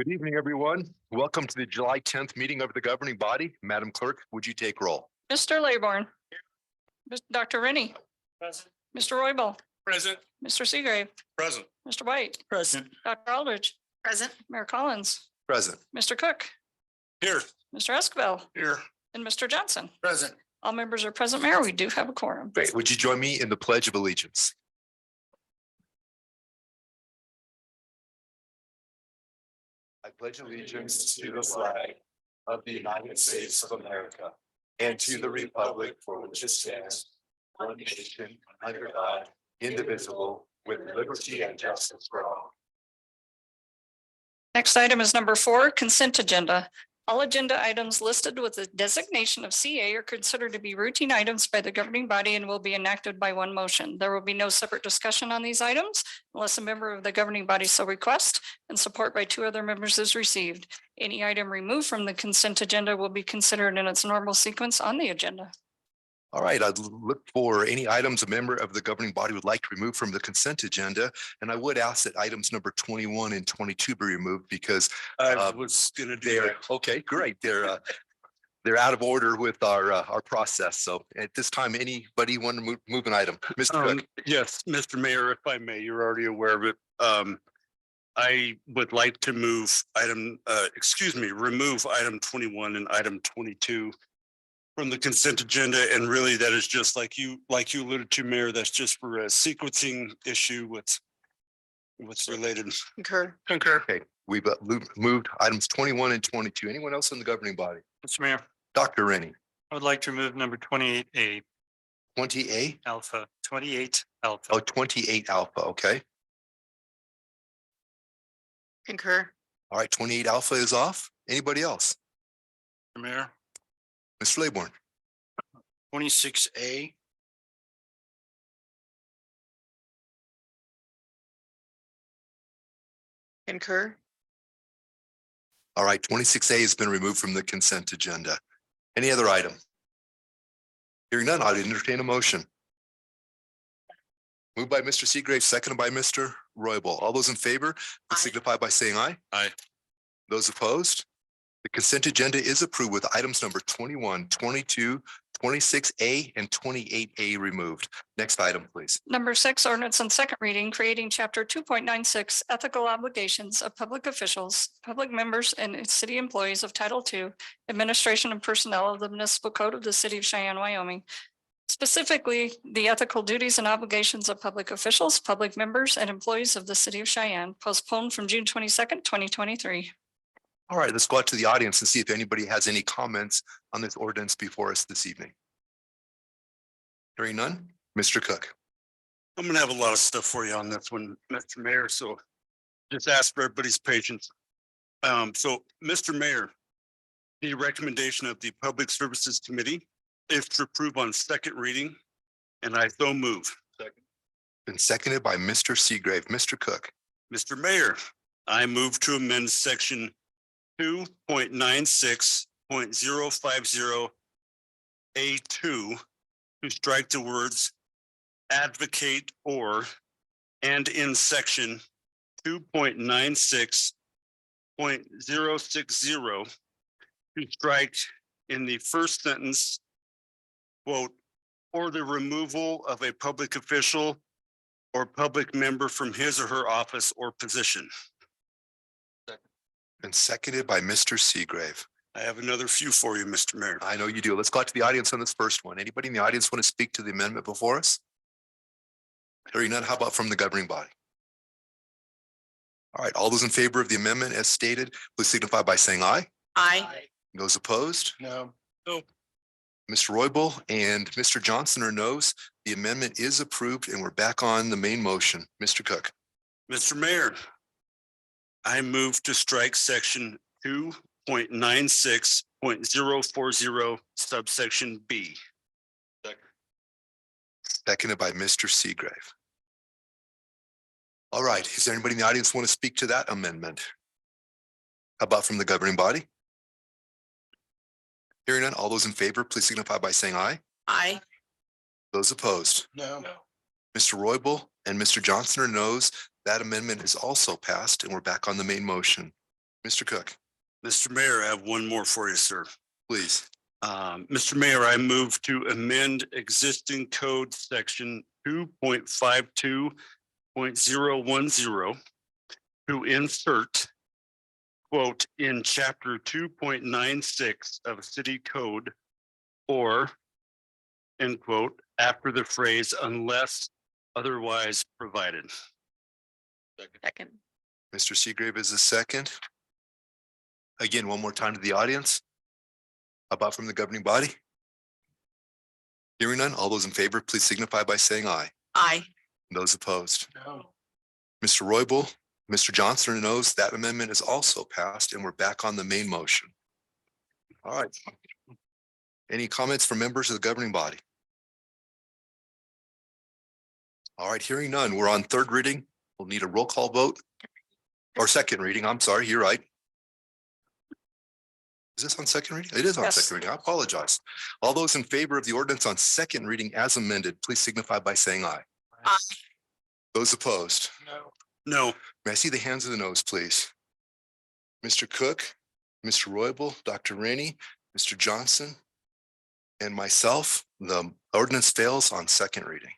Good evening, everyone. Welcome to the July 10th meeting of the governing body. Madam Clerk, would you take roll? Mr. Laybourne. Dr. Rennie. Present. Mr. Royball. Present. Mr. Seagrave. Present. Mr. White. Present. Dr. Aldridge. Present. Mayor Collins. Present. Mr. Cook. Here. Mr. Esquivel. Here. And Mr. Johnson. Present. All members are present, Mayor. We do have a quorum. Great. Would you join me in the Pledge of Allegiance? I pledge allegiance to the flag of the United States of America and to the republic for which it stands, one nation, under God, indivisible, with liberty and justice for all. Next item is number 4, consent agenda. All agenda items listed with the designation of CA are considered to be routine items by the governing body and will be enacted by one motion. There will be no separate discussion on these items unless a member of the governing body so requests and support by 2 other members is received. Any item removed from the consent agenda will be considered in its normal sequence on the agenda. All right, I'd look for any items a member of the governing body would like to remove from the consent agenda. And I would ask that items number 21 and 22 be removed because I was gonna do they're, that. okay, great. They're out of order with our process. So at this time, anybody want to move an item? Mr. Cook? Yes, Mr. Mayor, if I may, you're already aware of it. I would like to remove item 21 and item 22 from the consent agenda. And really that is just like you alluded to, Mayor, that's just for a sequencing issue with what's related. Concur. Concur. Okay, we've moved items 21 and 22. Anyone else in the governing body? Mr. Mayor, Dr. Rennie, I would like to remove number 28A 20A, alpha, 28 alpha. oh, 28 alpha, okay. Concur. All right, 28 alpha is off. Anybody else? Mr. Mayor, Mr. Laybourne, 26A. Concur. all right, 26A has been removed from the consent agenda. Any other item? Hearing none, I'd entertain a motion. Moved by Mr. Seagrave, seconded by Mr. Royball. All those in favor, please Aye. signify by saying aye. Aye. Those opposed? The consent agenda is approved with items number 21, 22, 26A, and 28A removed. Next item, please. Number 6, ordinance on second reading, creating chapter 2.96 ethical obligations of public officials, public members, and city employees of Title II, administration and personnel of the municipal code of the city of Cheyenne, Wyoming. Specifically, the ethical duties and obligations of public officials, public members, and employees of the city of Cheyenne, postponed from June 22nd, 2023. All right, let's go out to the audience and see if anybody has any comments on this ordinance before us this evening. Hearing none, Mr. Cook. I'm gonna have a lot of stuff for you on this one, Mr. Mayor, so just ask for everybody's patience. So, Mr. Mayor, the recommendation of the Public Services Committee is to approve on second reading, and I so move. Been seconded by Mr. Seagrave. Mr. Cook. Mr. Mayor, I move to amend section 2.96.050 A2 to strike the words advocate or, and in section 2.96.060 to strike in the first sentence, quote, or the removal of a public official or public member from his or her office or position. Been seconded by Mr. Seagrave. I have another few for you, Mr. Mayor. I know you do. Let's go out to the audience on this first one. Anybody in the audience want to speak to the amendment before us? Hearing none, how about from the governing body? All right, all those in favor of the amendment as stated, please signify by saying aye. Aye. Those opposed? No. Mr. Roybal and Mr. Johnson are no's. The amendment is approved and we're back on the main motion. Mr. Cook. Mr. Mayor, I move to strike section 2.96.040 subsection B. Seconded by Mr. Seagrave. All right, is there anybody in the audience want to speak to that amendment? How about from the governing body? Hearing none, all those in favor, please signify by saying aye. Aye. Those opposed? No. Mr. Roybal and Mr. Johnson are no's. That amendment is also passed and we're back on the main motion. Mr. Cook, Mr. Mayor, I have one more for you, sir. please. Mr. Mayor, I move to amend existing code section 2.52.010 to insert, quote, in chapter 2.96 of city code, or, end quote, after the phrase unless otherwise provided. Second. Mr. Seagrave is the second. Again, one more time to the audience. About from the governing body? Hearing none, all those in favor, please signify by saying aye. Aye. Those opposed. No. Mr. Roybal, Mr. Johnson knows that amendment is also passed and we're back on the main motion. All right. Any comments from members of the governing body? All right, hearing none, we're on third reading. We'll need a roll call vote. Or second reading, I'm sorry, you're right. Is this on second reading? It is on Yes. second reading. I apologize. All those in favor of the ordinance on second reading as amended, please signify by saying aye. Aye. Those opposed? No. No. May I see the hands of the noes, please? Mr. Cook, Mr. Roybal, Dr. Rainey, Mr. Johnson, and myself, the ordinance fails on second reading.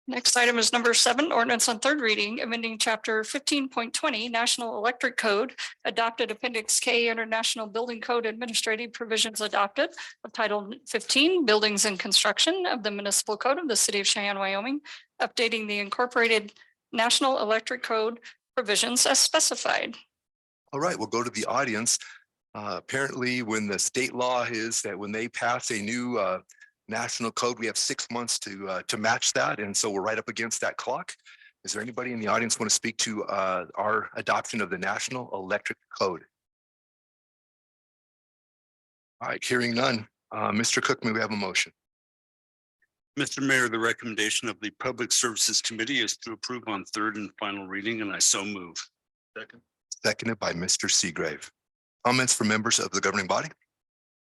Next item is number 7, ordinance on third reading, amending chapter 15.20 National Electric Code, adopted Appendix K International Building Code Administrative Provisions adopted of Title 15 Buildings and Construction of the Municipal Code of the City of Cheyenne, Wyoming, updating the incorporated National Electric Code provisions as specified. All right, we'll go to the audience. Apparently, when the state law is that when they pass a new national code, we have 6 months to match that. And so we're right up against that clock. Is there anybody in the audience want to speak to our adoption of the National Electric Code? All right, hearing none. Mr. Cook, may we have a motion? Mr. Mayor, the recommendation of the Public Services Committee is to approve on third and final reading, and I so move. Second. Seconded by Mr. Seagrave. Comments from members of the governing body?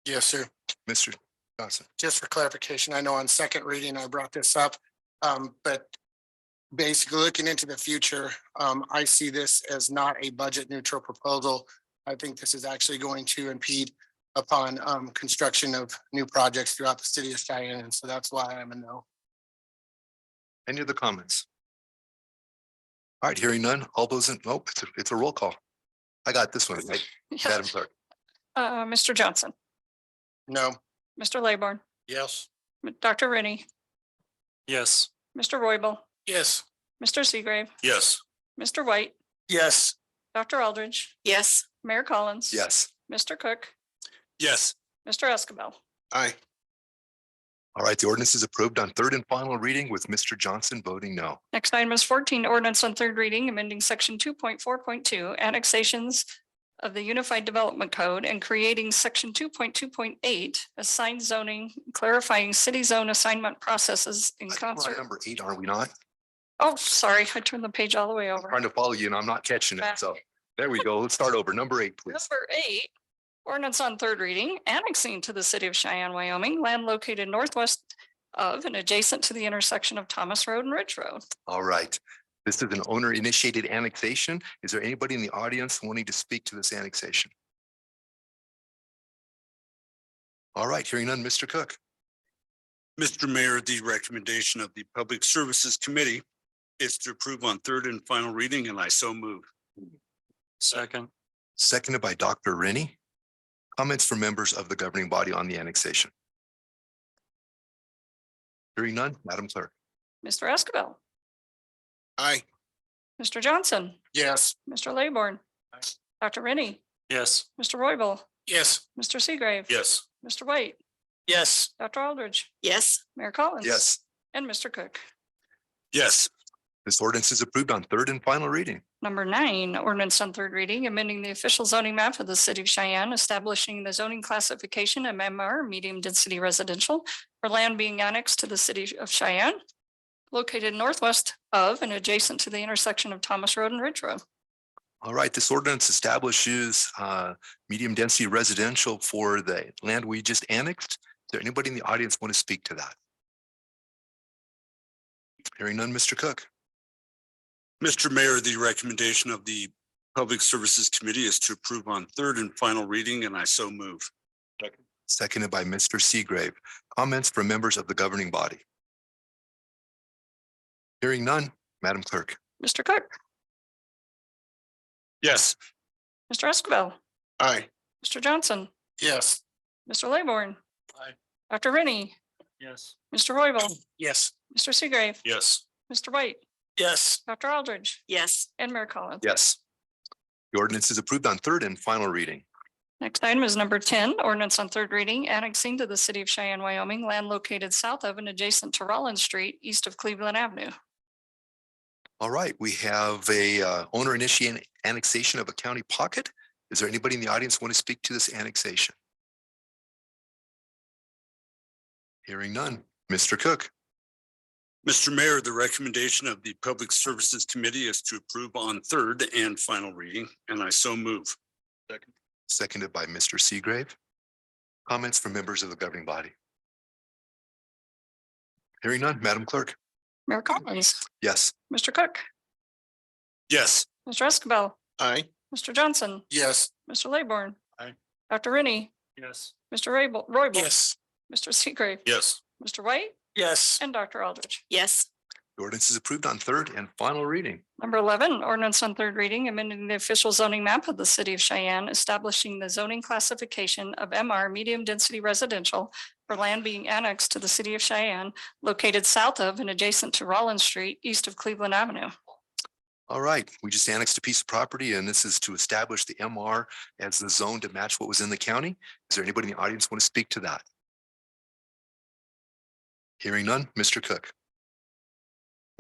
Yes, sir. Mr. Johnson. Just for clarification, I know on second reading, I brought this up. But basically looking into the future, I see this as not a budget neutral proposal. I think this is actually going to impede upon construction of new projects throughout the city of Cheyenne. And so that's why I'm a no. Any other comments? All right, hearing none. All those in, nope, it's a roll call. I got this one, right, Madam Clerk. Mr. Johnson, No. Mr. Layborn, Yes. Dr. Rennie, Yes. Mr. Roybal, Yes. Mr. Seagrave, Yes. Mr. White, Yes. Dr. Aldridge, Yes. Mayor Collins. Yes. Mr. Cook, Yes. Mr. Escabel. Aye. All right, the ordinance is approved on third and final reading with Mr. Johnson voting no. Next item is 14, ordinance on third reading, amending section 2.4.2 annexations of the Unified Development Code and creating section 2.2.8 assigned zoning, clarifying city zone assignment processes in We're on concert. number 8, are we not? Oh, sorry, I turned the page all the way over. Trying to follow you and I'm not catching it. So there we go. Let's start over. Number 8, please. Number 8, ordinance on third reading, annexing to the city of Cheyenne, Wyoming, land located northwest of and adjacent to the intersection of Thomas Road and Ridge Road. All right. This is an owner initiated annexation. Is there anybody in the audience wanting to speak to this annexation? All right, hearing none, Mr. Cook. Mr. Mayor, the recommendation of the Public Services Committee is to approve on third and final reading, and I so move. Second. Seconded by Dr. Rennie. Comments from members of the governing body on the annexation? Hearing none, Madam Clerk. Mr. Escabel, Aye. Mr. Johnson, Yes. Mr. Layborn, Dr. Rennie, Yes. Mr. Roybal, Yes. Mr. Seagrave. Yes. Mr. White, Yes. Dr. Aldridge, Yes. Mayor Collins. Yes, And Mr. Cook. Yes. this ordinance is approved on third and final reading. Number 9, ordinance on third reading, amending the official zoning map of the city of Cheyenne, establishing the zoning classification MMR, medium density residential, for land being annexed to the city of Cheyenne, located northwest of and adjacent to the intersection of Thomas Road and Ridge Road. All right, this ordinance establishes medium density residential for the land we just annexed. Is there anybody in the audience want to speak to that? Hearing none, Mr. Cook. Mr. Mayor, the recommendation of the Public Services Committee is to approve on third and final reading, and I so move. Seconded by Mr. Seagrave. Comments from members of the governing body? Hearing none, Madam Clerk. Mr. Cook, Yes. Mr. Escabel, Aye. Mr. Johnson, Yes. Mr. Laborn. Aye. Dr. Rennie, Yes. Mr. Royball, Yes. Mr. Seagrave, Yes. Mr. White, Yes. Dr. Aldridge, Yes. and Mayor Collins. Yes. The ordinance is approved on third and final reading. Next item is number 10, ordinance on third reading, annexing to the city of Cheyenne, Wyoming, land located south of and adjacent to Rollins Street, east of Cleveland Avenue. All right, we have a owner initiated annexation of a county pocket. Is there anybody in the audience want to speak to this annexation? Hearing none. Mr. Cook. Mr. Mayor, the recommendation of the Public Services Committee is to approve on third and final reading, and I so move. Seconded by Mr. Seagrave. Comments from members of the governing body? Hearing none, Madam Clerk. Mayor Collins, Yes. Mr. Cook, Yes. Mr. Escabel, Aye. Mr. Johnson, Yes. Mr. Laborn. Aye. Dr. Rennie, Yes. Mr. Royball. Yes. Mr. Seagrave, Yes. Mr. White, Yes. and Dr. Aldridge. Yes. The ordinance is approved on third and final reading. Number 11, ordinance on third reading, amending the official zoning map of the city of Cheyenne, establishing the zoning classification of MR medium density residential for land being annexed to the city of Cheyenne, located south of and adjacent to Rollins Street, east of Cleveland Avenue. All right, we just annexed a piece of property and this is to establish the MR as the zone to match what was in the county. Is there anybody in the audience want to speak to that? Hearing none, Mr. Cook.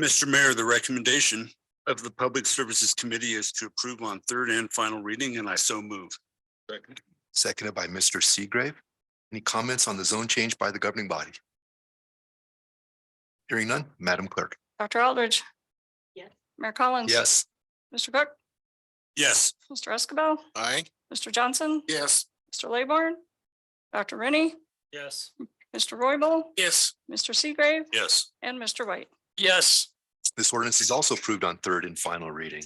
Mr. Mayor, the recommendation of the Public Services Committee is to approve on third and final reading, and I so move. Seconded by Mr. Seagrave. Any comments on the zone change by the governing body? Hearing none, Madam Clerk. Dr. Aldridge. Yes. Mayor Collins. Yes. Mr. Cook, Yes. Mr. Escabel, Aye. Mr. Johnson, Yes. Mr. Laborn, Dr. Rennie, Yes. Mr. Royball, Yes. Mr. Seagrave, Yes. and Mr. White. Yes. This ordinance is also approved on third and final reading.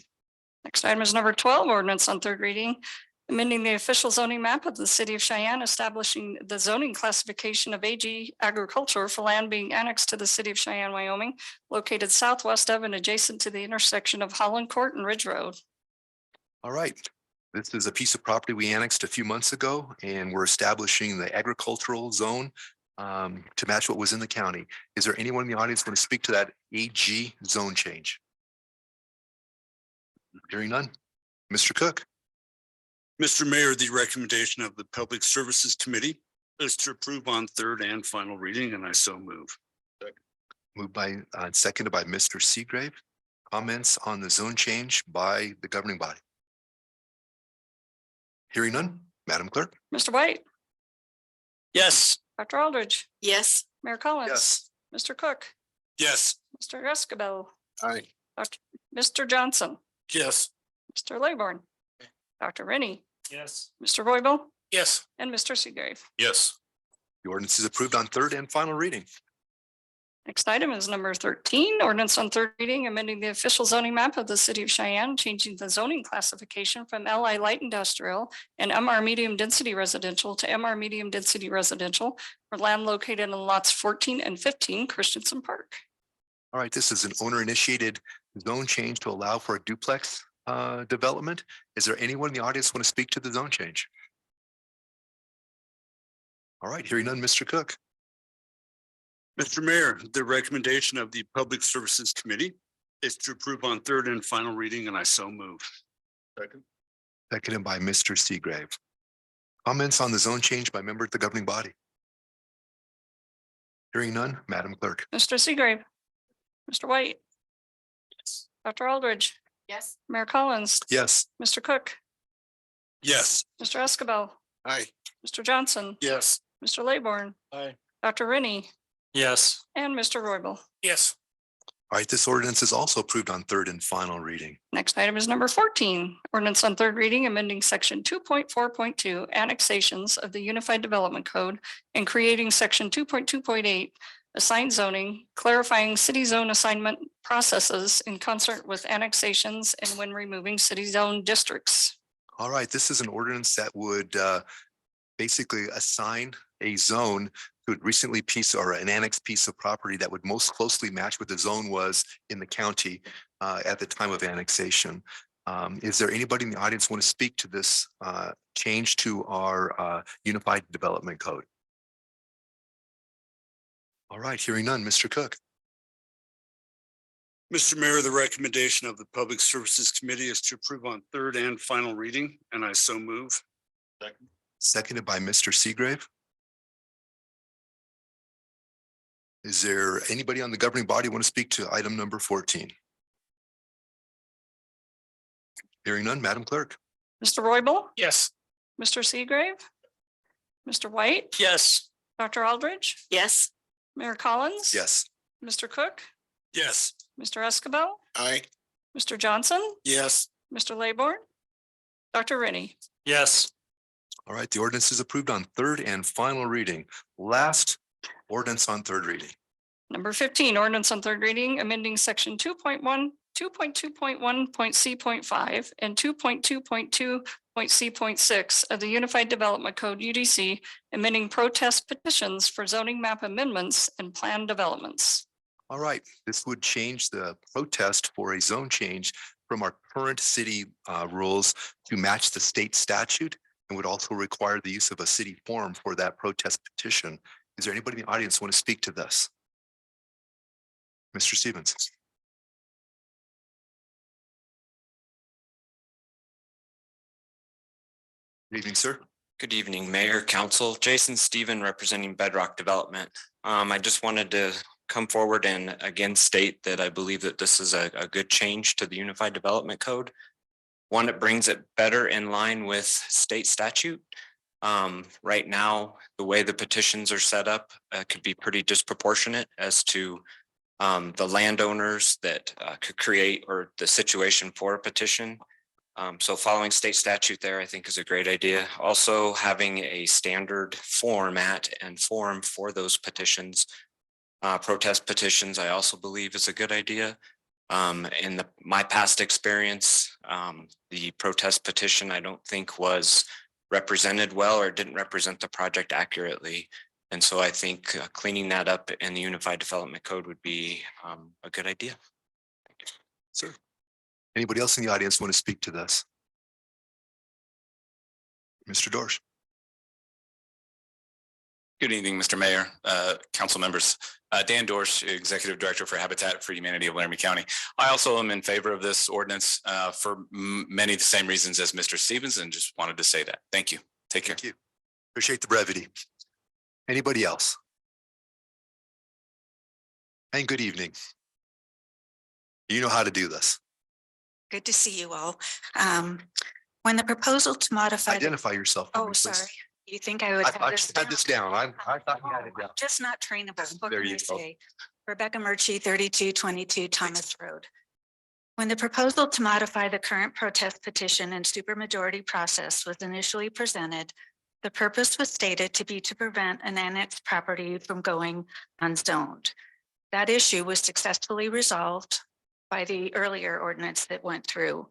Next item is number 12, ordinance on third reading, amending the official zoning map of the city of Cheyenne, establishing the zoning classification of AG agriculture for land being annexed to the city of Cheyenne, Wyoming, located southwest of and adjacent to the intersection of Holland Court and Ridge Road. All right. This is a piece of property we annexed a few months ago, and we're establishing the agricultural zone to match what was in the county. Is there anyone in the audience going to speak to that AG zone change? Hearing none. Mr. Cook. Mr. Mayor, the recommendation of the Public Services Committee is to approve on third and final reading, and I so move. Moved by, seconded by Mr. Seagrave. Comments on the zone change by the governing body? Hearing none, Madam Clerk? Mr. White, Yes. Dr. Aldridge, Yes. Mayor Collins. Yes. Mr. Cook, Yes. Mr. Escabel, Aye. Mr. Johnson, Yes. Mr. Laborn, Dr. Rennie, Yes. Mr. Royball, Yes. and Mr. Seagrave. Yes. The ordinance is approved on third and final reading. Next item is number 13, ordinance on third reading, amending the official zoning map of the city of Cheyenne, changing the zoning classification from LI light industrial and MR medium density residential to MR medium density residential for land located in lots 14 and 15 Christensen Park. All right, this is an owner initiated zone change to allow for a duplex development. Is there anyone in the audience want to speak to the zone change? All right, hearing none, Mr. Cook. Mr. Mayor, the recommendation of the Public Services Committee is to approve on third and final reading, and I so move. Seconded by Mr. Seagrave. Comments on the zone change by member of the governing body? Hearing none, Madam Clerk. Mr. Seagrave, Mr. White, Yes. Dr. Aldridge, Yes. Mayor Collins. Yes. Mr. Cook, Yes. Mr. Escabel, Aye. Mr. Johnson, Yes. Mr. Laborn, Aye. Dr. Rennie, Yes. and Mr. Royball. Yes. All right, this ordinance is also approved on third and final reading. Next item is number 14, ordinance on third reading, amending section 2.4.2 annexations of the Unified Development Code and creating section 2.2.8 assigned zoning, clarifying city zone assignment processes in concert with annexations and when removing city zone districts. All right, this is an ordinance that would basically assign a zone to a recently piece or an annexed piece of property that would most closely match what the zone was in the county at the time of annexation. Is there anybody in the audience want to speak to this change to our Unified Development Code? All right, hearing none, Mr. Cook. Mr. Mayor, the recommendation of the Public Services Committee is to approve on third and final reading, and I so move. Seconded by Mr. Seagrave. Is there anybody on the governing body want to speak to item number 14? Hearing none, Madam Clerk. Mr. Royball, Yes. Mr. Seagrave, Mr. White, Yes. Dr. Aldridge, Yes. Mayor Collins. Yes. Mr. Cook, Yes. Mr. Escabel, Aye. Mr. Johnson, Yes. Mr. Laybourne, Dr. Rennie. Yes. All right, the ordinance is approved on third and final reading. Last ordinance on third reading. Number 15, ordinance on third reading, amending section 2.1, 2.2.1.c.5 and 2.2.2.c.6 of the Unified Development Code UDC, amending protest petitions for zoning map amendments and plan developments. All right, this would change the protest for a zone change from our current city rules to match the state statute, and would also require the use of a city form for that protest petition. Is there anybody in the audience who want to speak to this? Mr. Stevens. Good evening, sir. Good evening, Mayor, Council. Jason Stephen representing Bedrock Development. I just wanted to come forward and again state that I believe that this is a good change to the Unified Development Code. One that brings it better in line with state statute. Right now, the way the petitions are set up could be pretty disproportionate as to the landowners that could create or the situation for a petition. So following state statute there, I think is a great idea. Also having a standard format and form for those petitions. Protest petitions, I also believe is a good idea. In my past experience, the protest petition, I don't think was represented well or didn't represent the project accurately. And so I think cleaning that up in the Unified Development Code would be a good idea. Sir. Anybody else in the audience want to speak to this? Mr. Dorsch. Good evening, Mr. Mayor, council members. Dan Dorsch, Executive Director for Habitat for Humanity of Laramie County. I also am in favor of this ordinance for many of the same reasons as Mr. Stevens, and just wanted to say that. Thank you. Take care. Thank you. Appreciate the brevity. Anybody else? And good evening. You know how to do this. Good to see you all. When the proposal to modify. Identify yourself. for me, Oh, please. sorry. You think I would I have thought this you had this down. I thought you had it Oh, down. Just not trainable. What There can you I go. say? Rebecca Murchie, 3222 Thomas Road. When the proposal to modify the current protest petition and supermajority process was initially presented, the purpose was stated to be to prevent an annexed property from going unzoned. That issue was successfully resolved by the earlier ordinance that went through.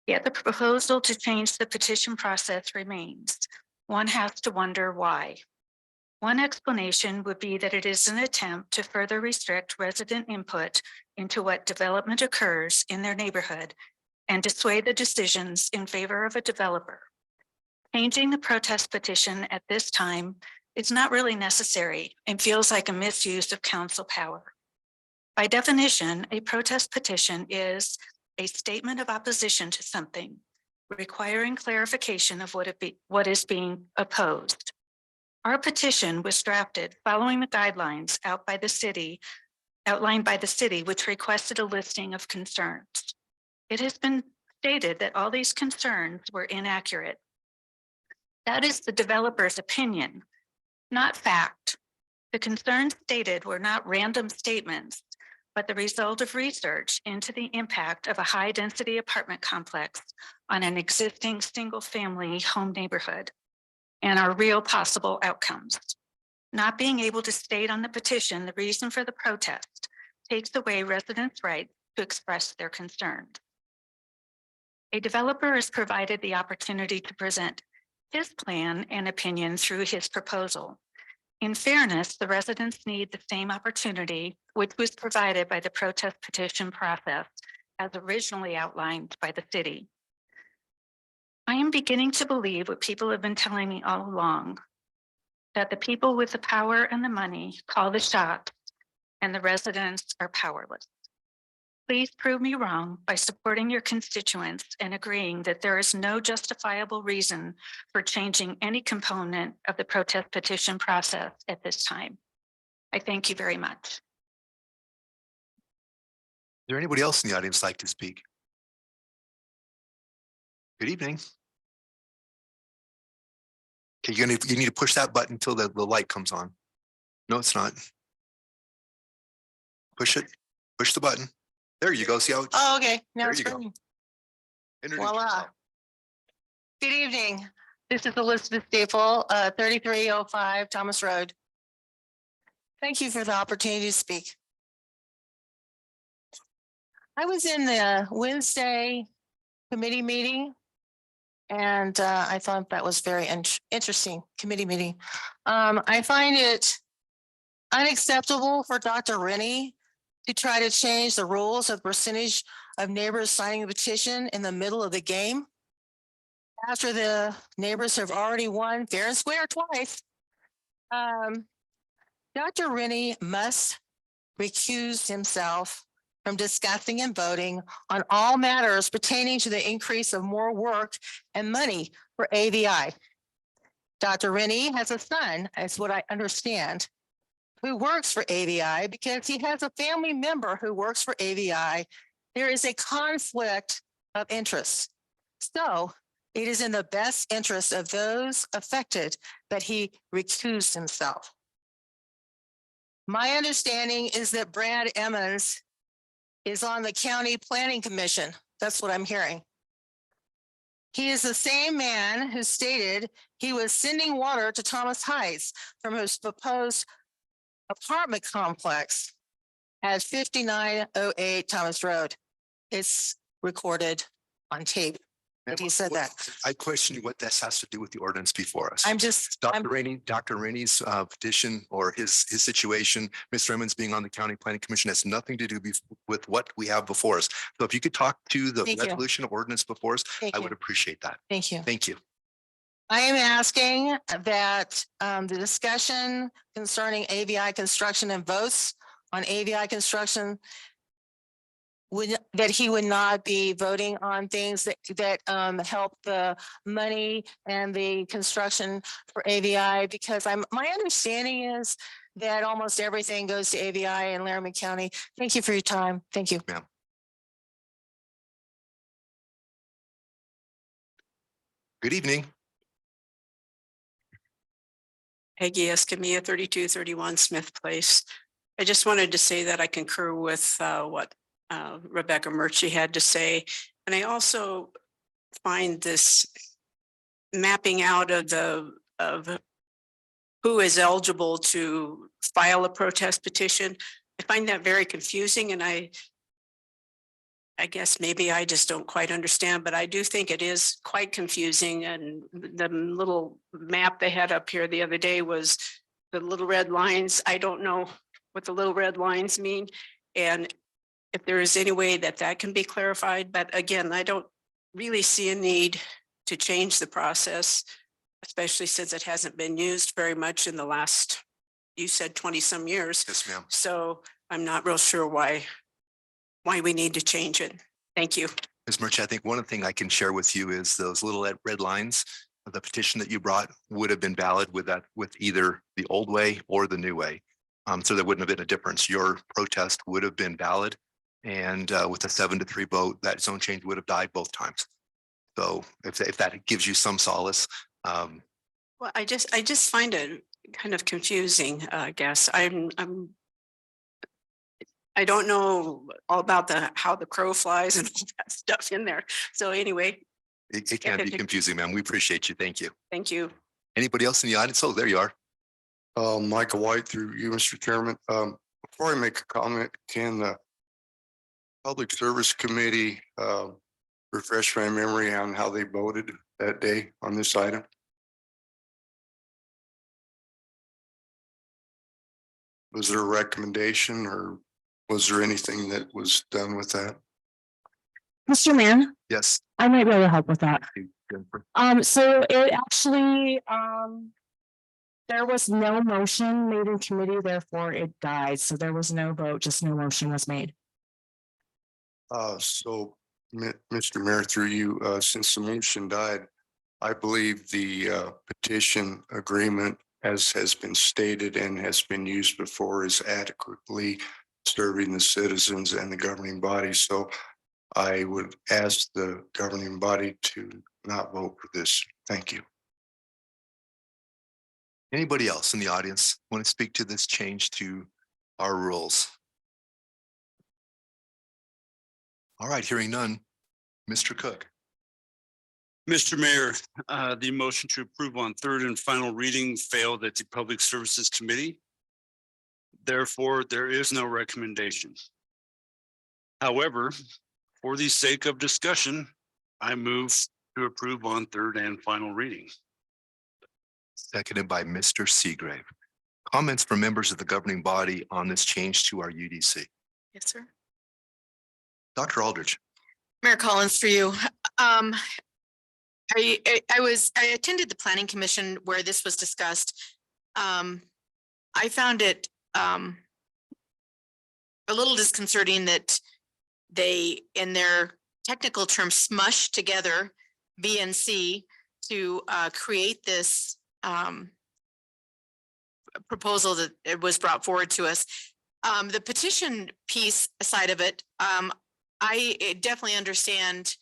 Yet the proposal to change the petition process remains. One has to wonder why. One explanation would be that it is an attempt to further restrict resident input into what development occurs in their neighborhood and to sway the decisions in favor of a developer. Changing the protest petition at this time is not really necessary and feels like a misuse of council power. By definition, a protest petition is a statement of opposition to something, requiring clarification of what is being opposed. Our petition was drafted following the guidelines outlined by the city, which requested a listing of concerns. It has been stated that all these concerns were inaccurate. That is the developer's opinion, not fact. The concerns stated were not random statements, but the result of research into the impact of a high-density apartment complex on an existing single-family home neighborhood and our real possible outcomes. Not being able to state on the petition the reason for the protest takes away residents' right to express their concerns. A developer is provided the opportunity to present his plan and opinion through his proposal. In fairness, the residents need the same opportunity which was provided by the protest petition process as originally outlined by the city. I am beginning to believe what people have been telling me all along, that the people with the power and the money call the shots and the residents are powerless. Please prove me wrong by supporting your constituents and agreeing that there is no justifiable reason for changing any component of the protest petition process at this time. I thank you very much. Is there anybody else in the audience like to speak? Good evening. Okay, you need to push that button until the light comes on. No, it's not. Push it, push the button. There you go. See how? Oh, okay. Now There it's you go. working. Introduce Voila. yourself. Good evening. This is Elizabeth Staple, 3305 Thomas Road. Thank you for the opportunity to speak. I was in the Wednesday committee meeting, and I thought that was very interesting committee meeting. I find it unacceptable for Dr. Rennie to try to change the rules of percentage of neighbors signing a petition in the middle of the game, after the neighbors have already won fair and square twice. Dr. Rennie must recuse himself from discussing and voting on all matters pertaining to the increase of more work and money for AVI. Dr. Rennie has a son, as what I understand, who works for AVI because he has a family member who works for AVI. There is a conflict of interest. So it is in the best interest of those affected that he recused himself. My understanding is that Brad Emmons is on the County Planning Commission. That's what I'm hearing. He is the same man who stated he was sending water to Thomas Heights from his proposed apartment complex at 5908 Thomas Road. It's recorded on tape that he said that. I question you what this has to do with the ordinance before us. I'm just, Dr. Rainey's petition or his situation, Mr. Emmons being on the County Planning Commission has nothing to do with what we have before us. So if you could talk to the Thank you. resolution of ordinance before us, thank I you. would appreciate that. Thank you. Thank you. I am asking that the discussion concerning AVI construction and votes on AVI construction that he would not be voting on things that help the money and the construction for AVI, because my understanding is that almost everything goes to AVI in Laramie County. Thank you for your time. Thank you. Ma'am. Good evening. Peggy Escamilla, 3231 Smith Place. I just wanted to say that I concur with what Rebecca Murchie had to say. And I also find this mapping out of who is eligible to file a protest petition. I find that very confusing, and I guess maybe I just don't quite understand, but I do think it is quite confusing. And the little map they had up here the other day was the little red lines. I don't know what the little red lines mean. And if there is any way that that can be clarified, but again, I don't really see a need to change the process, especially since it hasn't been used very much in the last, you said 20 some years. Yes, ma'am. So I'm not real sure why we need to change it. Thank you. Ms. Murchie, I think one of the things I can share with you is those little red lines. The petition that you brought would have been valid with either the old way or the new way. So there wouldn't have been a difference. Your protest would have been valid. And with a 7-3 vote, that zone change would have died both times. So if that gives you some solace. Well, I just find it kind of confusing, I guess. I don't know all about how the crow flies and all that stuff in there. So anyway. It can be confusing, ma'am. We appreciate you. Thank you. Thank you. Anybody else in the audience? Oh, there you are. Michael White through you, Mr. Chairman. Before I make a comment, can the Public Service Committee refresh my memory on how they voted that day on this item? Was there a recommendation or was there anything that was done with that? Mr. Mayor, Yes. I might be able to help with that. Jennifer. So it actually, there was no motion made in committee, therefore it died. So there was no vote, just no motion was made. So, Mr. Mayor, through you, since the motion died, I believe the petition agreement, as has been stated and has been used before, is adequately serving the citizens and the governing body. So I would ask the governing body to not vote for this. Thank you. Anybody else in the audience want to speak to this change to our rules? All right, hearing none. Mr. Cook. Mr. Mayor, the motion to approve on third and final reading failed at the Public Services Committee. Therefore, there is no recommendation. However, for the sake of discussion, I move to approve on third and final reading. Seconded by Mr. Seagrave. Comments from members of the governing body on this change to our UDC. Yes, sir. Dr. Aldridge. Mayor Collins, for you. I attended the planning commission where this was discussed. I found it a little disconcerting that they, in their technical terms, smush together B and C to create this proposal that it was brought forward to us. The petition piece side of it, I definitely understand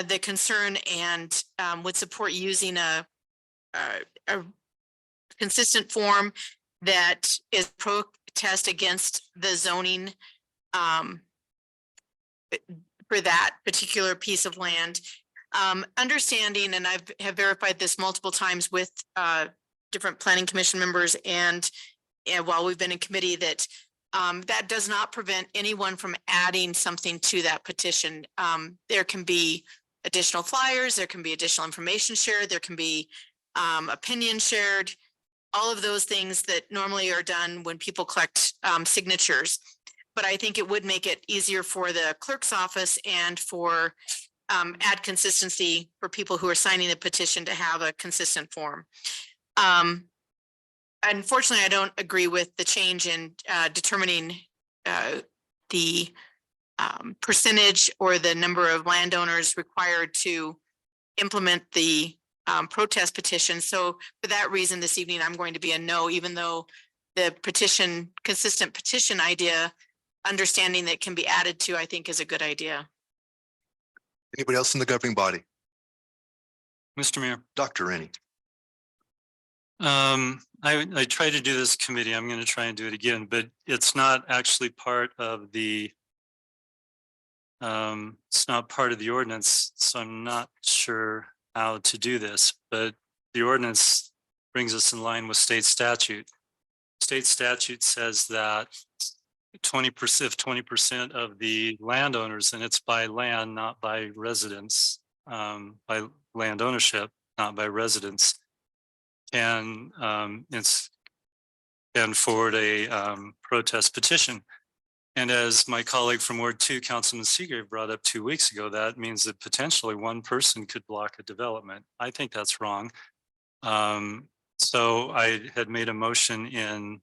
the concern and would support using a consistent form that is protest against the zoning for that particular piece of land. Understanding, and have verified this multiple times with different planning commission members and while we've been in committee, that that does not prevent anyone from adding something to that petition. There can be additional flyers, there can be additional information shared, there can be opinion shared, all of those things that normally are done when people collect signatures. But I think it would make it easier for the clerk's office and for add consistency for people who are signing the petition to have a consistent form. Unfortunately, I don't agree with the change in determining the percentage or the number of landowners required to implement the protest petition. So for that reason, this evening, I'm going to be a no, even though the petition, consistent petition idea, understanding that can be added to, I think is a good idea. Anybody else in the governing body? Mr. Mayor, Dr. Rennie. I tried to do this committee. I'm going to try and do it again, but it's not actually part of the it's not part of the ordinance, so I'm not sure how to do this, but the ordinance brings us in line with state statute. State statute says that 20% of the landowners, and it's by land, not by residence, by land ownership, not by residence, can forward a protest petition. And as my colleague from Ward 2, Councilman Seagrave, brought up 2 weeks ago, that means that potentially one person could block a development. I think that's wrong. So I had made a motion in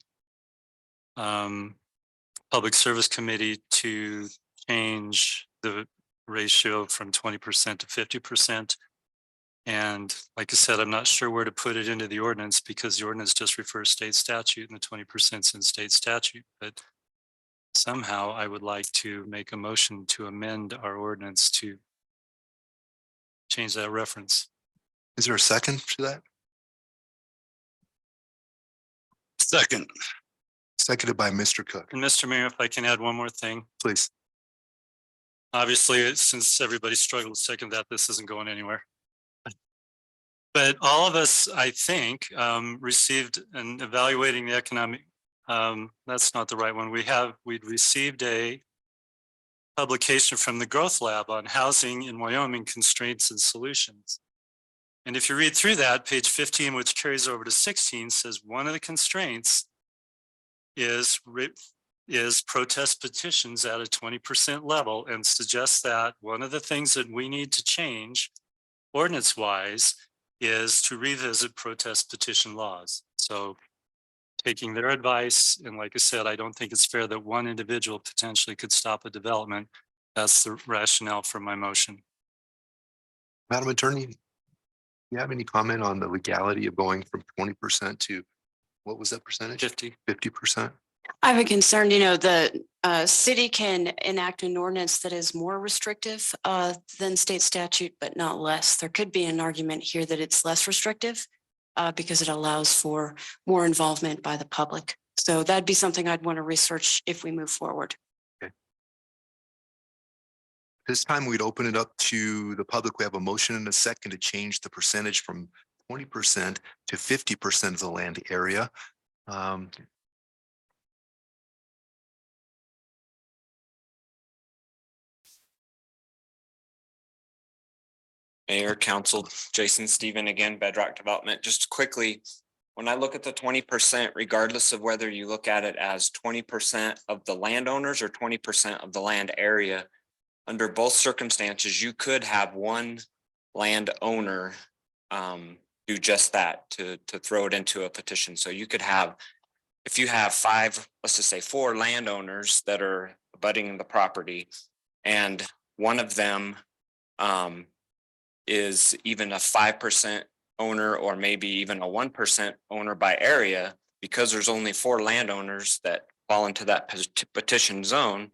Public Service Committee to change the ratio from 20% to 50%. And like I said, I'm not sure where to put it into the ordinance because the ordinance just refers state statute and the 20% is in state statute. But somehow I would like to make a motion to amend our ordinance to change that reference. Is there a second to that? Second. Seconded by Mr. Cook. And Mr. Mayor, if I can add one more thing. Please. Obviously, since everybody struggled to second that, this isn't going anywhere. But all of us, I think, received and evaluating the economic, that's not the right one. We'd received a publication from the Growth Lab on housing in Wyoming constraints and solutions. And if you read through that, page 15, which carries over to 16, says one of the constraints is protest petitions at a 20% level, and suggests that one of the things that we need to change ordinance wise is to revisit protest petition laws. So taking their advice, and like I said, I don't think it's fair that one individual potentially could stop a development. That's the rationale for my motion. Madam Attorney, do you have any comment on the legality of going from 20% to, what was that percentage? 50%? I have a concern, the city can enact an ordinance that is more restrictive than state statute, but not less. There could be an argument here that it's less restrictive because it allows for more involvement by the public. So that'd be something I'd want to research if we move forward. This time we'd open it up to the public. We have a motion and a second to change the percentage from 20% to 50% of the land area. Mayor, Council, Jason Stephen again, Bedrock Development. Just quickly, when I look at the 20%, regardless of whether you look at it as 20% of the landowners or 20% of the land area, under both circumstances, you could have one landowner do just that, to throw it into a petition. So you could have, if you have five, let's just say 4 landowners that are abutting the property, and one of them is even a 5% owner, or maybe even a 1% owner by area, because there's only 4 landowners that fall into that petition zone,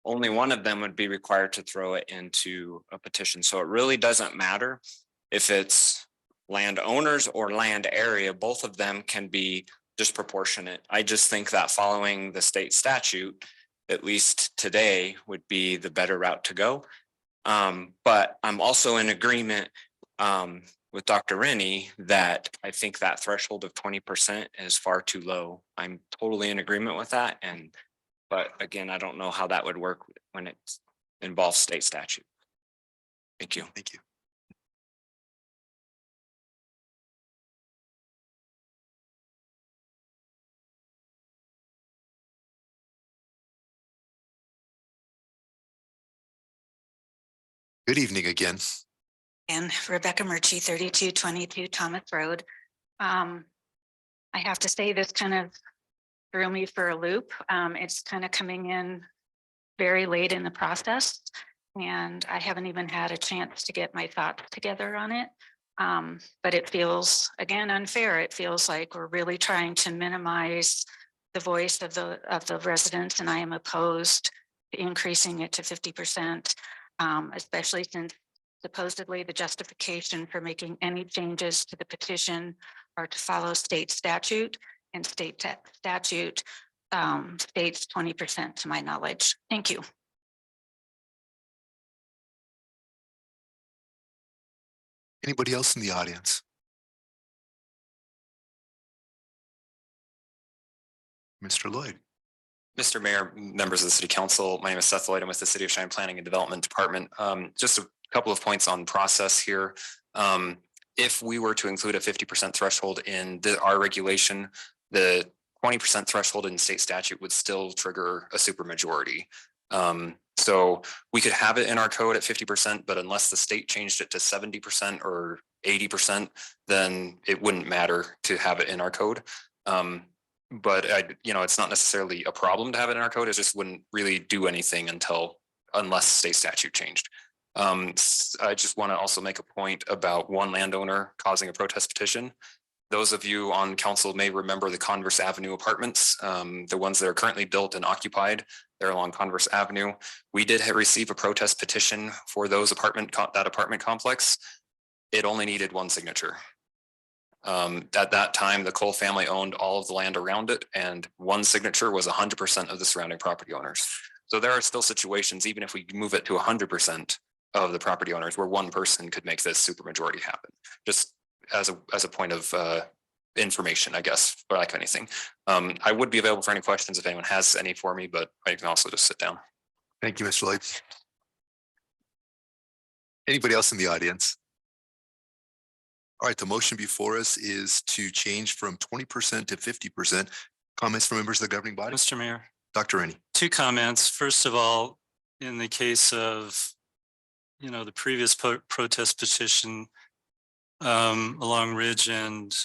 only one of them would be required to throw it into a petition. So it really doesn't matter if it's landowners or land area, both of them can be disproportionate. I just think that following the state statute, at least today, would be the better route to go. But I'm also in agreement with Dr. Rennie that I think that threshold of 20% is far too low. I'm totally in agreement with that. But again, I don't know how that would work when it involves state statute. Thank you. Thank you. Good evening again. And Rebecca Murchie, 3222 Thomas Road. I have to say this kind of threw me for a loop. It's kind of coming in very late in the process, and I haven't even had a chance to get my thoughts together on it. But it feels, again, unfair. It feels like we're really trying to minimize the voice of the residents, and I am opposed to increasing it to 50%, especially since supposedly the justification for making any changes to the petition are to follow state statute, and state statute states 20% to my knowledge. Thank you. Anybody else in the audience? Mr. Lloyd. Mr. Mayor, members of the City Council, my name is Seth Lloyd. I'm with the City of Cheyenne Planning and Development Department. Just a couple of points on process here. If we were to include a 50% threshold in our regulation, the 20% threshold in state statute would still trigger a supermajority. So we could have it in our code at 50%, but unless the state changed it to 70% or 80%, then it wouldn't matter to have it in our code. But it's not necessarily a problem to have it in our code. It just wouldn't really do anything unless state statute changed. I just want to also make a point about one landowner causing a protest petition. Those of you on council may remember the Converse Avenue apartments, the ones that are currently built and occupied. They're along Converse Avenue. We did receive a protest petition for that apartment complex. It only needed 1 signature. At that time, the Cole family owned all of the land around it, and 1 signature was 100% of the surrounding property owners. So there are still situations, even if we move it to 100% of the property owners, where 1 person could make this supermajority happen. Just as a point of information, I guess, for lack of anything. I would be available for any questions if anyone has any for me, but I can also just sit down. Thank you, Mr. Lloyd. Anybody else in the audience? All right, the motion before us is to change from 20% to 50%. Comments from members of the governing body? Mr. Mayor, Dr. Rennie. two comments. First of all, in the case of, the previous protest petition along Ridge and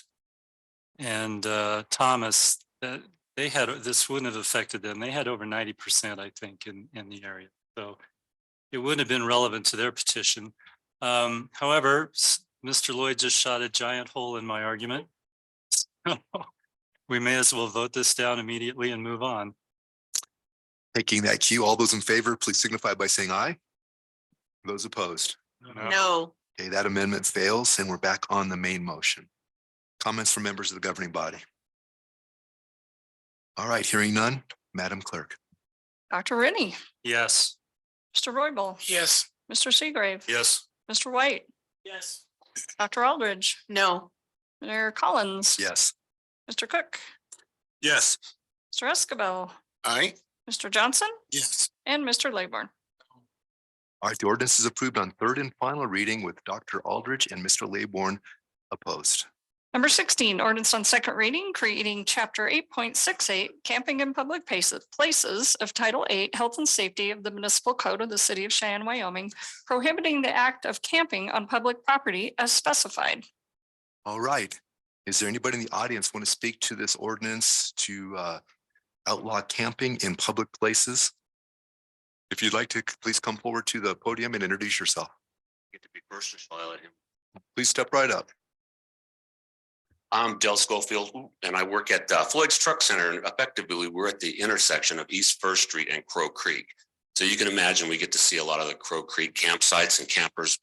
Thomas, that they had, this wouldn't have affected them. They had over 90%, I think, in the area. So it wouldn't have been relevant to their petition. However, Mr. Lloyd just shot a giant hole in my argument. We may as well vote this down immediately and move on. Taking that cue, all those in favor, please signify by saying aye. Those opposed? No. Okay, that amendment fails and we're back on the main motion. Comments from members of the governing body? All right, hearing none, Madam Clerk. Dr. Rennie, Yes. Mr. Royball, Yes. Mr. Seagrave, Yes. Mr. White, Yes. Dr. Aldridge, No. Mayor Collins. Yes. Mr. Cook, Yes. Mr. Escabel, Aye. Mr. Johnson, Yes. and Mr. Layborn. All right, the ordinance is approved on third and final reading with Dr. Aldridge and Mr. Laybourne opposed. Number 16, ordinance on second reading, creating chapter 8.68, camping in public places of Title 8, Health and Safety of the Municipal Code of the City of Cheyenne, Wyoming, prohibiting the act of camping on public property as specified. All right. Is there anybody in the audience want to speak to this ordinance to outlaw camping in public places? If you'd like to, please come forward to the podium and introduce yourself. Get to be first, or shall I let him? Please step right up. I'm Del Schofield and I work at Floyd's Truck Center, and effectively we're at the intersection of East First Street and Crow Creek. So you can imagine we get to see a lot of the Crow Creek campsites and campers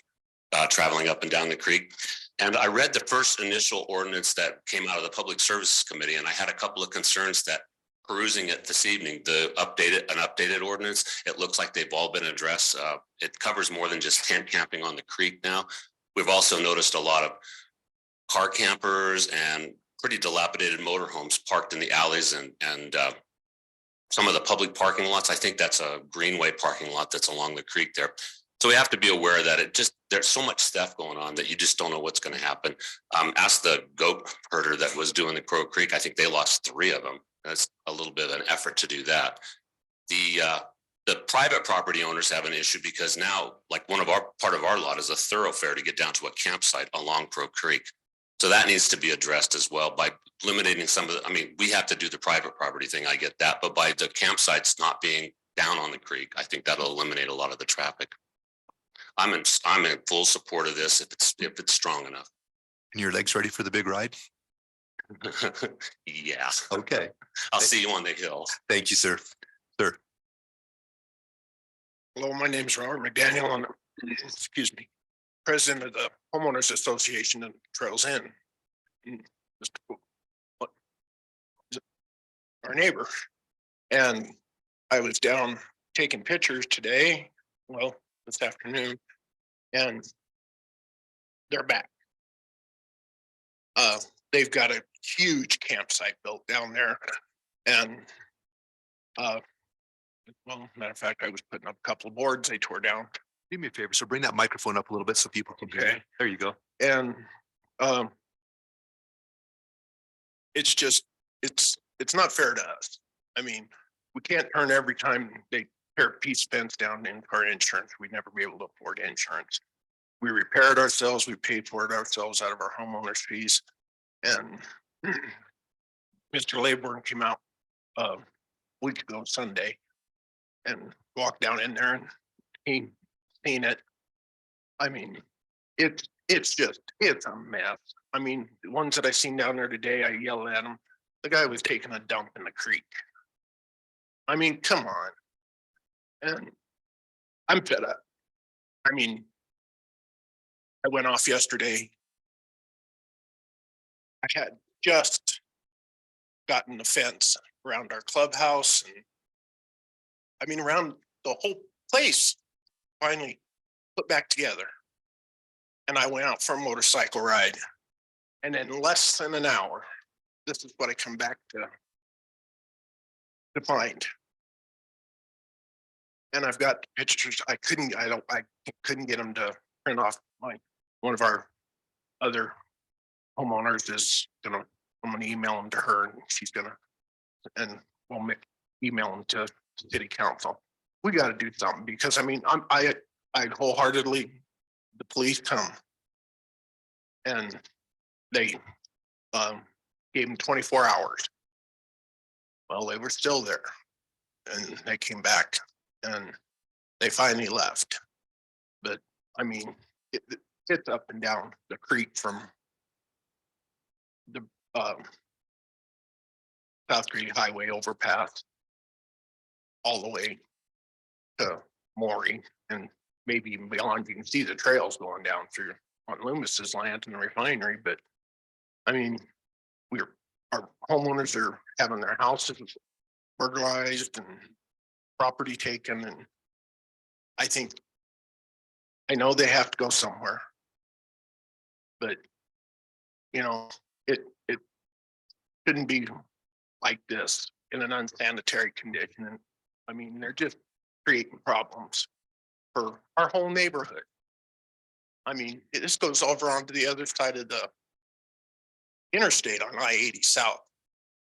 traveling up and down the creek. And I read the first initial ordinance that came out of the Public Services Committee, and I had a couple of concerns that perusing it this evening, an updated ordinance, it looks like they've all been addressed. It covers more than just tent camping on the creek now. We've also noticed a lot of car campers and pretty dilapidated motorhomes parked in the alleys and some of the public parking lots. I think that's a Greenway parking lot that's along the creek there. So we have to be aware that there's so much stuff going on that you just don't know what's going to happen. Ask the goat herder that was doing the Crow Creek. I think they lost 3 of them. That's a little bit of an effort to do that. The private property owners have an issue because now, like part of our lot is a thoroughfare to get down to a campsite along Crow Creek. So that needs to be addressed as well by eliminating some of we have to do the private property thing. I get that, but by the campsites not being down on the creek, I think that'll eliminate a lot of the traffic. I'm in full support of this if it's strong enough. And your legs ready for the big ride? Yeah. Okay. I'll see you on the hill. Thank you, sir. Sir. Hello, my name is Robert McDaniel and excuse me, president of the Homeowners Association in Trails Inn. Our neighbor. And I was down taking pictures today, well, this afternoon, and they're back. They've got a huge campsite built down there. And well, matter of fact, I was putting up a couple of boards they tore down. Do me a favor, so bring that microphone up a little bit so people can hear. Okay. There you go. And it's just, it's not fair to us. I mean, we can't turn every time they tear a piece of fence down in our insurance. We'd never be able to afford insurance. We repair it ourselves. We paid for it ourselves out of our homeowners fees. And Mr. Laybourne came out a week ago Sunday and walked down in there and he seen it. I mean, it's a mess. I mean, the ones that I seen down there today, I yelled at him. The guy was taking a dump in the creek. I mean, come on. And I'm fed up. I mean, I went off yesterday. I had just gotten the fence around our clubhouse and I mean, around the whole place finally put back together. And I went out for a motorcycle ride And in less than an hour, this is what I come back to find. And I've got pictures. I couldn't get them to print off one of our other homeowners is I'm gonna email them to her and she's gonna, and we'll email them to city council. We gotta do something because I mean, I wholeheartedly, the police come and they gave them 24 hours. Well, they were still there and they came back and they finally left. But I mean, it's up and down the creek from the South Creek Highway overpass all the way to Maury and maybe even beyond. You can see the trails going down through on Loomis's land and the refinery, but I mean, our homeowners are having their houses burglarized and property taken, and I know they have to go somewhere. But you know, it shouldn't be like this in an unsanitary condition. And I mean, they're just creating problems for our whole neighborhood. I mean, this goes over onto the other side of the interstate on I-80 South.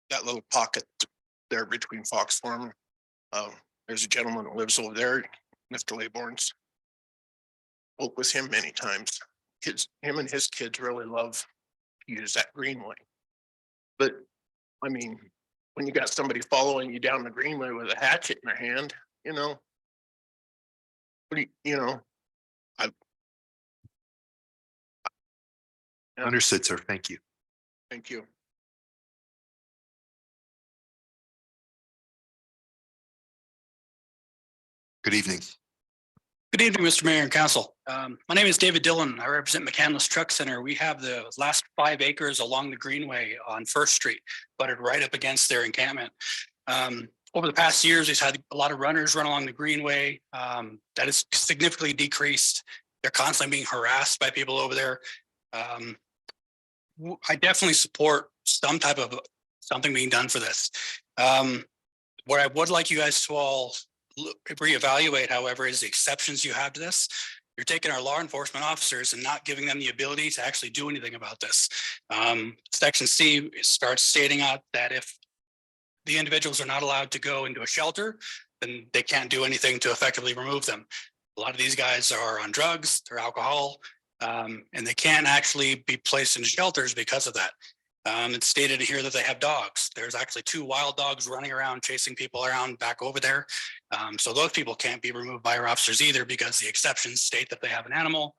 That little pocket there between Fox Farm. There's a gentleman that lives over there, Mr. Laybourne's. Spoke with him many times. Him and his kids really love to use that greenway. But I mean, when you got somebody following you down the greenway with a hatchet in their hand, you know, what do you know? Understood, sir. Thank you. Thank you. Good evening. Good evening, Mr. Mayor and Council. My name is David Dillon. I represent McCandless Truck Center. We have the last 5 acres along the Greenway on First Street, butted right up against their encampment. Over the past years, we've had a lot of runners run along the Greenway. That has significantly decreased. They're constantly being harassed by people over there. I definitely support some type of something being done for this. What I would like you guys to all reevaluate, however, is the exceptions you have to this. You're taking our law enforcement officers and not giving them the ability to actually do anything about this. Section C starts stating out that if the individuals are not allowed to go into a shelter, then they can't do anything to effectively remove them. A lot of these guys are on drugs, they're alcohol, and they can't actually be placed in shelters because of that. It's stated here that they have dogs. There's actually 2 wild dogs running around, chasing people around back over there. So those people can't be removed by our officers either because the exceptions state that they have an animal,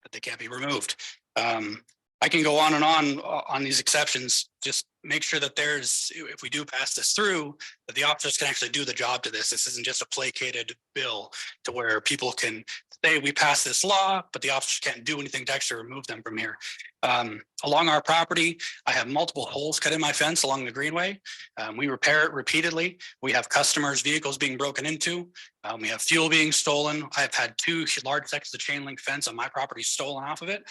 that they can't be removed. I can go on and on these exceptions. Just make sure that if we do pass this through, that the officers can actually do the job to this. This isn't just a placated bill to where people can say we passed this law, but the officers can't do anything to actually remove them from here. Along our property, I have multiple holes cut in my fence along the Greenway. We repair it repeatedly. We have customers' vehicles being broken into. We have fuel being stolen. I've had 2 large sections of chain link fence on my property stolen off of it.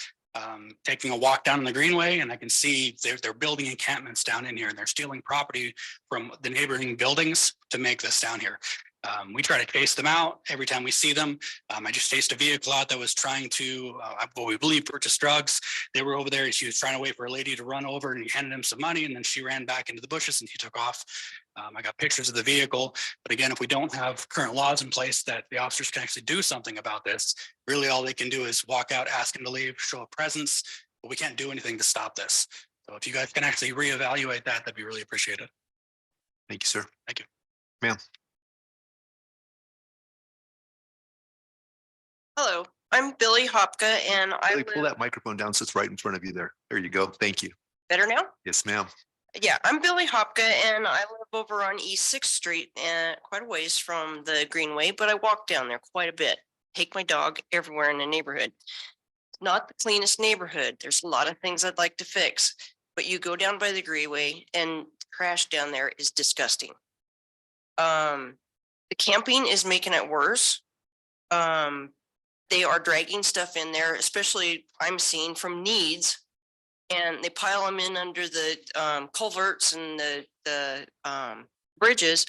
Taking a walk down the Greenway, and I can see they're building encampments down in here, and they're stealing property from the neighboring buildings to make this down here. We try to chase them out every time we see them. I just chased a vehicle out that was trying to, what we believe, purchase drugs. They were over there. She was trying to wait for a lady to run over, and he handed him some money, and then she ran back into the bushes and he took off. I got pictures of the vehicle. But again, if we don't have current laws in place that the officers can actually do something about this, really all they can do is walk out, ask him to leave, show a presence, but we can't do anything to stop this. So if you guys can actually reevaluate that, that'd be really appreciated. Thank you, sir. Thank you. Ma'am. Hello, I'm Billy Hopka and I Really pull live that microphone down so it's right in front of you there. There you go. Thank you. better now. Yes, ma'am. Yeah, I'm Billy Hopka and I live over on East 6th Street and quite a ways from the Greenway, but I walk down there quite a bit. Take my dog everywhere in the neighborhood. Not the cleanest neighborhood. There's a lot of things I'd like to fix, but you go down by the Greenway and trash down there is disgusting. The camping is making it worse. They are dragging stuff in there, especially I'm seeing from Needs and they pile them in under the culverts and the bridges.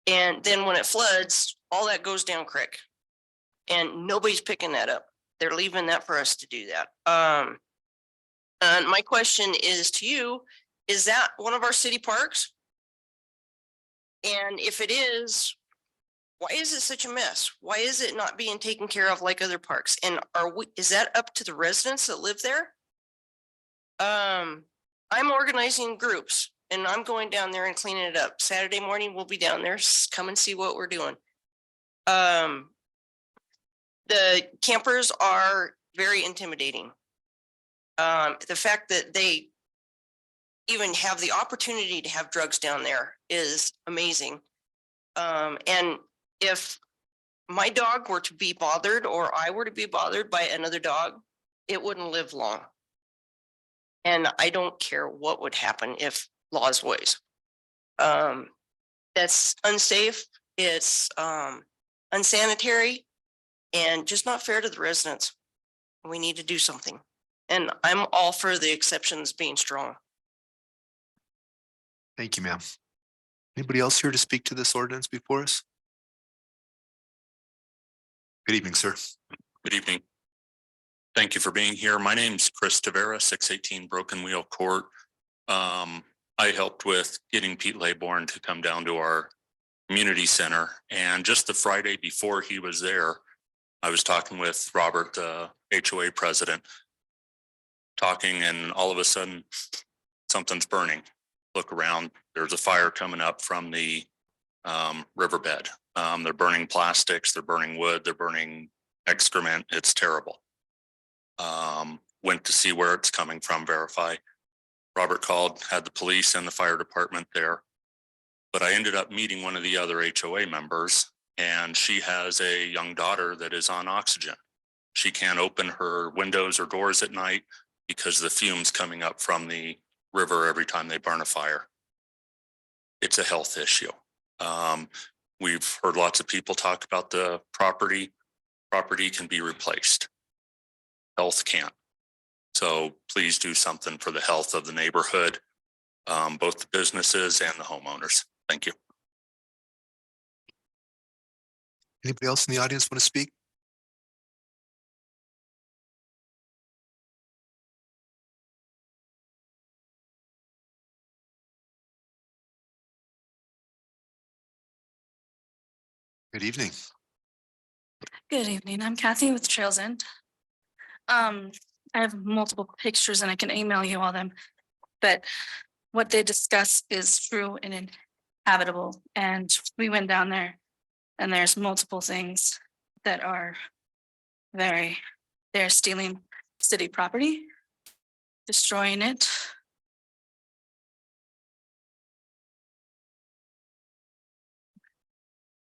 And then when it floods, all that goes down creek. And nobody's picking that up. They're leaving that for us to do that. And my question is to you, is that one of our city parks? And if it is, why is it such a mess? Why is it not being taken care of like other parks? And is that up to the residents that live there? I'm organizing groups and I'm going down there and cleaning it up. Saturday morning, we'll be down there. Come and see what we're doing. The campers are very intimidating. The fact that they even have the opportunity to have drugs down there is amazing. And if my dog were to be bothered or I were to be bothered by another dog, it wouldn't live long. And I don't care what would happen if laws ways. That's unsafe. It's unsanitary and just not fair to the residents. We need to do something. And I'm all for the exceptions being strong. Thank you, ma'am. Anybody else here to speak to this ordinance before us? Good evening, sir. Good evening. Thank you for being here. My name's Chris Tavera, 618 Broken Wheel Court. I helped with getting Pete Laybourne to come down to our community center. And just the Friday before he was there, I was talking with Robert, the HOA president, talking, and all of a sudden something's burning. Look around, there's a fire coming up from the riverbed. They're burning plastics, they're burning wood, they're burning excrement. It's terrible. Went to see where it's coming from, verify. Robert called, had the police and the fire department there. But I ended up meeting one of the other HOA members, and she has a young daughter that is on oxygen. She can't open her windows or doors at night because of the fumes coming up from the river every time they burn a fire. It's a health issue. We've heard lots of people talk about the property. Property can be replaced. Health can't. So please do something for the health of the neighborhood, both the businesses and the homeowners. Thank you. Anybody else in the audience want to speak? Good evening. Good evening. I'm Kathy with Trails End. I have multiple pictures and I can email you all them. But what they discuss is true and inhabitable. And we went down there and there's multiple things that are they're stealing city property, destroying it.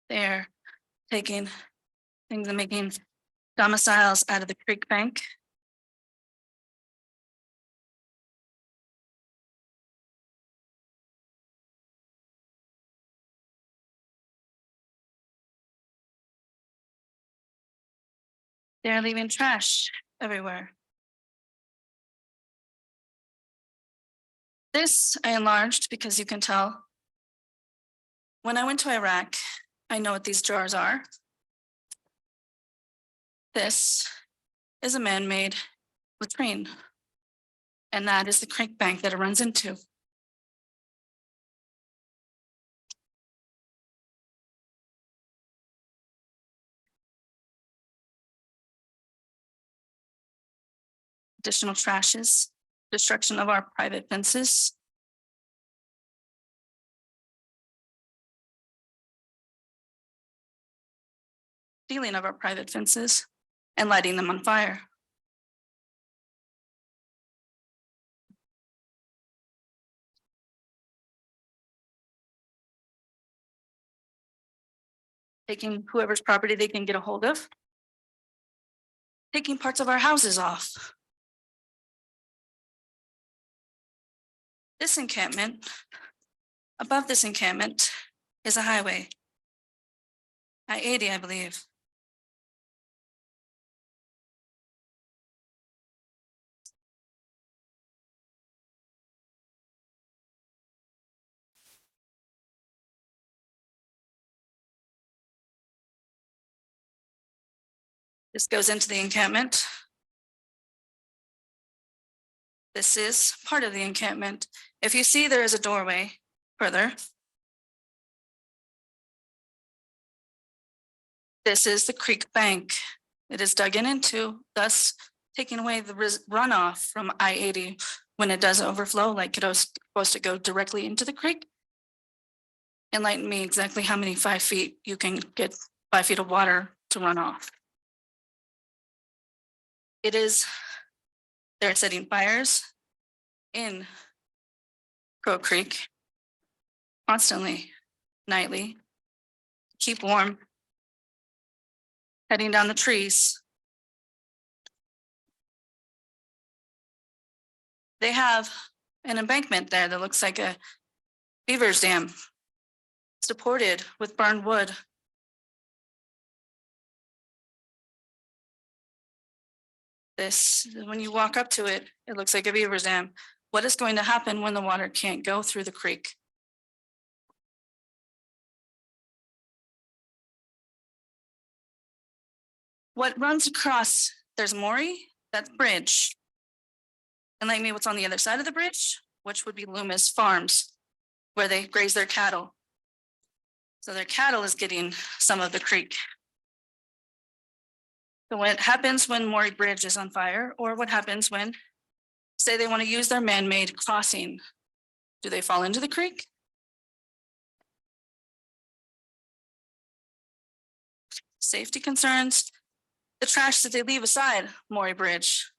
They're taking things and making domiciles out of the creek bank. They're leaving trash everywhere. This I enlarged because you can tell. When I went to Iraq, I know what these jars are. This is a man-made latrine. And that is the creek bank that it runs into. Additional trashes, destruction of our private fences. Stealing of our private fences and lighting them on fire. Taking whoever's property they can get a hold of. Taking parts of our houses off. This encampment, above this encampment is a highway. I-80, I believe. This goes into the encampment. This is part of the encampment. If you see, there is a doorway further. This is the creek bank. It is dug into, thus taking away the runoff from I-80 when it does overflow, like it was supposed to go directly into the creek. Enlighten me exactly how many 5 feet you can get 5 feet of water to run off. It is, they're setting fires in Crow Creek constantly, nightly, keep warm, heading down the trees. They have an embankment there that looks like a beaver's dam, supported with burned wood. This, when you walk up to it, it looks like a beaver's dam. What is going to happen when the water can't go through the creek? What runs across, there's Maury, that's bridge. And like me, what's on the other side of the bridge, which would be Loomis Farms, where they graze their cattle. So their cattle is getting some of the creek. So what happens when Maury Bridge is on fire, or what happens when, say they want to use their man-made crossing, do they fall into the creek? Safety concerns, the trash that they leave aside Maury Bridge.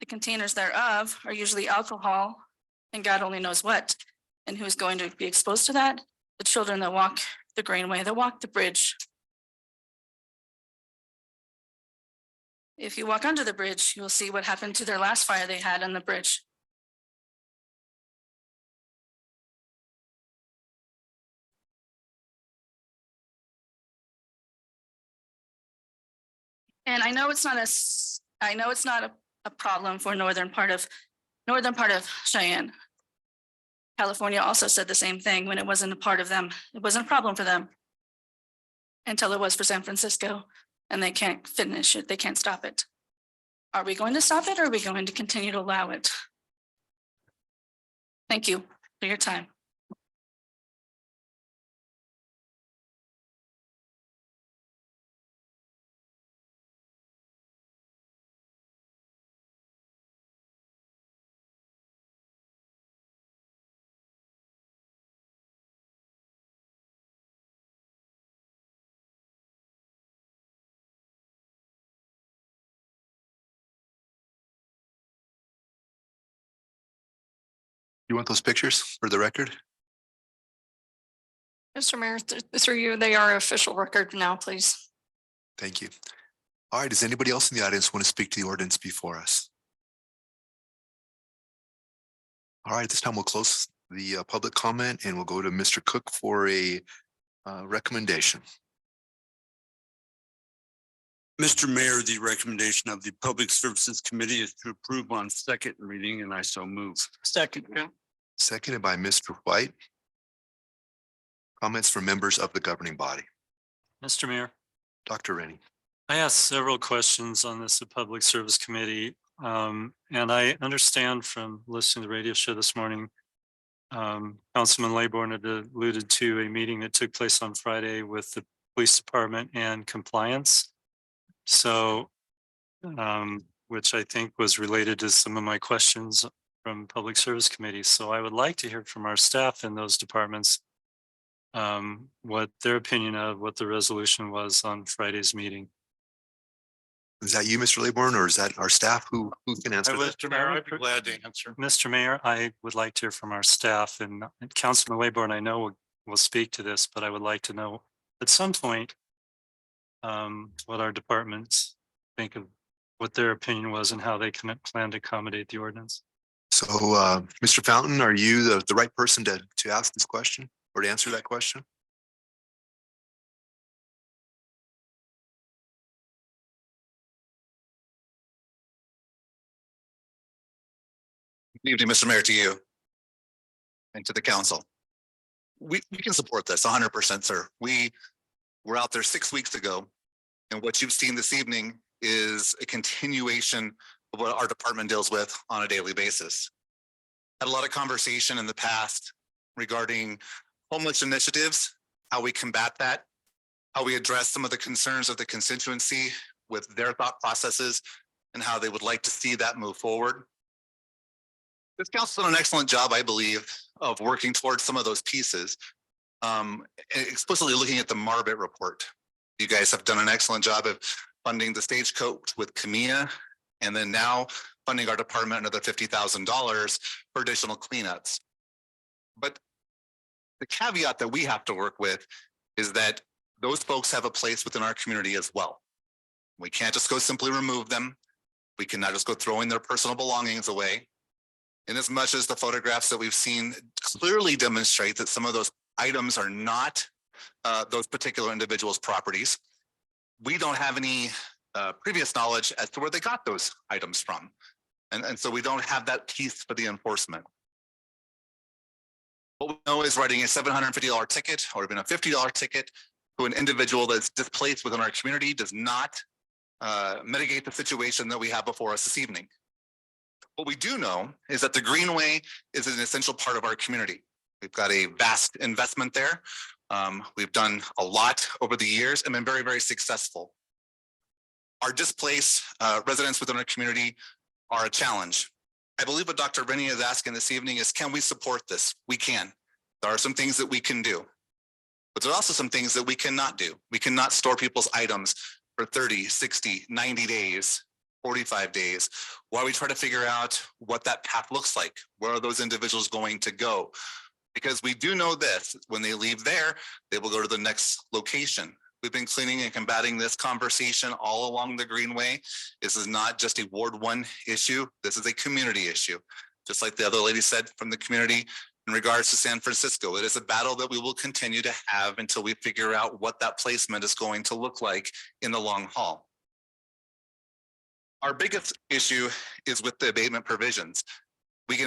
The containers thereof are usually alcohol and God only knows what. And who's going to be exposed to that? The children that walk the Greenway, that walk the bridge. If you walk under the bridge, you'll see what happened to their last fire they had on the bridge. And I know it's not a problem for northern part of Cheyenne. California also said the same thing when it wasn't a part of them. It wasn't a problem for them until it was for San Francisco, and they can't finish it. They can't stop it. Are we going to stop it, or are we going to continue to allow it? Thank you for your time. You want those pictures for the record? Mr. Mayor, through you, they are official record now, please. Thank you. All right, does anybody else in the audience want to speak to the ordinance before us? All right, this time we'll close the public comment and we'll go to Mr. Cook for a recommendation. Mr. Mayor, the recommendation of the Public Services Committee is to approve on second reading, and I so move. Second. Seconded by Mr. White. Comments from members of the governing body. Mr. Mayor, Dr. Rennie. I asked several questions on this at Public Service Committee. And I understand from listening to the radio show this morning, Councilman Laybourne had alluded to a meeting that took place on Friday with the police department and compliance. So, which I think was related to some of my questions from Public Service Committee. So I would like to hear from our staff in those departments what their opinion of what the resolution was on Friday's meeting. Is that you, Mr. Laybourne, or is that our staff who can answer that? Mr. Mayor, I'd be glad to answer. Mr. Mayor, I would like to hear from our staff, and Councilman Laybourne, I know will speak to this, but I would like to know at some point what our departments think of what their opinion was and how they can plan to accommodate the ordinance. So, Mr. Fountain, are you the right person to ask this question or to answer that question? Good evening, Mr. Mayor, to you and to the council. We can support this 100%, sir. We were out there 6 weeks ago And what you've seen this evening is a continuation of what our department deals with on a daily basis. Had a lot of conversation in the past regarding homeless initiatives, how we combat that, how we address some of the concerns of the constituency with their thought processes and how they would like to see that move forward. This council's done an excellent job, I believe, of working towards some of those pieces. Explicitly looking at the Marbit report. You guys have done an excellent job of funding the stagecoach with Camilla, and then now funding our department another $50,000 for additional cleanups. But the caveat that we have to work with is that those folks have a place within our community as well. We can't just go simply remove them. We cannot just go throwing their personal belongings away. In as much as the photographs that we've seen clearly demonstrate that some of those items are not those particular individuals' properties, we don't have any previous knowledge as to where they got those items from. And so we don't have that piece for the enforcement. What we know is writing a $750 ticket or even a $50 ticket to an individual that's displaced within our community does not mitigate the situation that we have before us this evening. What we do know is that the Greenway is an essential part of our community. We've got a vast investment there. We've done a lot over the years and been very, very successful. Our displaced residents within our community are a challenge. I believe what Dr. Rennie is asking this evening is, can we support this? We can. There are some things that we can do, but there are also some things that we cannot do. We cannot store people's items for 30, 60, 90 days, 45 days, while we try to figure out what that path looks like. Where are those individuals going to go? Because we do know this, when they leave there, they will go to the next location. We've been cleaning and combating this conversation all along the Greenway. This is not just a Ward 1 issue. This is a community issue. Just like the other lady said from the community in regards to San Francisco, it is a battle that we will continue to have until we figure out what that placement is going to look like in the long haul. Our biggest issue is with the abatement provisions. We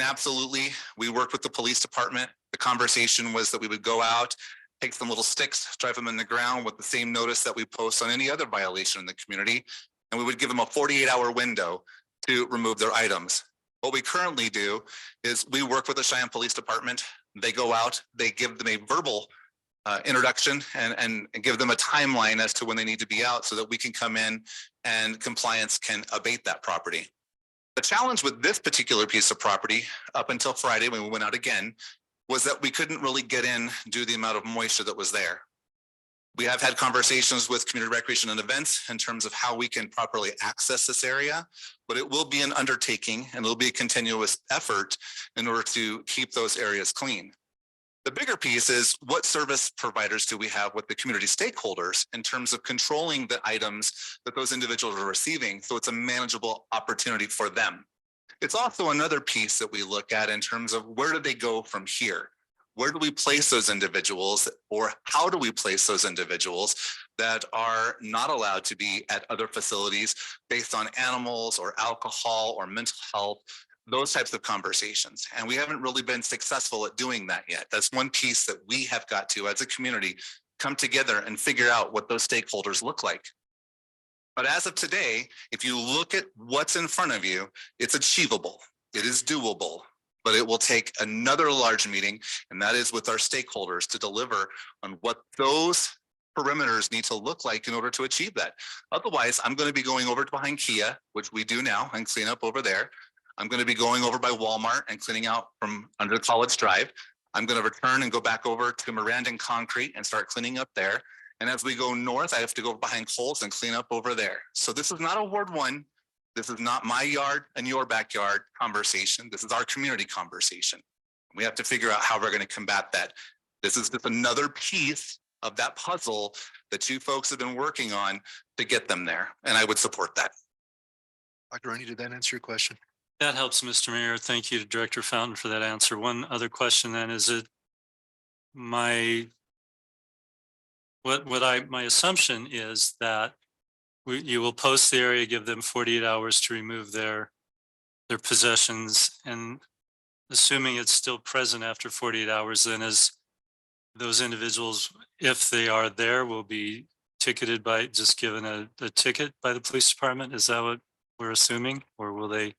worked with the police department. The conversation was that we would go out, take some little sticks, drive them in the ground with the same notice that we post on any other violation in the community. And we would give them a 48-hour window to remove their items. What we currently do is we work with the Cheyenne Police Department. They go out, they give them a verbal introduction and give them a timeline as to when they need to be out so that we can come in and compliance can abate that property. The challenge with this particular piece of property up until Friday when we went out again was that we couldn't really get in due to the amount of moisture that was there. We have had conversations with community recreation and events in terms of how we can properly access this area, but it will be an undertaking and it'll be a continuous effort in order to keep those areas clean. The bigger piece is what service providers do we have with the community stakeholders in terms of controlling the items that those individuals are receiving so it's a manageable opportunity for them. It's also another piece that we look at in terms of where do they go from here? Where do we place those individuals or how do we place those individuals that are not allowed to be at other facilities based on animals or alcohol or mental health, those types of conversations. And we haven't really been successful at doing that yet. That's one piece that we have got to, as a community, come together and figure out what those stakeholders look like. But as of today, if you look at what's in front of you, it's achievable. It is doable. But it will take another large meeting, and that is with our stakeholders to deliver on what those perimeters need to look like in order to achieve that. Otherwise, I'm going to be going over to behind Kia, which we do now, and clean up over there. I'm going to be going over by Walmart and cleaning out from under College Drive. I'm going to return and go back over to Miranda and Concrete and start cleaning up there. And as we go north, I have to go behind Kohl's and clean up over there. So this is not a Ward 1. This is not my yard and your backyard conversation. This is our community conversation. We have to figure out how we're going to combat that. This is just another piece of that puzzle that you folks have been working on to get them there. And I would support that. Dr. Rennie, did that answer your question? That helps, Mr. Mayor. Thank you to Director Fountain for that answer. One other question then, is it my assumption is that you will post the area, give them 48 hours to remove their possessions, and assuming it's still present after 48 hours, then as those individuals, if they are there, will be ticketed by, just given a ticket by the police department? Is that what we're assuming? Or will they,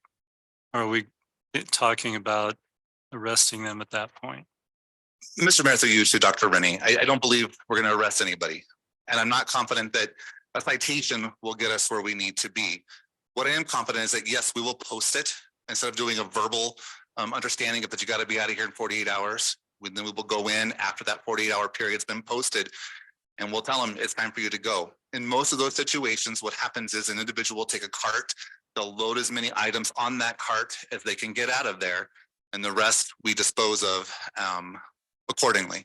are we talking about arresting them at that point? Mr. Mayor, through you to Dr. Rennie, I don't believe we're going to arrest anybody. And I'm not confident that a citation will get us where we need to be. What I am confident is that, yes, we will post it instead of doing a verbal understanding of that you got to be out of here in 48 hours. Then we will go in after that 48-hour period's been posted and we'll tell them it's time for you to go. In most of those situations, what happens is an individual will take a cart, they'll load as many items on that cart as they can get out of there, and the rest we dispose of accordingly.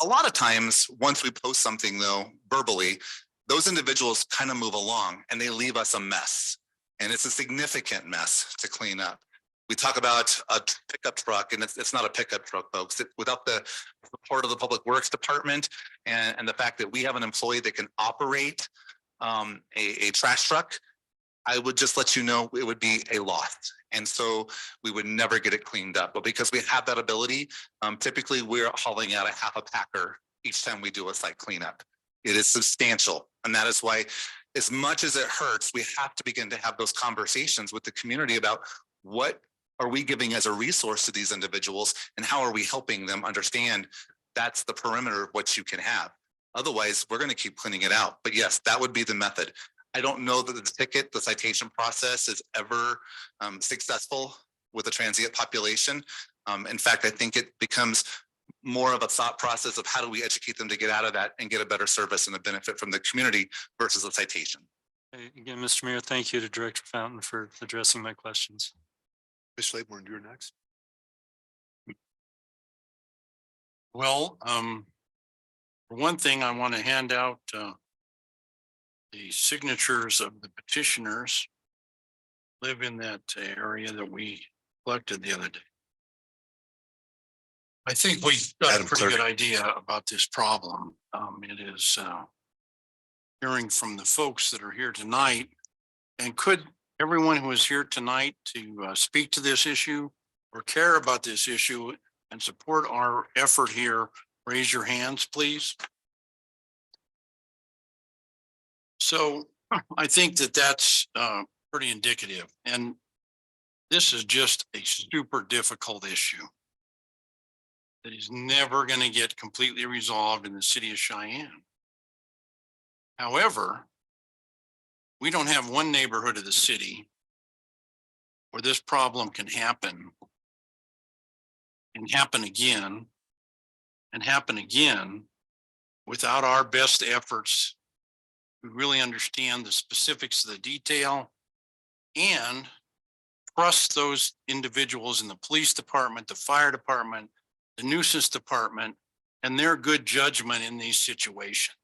A lot of times, once we post something though, verbally, those individuals kind of move along and they leave us a mess. And it's a significant mess to clean up. We talk about a pickup truck, and it's not a pickup truck, folks. Without the support of the Public Works Department and the fact that we have an employee that can operate a trash truck, I would just let you know it would be a loss. And so we would never get it cleaned up. But because we have that ability, typically we're hauling out a half a packer each time we do a site cleanup. It is substantial. And that is why, as much as it hurts, we have to begin to have those conversations with the community about what are we giving as a resource to these individuals and how are we helping them understand that's the perimeter of what you can have. Otherwise, we're going to keep cleaning it out. But yes, that would be the method. I don't know that the citation process is ever successful with a transient population. In fact, I think it becomes more of a thought process of how do we educate them to get out of that and get a better service and the benefit from the community versus a citation. Again, Mr. Mayor, thank you to Director Fountain for addressing my questions. Ms. Laborn, you're next. Well, for one thing, I want to hand out the signatures of the petitioners live in that area that we collected the other day. I think we've got Madam a pretty Clerk. good idea about this problem. It is hearing from the folks that are here tonight. And could everyone who is here tonight to speak to this issue or care about this issue and support our effort here, raise your hands, please. So I think that that's pretty indicative. And this is just a super difficult issue that is never going to get completely resolved in the city of Cheyenne. However, we don't have one neighborhood of the city where this problem can happen and happen again and happen again without our best efforts. We really understand the specifics of the detail and trust those individuals in the police department, the fire department, the nuisance department, and their good judgment in these situations.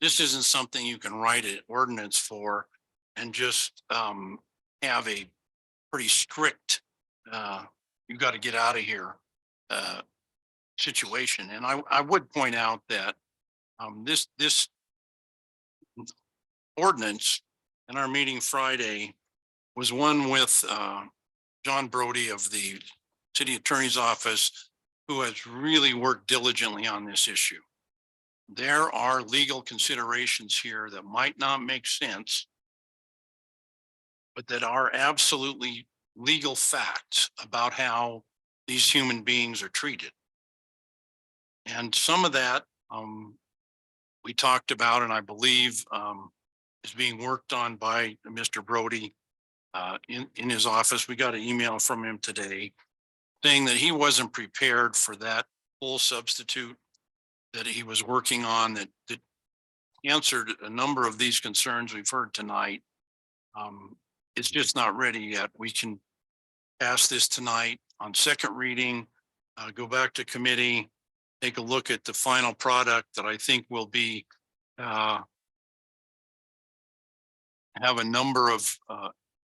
This isn't something you can write an ordinance for and just have a pretty strict, you got to get out of here situation. And I would point out that this ordinance in our meeting Friday was one with John Brody of the city attorney's office, who has really worked diligently on this issue. There are legal considerations here that might not make sense, but that are absolutely legal facts about how these human beings are treated. And some of that we talked about, and I believe is being worked on by Mr. Brody in his office. We got an email from him today saying that he wasn't prepared for that full substitute that he was working on that answered a number of these concerns we've heard tonight. It's just not ready yet. We can pass this tonight on second reading, go back to committee, take a look at the final product that I think will be have a number of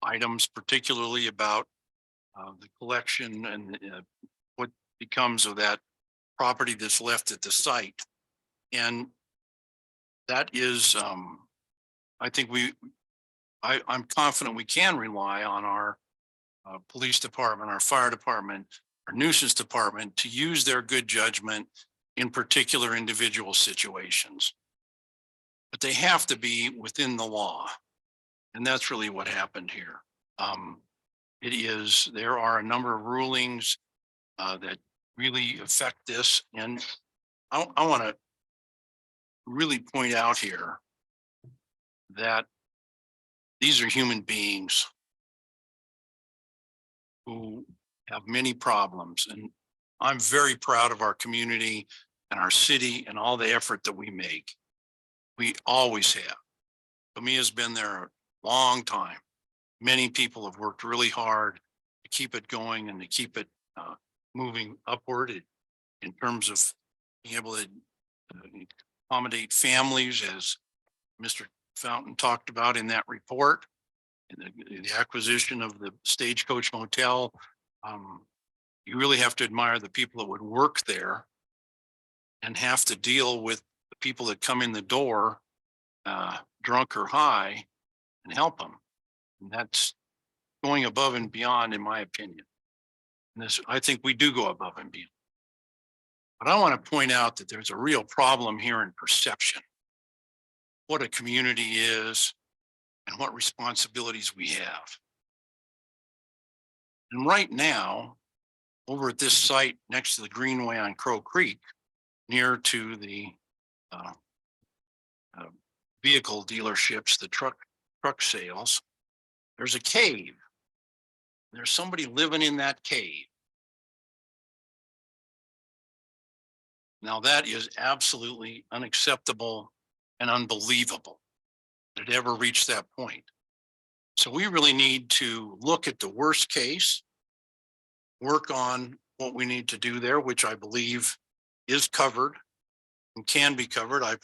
items, particularly about the collection and what becomes of that property that's left at the site. And that is, I think I'm confident we can rely on our police department, our fire department, our nuisance department to use their good judgment in particular individual situations. they have to be within the law. And that's really what happened here. There are a number of rulings that really affect this. And I want to really point out here that these are human beings who have many problems. And I'm very proud of our community and our city and all the effort that we make. We always have. Camille has been there a long time. Many people have worked really hard to keep it going and to keep it moving upward in terms of being able to accommodate families, as Mr. Fountain talked about in that report, and the acquisition of the Stagecoach Motel. You really have to admire the people that would work there and have to deal with the people that come in the door drunk or high and help them. And that's going above and beyond, in my opinion. And this, I think we do go above and beyond. But I want to point out that there's a real problem here in perception, what a community is and what responsibilities we have. And right now, over at this site next to the Greenway on Crow Creek, near to the vehicle dealerships, the truck sales, there's a cave. There's somebody living in that cave. Now that is absolutely unacceptable and unbelievable that it ever reached that point. So we really need to look at the worst case, work on what we need to do there, which I believe is covered and can be covered. I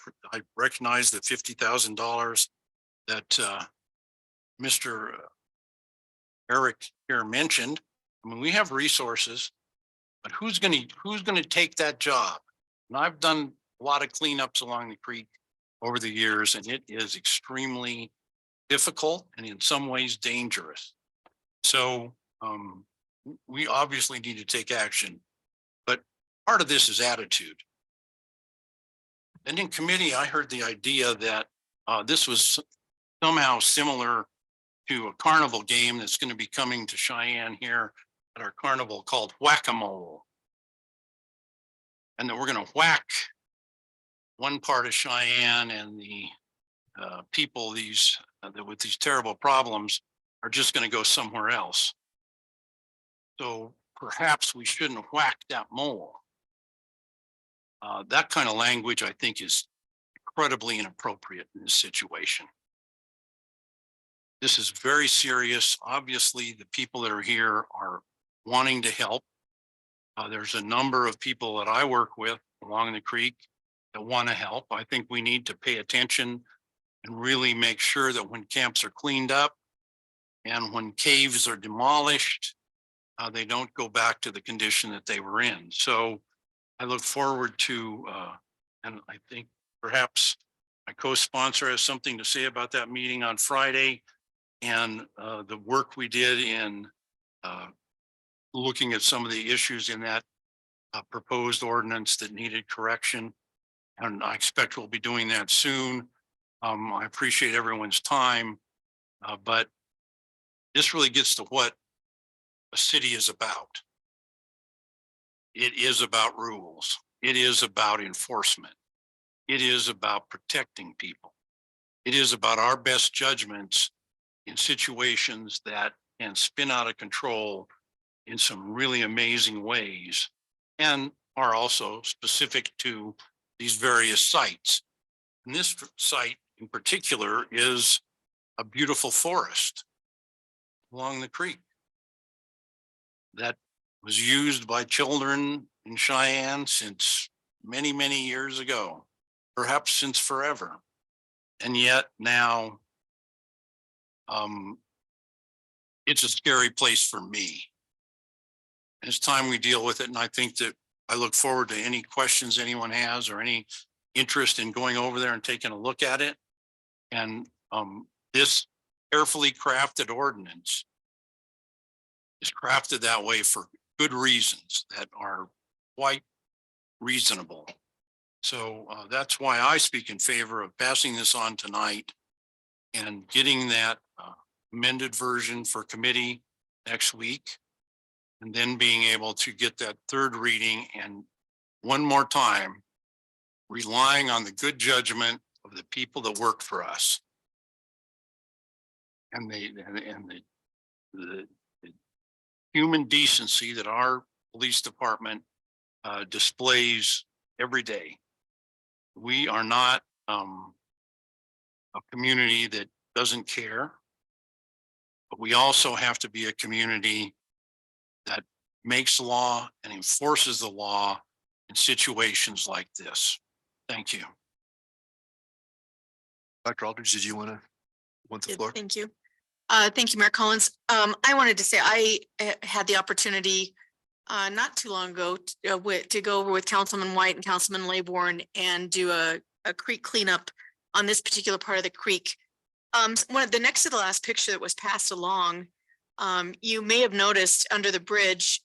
recognize the $50,000 that Mr. Eric here mentioned. I mean, we have resources, but who's going to take that job? And I've done a lot of cleanups along the creek over the years, and it is extremely difficult and in some ways dangerous. So we obviously need to take action, but part of this is attitude. And in committee, I heard the idea that this was somehow similar to a carnival game that's going to be coming to Cheyenne here at our carnival called Whack-A-Mole. And that we're going to whack one part of Cheyenne, and the people that with these terrible problems are just going to go somewhere else. So perhaps we shouldn't whack that mole. That kind of language, I think, is incredibly inappropriate in this situation. This is very serious. Obviously, the people that are here are wanting to help. There's a number of people that I work with along the creek that want to help. I think we need to pay attention and really make sure that when camps are cleaned up and when caves are demolished, they don't go back to the condition that they were in. So I look forward to, and I think perhaps my co-sponsor has something to say about that meeting on Friday and the work we did in looking at some of the issues in that proposed ordinance that needed correction. And I expect we'll be doing that soon. I appreciate everyone's time, but this really gets to what a city is about. It is about rules. It is about enforcement. It is about protecting people. It is about our best judgments in situations that can spin out of control in some really amazing ways and are also specific to these various sites. And this site in particular is a beautiful forest along the creek that was used by children in Cheyenne since many, many years ago, perhaps since forever. And yet now it's a scary place for me. It's time we deal with it. And I think that I look forward to any questions anyone has or any interest in going over there and taking a look at it. And this carefully crafted ordinance is crafted that way for good reasons that are quite reasonable. So that's why I speak in favor of passing this on tonight and getting that amended version for committee next week. And then being able to get that third reading and one more time, relying on the good judgment of the people that work for us. And the human decency that our police department displays every day. We are not a community that doesn't care, but we also have to be a community that makes law and enforces the law in situations like this. Thank you. Dr. Aldridge, did you want the floor? Thank you. Thank you, Mayor Collins. I wanted to say I had the opportunity not too long ago to go over with Councilman White and Councilman Laybourne and do a creek cleanup on this particular part of the creek. One of the next to the last picture that was passed along, you may have noticed under the bridge,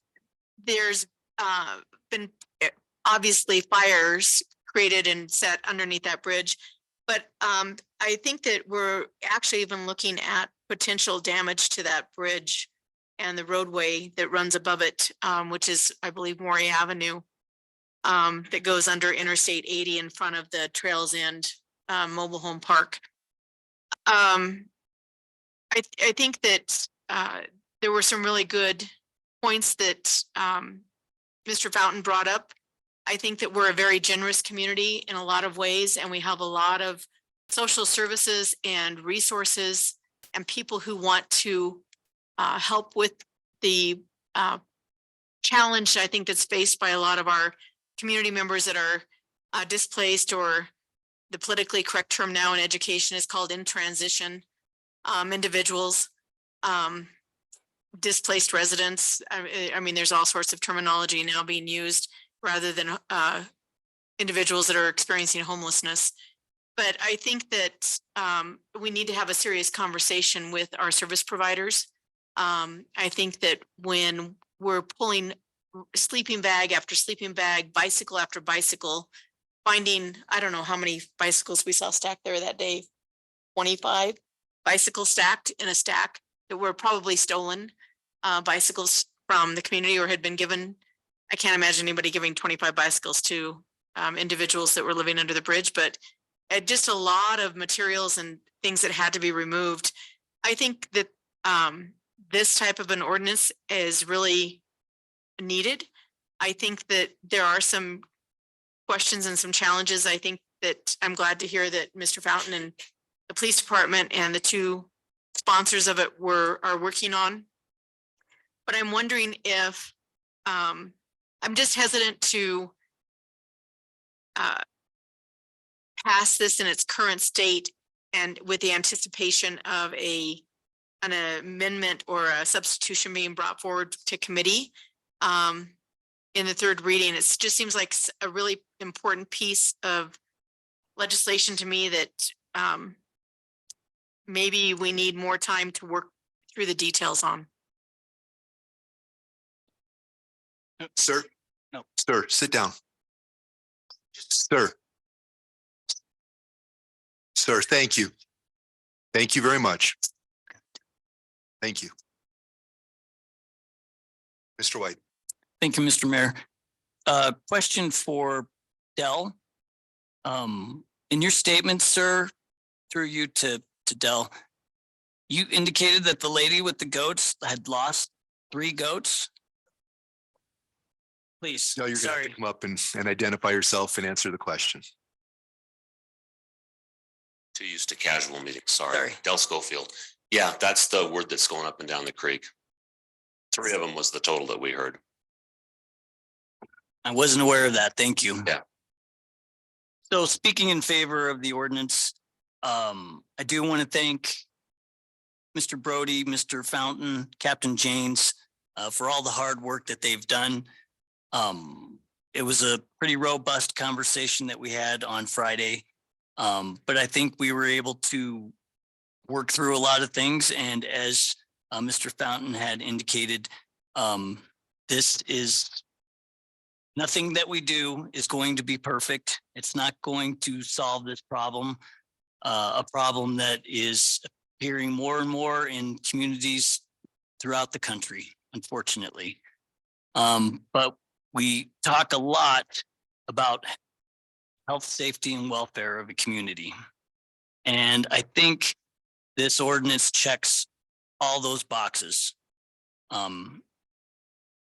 there's been obviously fires created and set underneath that bridge. But I think that we're actually even looking at potential damage to that bridge and the roadway that runs above it, which is, I believe, Maury Avenue, that goes under Interstate 80 in front of the Trails End Mobile Home Park. I think that there were some really good points that Mr. Fountain brought up. I think that we're a very generous community in a lot of ways, and we have a lot of social services and resources and people who want to help with the challenge, I think, that's faced by a lot of our community members that are displaced, or the politically correct term now in education is called in transition individuals, displaced residents. I mean, there's all sorts of terminology now being used rather than individuals that are experiencing homelessness. But I think that we need to have a serious conversation with our service providers. I think that when we're pulling sleeping bag after sleeping bag, bicycle after bicycle, finding, I don't know how many bicycles we saw stacked there that day, 25 bicycles stacked in a stack that were probably stolen bicycles from the community or had been given. I can't imagine anybody giving 25 bicycles to individuals that were living under the bridge, but just a lot of materials and things that had to be removed. I think that this type of an ordinance is really needed. I think that there are some questions and some challenges. I think that I'm glad to hear that Mr. Fountain and the police department and the two sponsors of it are working on. But I'm wondering if I'm just hesitant to pass this in its current state and with the anticipation of an amendment or a substitution being brought forward to committee in the third reading. It just seems like a really important piece of legislation to me that maybe we need more time to work through the details on. Sir? No. Sir, sit down. Sir. Sir, thank you. Thank you very much. Thank you. Mr. White. Thank you, Mr. Mayor. Question for Dell. In your statement, sir, through you to Dell, you indicated that the lady with the goats had lost 3 goats. Please. No, you're going to have to come up and identify yourself and answer the question. Too used to casual meetings, sorry. Del Schofield. Yeah, that's the word that's going up and down the creek. 3 of them was the total that we heard. I wasn't aware of that. Thank you. Yeah. So speaking in favor of the ordinance, I do want to thank Mr. Brody, Mr. Fountain, Captain James, for all the hard work that they've done. It was a pretty robust conversation that we had on Friday. But I think we were able to work through a lot of things. And as Mr. Fountain had indicated, this is Nothing that we do is going to be perfect. It's not going to solve this problem. A problem that is appearing more and more in communities throughout the country, unfortunately. But we talk a lot about health, safety, and welfare of a community. And I think this ordinance checks all those boxes.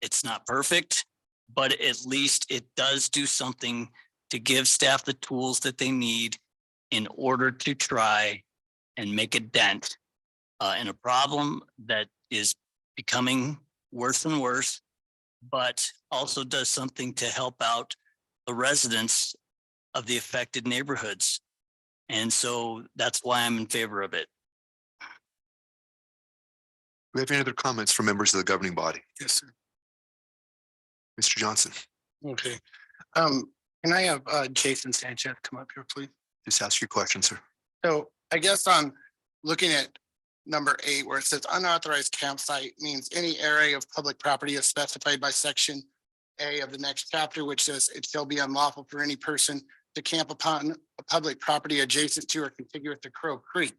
It's not perfect, but at least it does do something to give staff the tools that they need in order to try and make a dent in a problem that is becoming worse and worse, but also does something to help out the residents of the affected neighborhoods. And so that's why I'm in favor of it. Do we have any other comments from members of the governing body? Yes, sir. Mr. Johnson, Okay. Can I have Jason Sanchez come up here, please? just ask your question, sir. So I guess I'm looking at number 8, where it says unauthorized campsite means any area of public property as specified by section A of the next chapter, which says it shall be unlawful for any person to camp upon a public property adjacent to or contiguous to Crow Creek.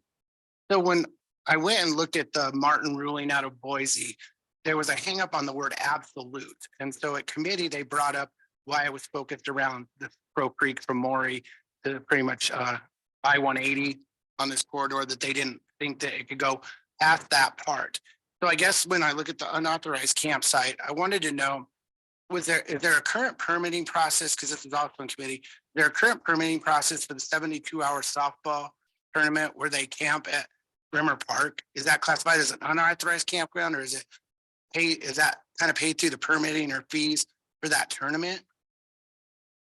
So when I went and looked at the Martin ruling out of Boise, there was a hang up on the word absolute. And so at committee, they brought up why it was focused around the Crow Creek from Maury to pretty much I-180 on this corridor, that they didn't think that it could go past that part. So I guess when I look at the unauthorized campsite, I wanted to know, is there a current permitting process? Because this is also in committee. Is there a current permitting process for the 72-hour softball tournament where they camp at Brimmer Park? Is that classified as an unauthorized campground, or is it is that kind of paid through the permitting or fees for that tournament?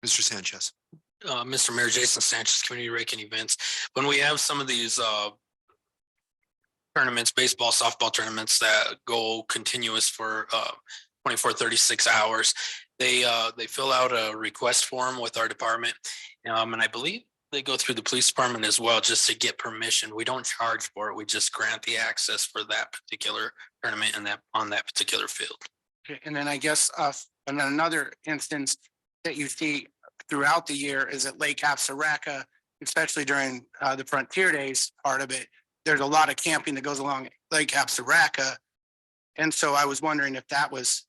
Mr. Sanchez. Mr. Mayor, Jason Sanchez, Community Rec and Events. When we have some of these tournaments, baseball, softball tournaments that go continuous for 24, 36 hours, they fill out a request form with our department. And I believe they go through the police department as well, just to get permission. We don't charge for it. We just grant the access for that particular tournament and that on that particular field. Okay, and then I guess and then another instance that you see throughout the year is at Lake Apsaraka, especially during the Frontier Days part of it. There's a lot of camping that goes along Lake Apsaraka. And so I was wondering if that was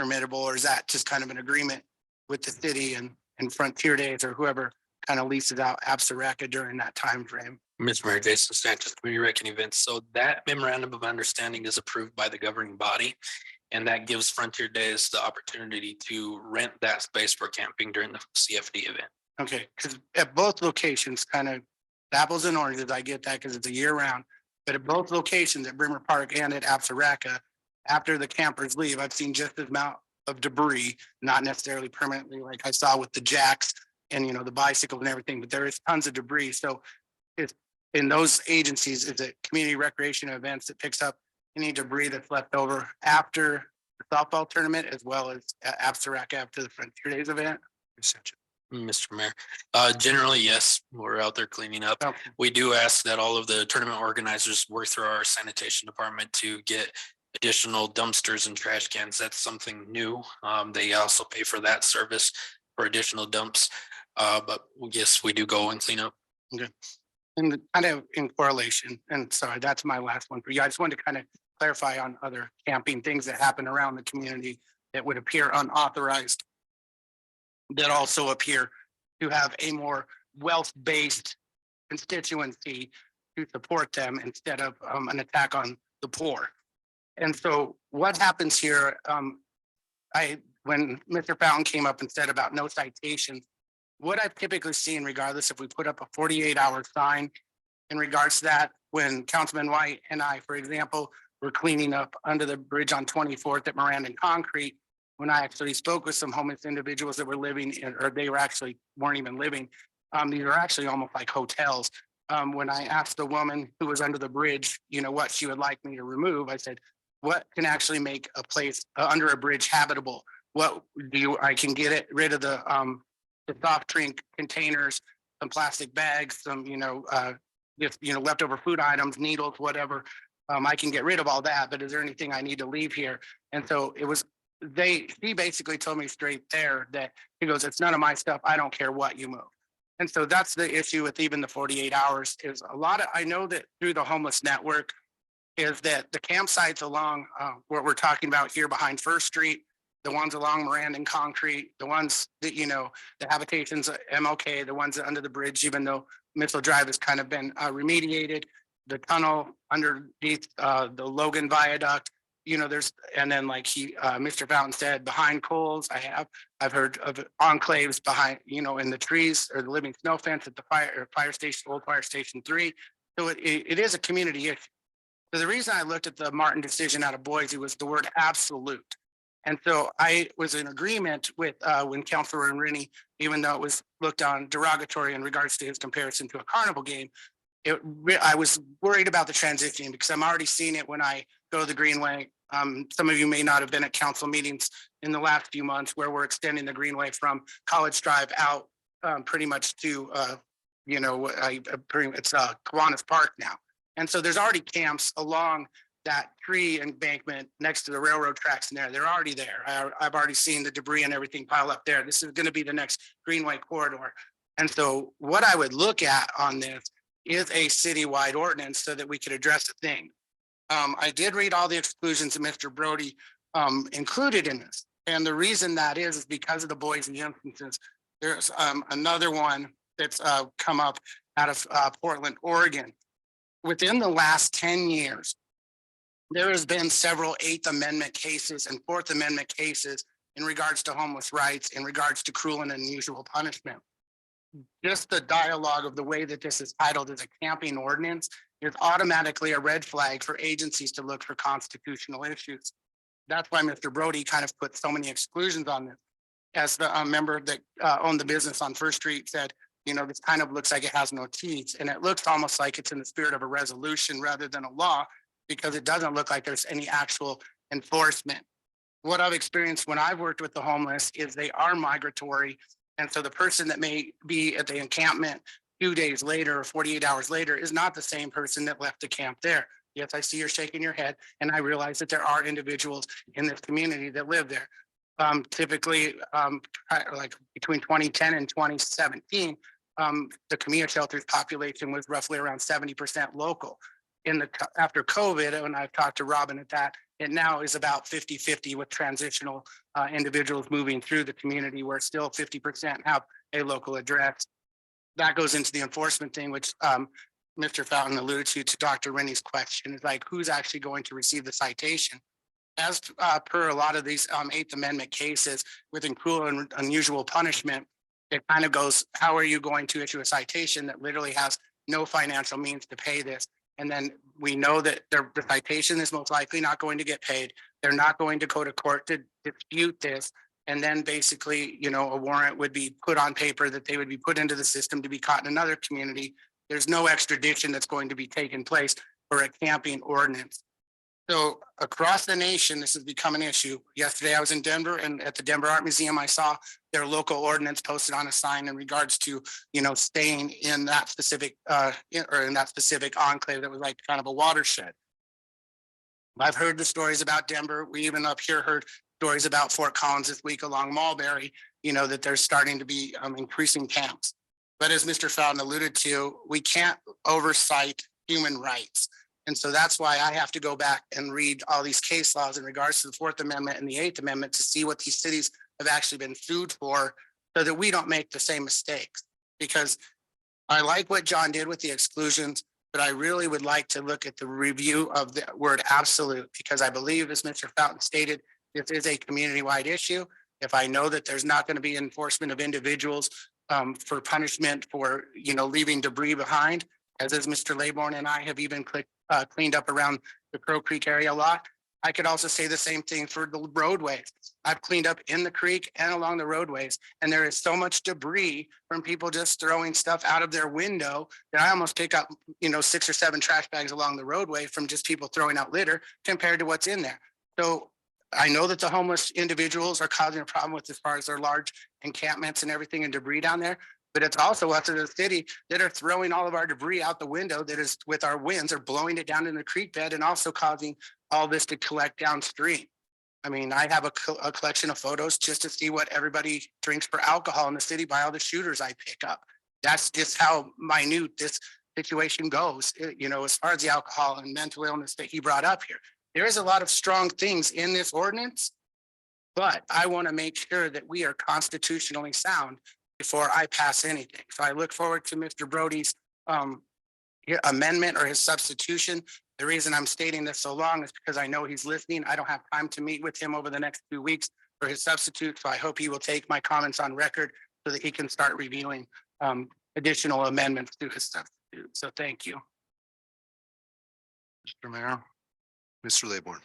permittable, or is that just kind of an agreement with the city and Frontier Days or whoever kind of leases out Apsaraka during that time frame? Mr. Mayor, Jason Sanchez, Community Rec and Events. So that memorandum of understanding is approved by the governing body. And that gives Frontier Days the opportunity to rent that space for camping during the CFD event. Okay, because at both locations, kind of apples and oranges, I get that because it's a year round. But at both locations, at Brimmer Park and at Apsaraka, after the campers leave, I've seen just as amount of debris, not necessarily permanently like I saw with the jacks and, the bicycles and everything, but there is tons of debris. So if in those agencies, is it community recreation events that picks up any debris that's left over after the softball tournament, as well as Apsaraka after the Frontier Days event? Mr. Mayor, generally, yes, we're out there cleaning up. Okay. We do ask that all of the tournament organizers work through our sanitation department to get additional dumpsters and trash cans. That's something new. They also pay for that service for additional dumps. But yes, we do go and clean up. Okay. And kind of in correlation, and sorry, that's my last one for you. I just wanted to kind of clarify on other camping things that happen around the community that would appear unauthorized, that also appear to have a more wealth-based constituency to support them instead of an attack on the poor. And so what happens here, when Mr. Fountain came up and said about no citations, what I've typically seen, regardless if we put up a 48-hour sign in regards to that, when Councilman White and I, for example, were cleaning up under the bridge on 24th at Miranda and Concrete, when I actually spoke with some homeless individuals that were living in, or they were actually weren't even living. These are actually almost like hotels. When I asked the woman who was under the bridge, what she would like me to remove, I said, what can actually make a place under a bridge habitable? What I can get rid of the soft drink containers, some plastic bags, some, leftover food items, needles, whatever. I can get rid of all that, but is there anything I need to leave here? And so it was he basically told me straight there that he goes, it's none of my stuff. I don't care what you move. And so that's the issue with even the 48 hours is a lot of, I know that through the homeless network is that the campsites along what we're talking about here behind First Street, the ones along Miranda and Concrete, the ones that, you know, the habitations at MLK, the ones under the bridge, even though Mitchell Drive has kind of been remediated, the tunnel underneath the Logan Viaduct, you know, there's, and then like Mr. Fountain said, behind Coles, I've heard of enclaves behind, you know, in the trees or the living snow fence at the fire station, old fire station 3. So it is a community issue. So the reason I looked at the Martin decision out of Boise was the word absolute. And so I was in agreement with when Councilor Rennie, even though it was looked on derogatory in regards to his comparison to a carnival game, I was worried about the transition because I'm already seeing it when I go to the Greenway. Some of you may not have been at council meetings in the last few months where we're extending the Greenway from College Drive out pretty much to, you know, it's Kiwanis Park now. And so there's already camps along that tree embankment next to the railroad tracks in there. They're already there. I've already seen the debris and everything pile up there. This is going to be the next Greenway corridor. And so what I would look at on this is a citywide ordinance so that we could address the thing. I did read all the exclusions that Mr. Brody included in this. And the reason that is because of the Boise instances. There's another one that's come up out of Portland, Oregon. Within the last 10 years, there has been several 8th Amendment cases and 4th Amendment cases in regards to homeless rights, in regards to cruel and unusual punishment. Just the dialogue of the way that this is titled as a camping ordinance is automatically a red flag for agencies to look for constitutional issues. That's why Mr. Brody kind of put so many exclusions on this. As the member that owned the business on First Street said, you know, this kind of looks like it has no teeth, and it looks almost like it's in the spirit of a resolution rather than a law, because it doesn't look like there's any actual enforcement. What I've experienced when I've worked with the homeless is they are migratory. And so the person that may be at the encampment 2 days later or 48 hours later is not the same person that left the camp there. Yes, I see you're shaking your head, and I realize that there are individuals in this community that live there. Typically, like between 2010 and 2017, the community shelters population was roughly around 70% local. After COVID, when I've talked to Robin at that, it now is about 50-50 with transitional individuals moving through the community, where still 50% have a local address. That goes into the enforcement thing, which Mr. Fountain alluded to Dr. Rennie's question, is like, who's actually going to receive the citation? As per a lot of these 8th Amendment cases with cruel and unusual punishment, it kind of goes, how are you going to issue a citation that literally has no financial means to pay this? And then we know that the citation is most likely not going to get paid. They're not going to go to court to dispute this. And then basically, you know, a warrant would be put on paper that they would be put into the system to be caught in another community. There's no extradition that's going to be taking place for a camping ordinance. So across the nation, this has become an issue. Yesterday, I was in Denver, and at the Denver Art Museum, I saw their local ordinance posted on a sign in regards to, you know, staying in that specific or in that specific enclave that was like kind of a watershed. I've heard the stories about Denver. We even up here heard stories about Fort Collins this week along Mulberry, you know, that there's starting to be increasing camps. But as Mr. Fountain alluded to, we can't oversight human rights. And so that's why I have to go back and read all these case laws in regards to the 4th Amendment and the 8th Amendment to see what these cities have actually been sued for, so that we don't make the same mistakes. Because I like what John did with the exclusions, but I really would like to look at the review of the word absolute, because I believe, as Mr. Fountain stated, this is a community-wide issue. If I know that there's not going to be enforcement of individuals for punishment for, you know, leaving debris behind, as Mr. Laybourne and I have even cleaned up around the Crow Creek area a lot. I could also say the same thing for the roadways. I've cleaned up in the creek and along the roadways, and there is so much debris from people just throwing stuff out of their window that I almost pick up, you know, 6 or 7 trash bags along the roadway from just people throwing out litter compared to what's in there. So I know that the homeless individuals are causing a problem with as far as their large encampments and everything and debris down there. But it's also us as a city that are throwing all of our debris out the window that is, with our winds, are blowing it down in the creek bed and also causing all this to collect downstream. I mean, I have a collection of photos just to see what everybody drinks for alcohol in the city by all the shooters I pick up. That's just how minute this situation goes, you know, as far as the alcohol and mental illness that he brought up here. There is a lot of strong things in this ordinance, but I want to make sure that we are constitutionally sound before I pass anything. So I look forward to Mr. Brody's amendment or his substitution. The reason I'm stating this so long is because I know he's listening. I don't have time to meet with him over the next 2 weeks for his substitute. So I hope he will take my comments on record so that he can start reviewing additional amendments to his substitute. So thank you. Mr. Mayor. Mr. Laborn.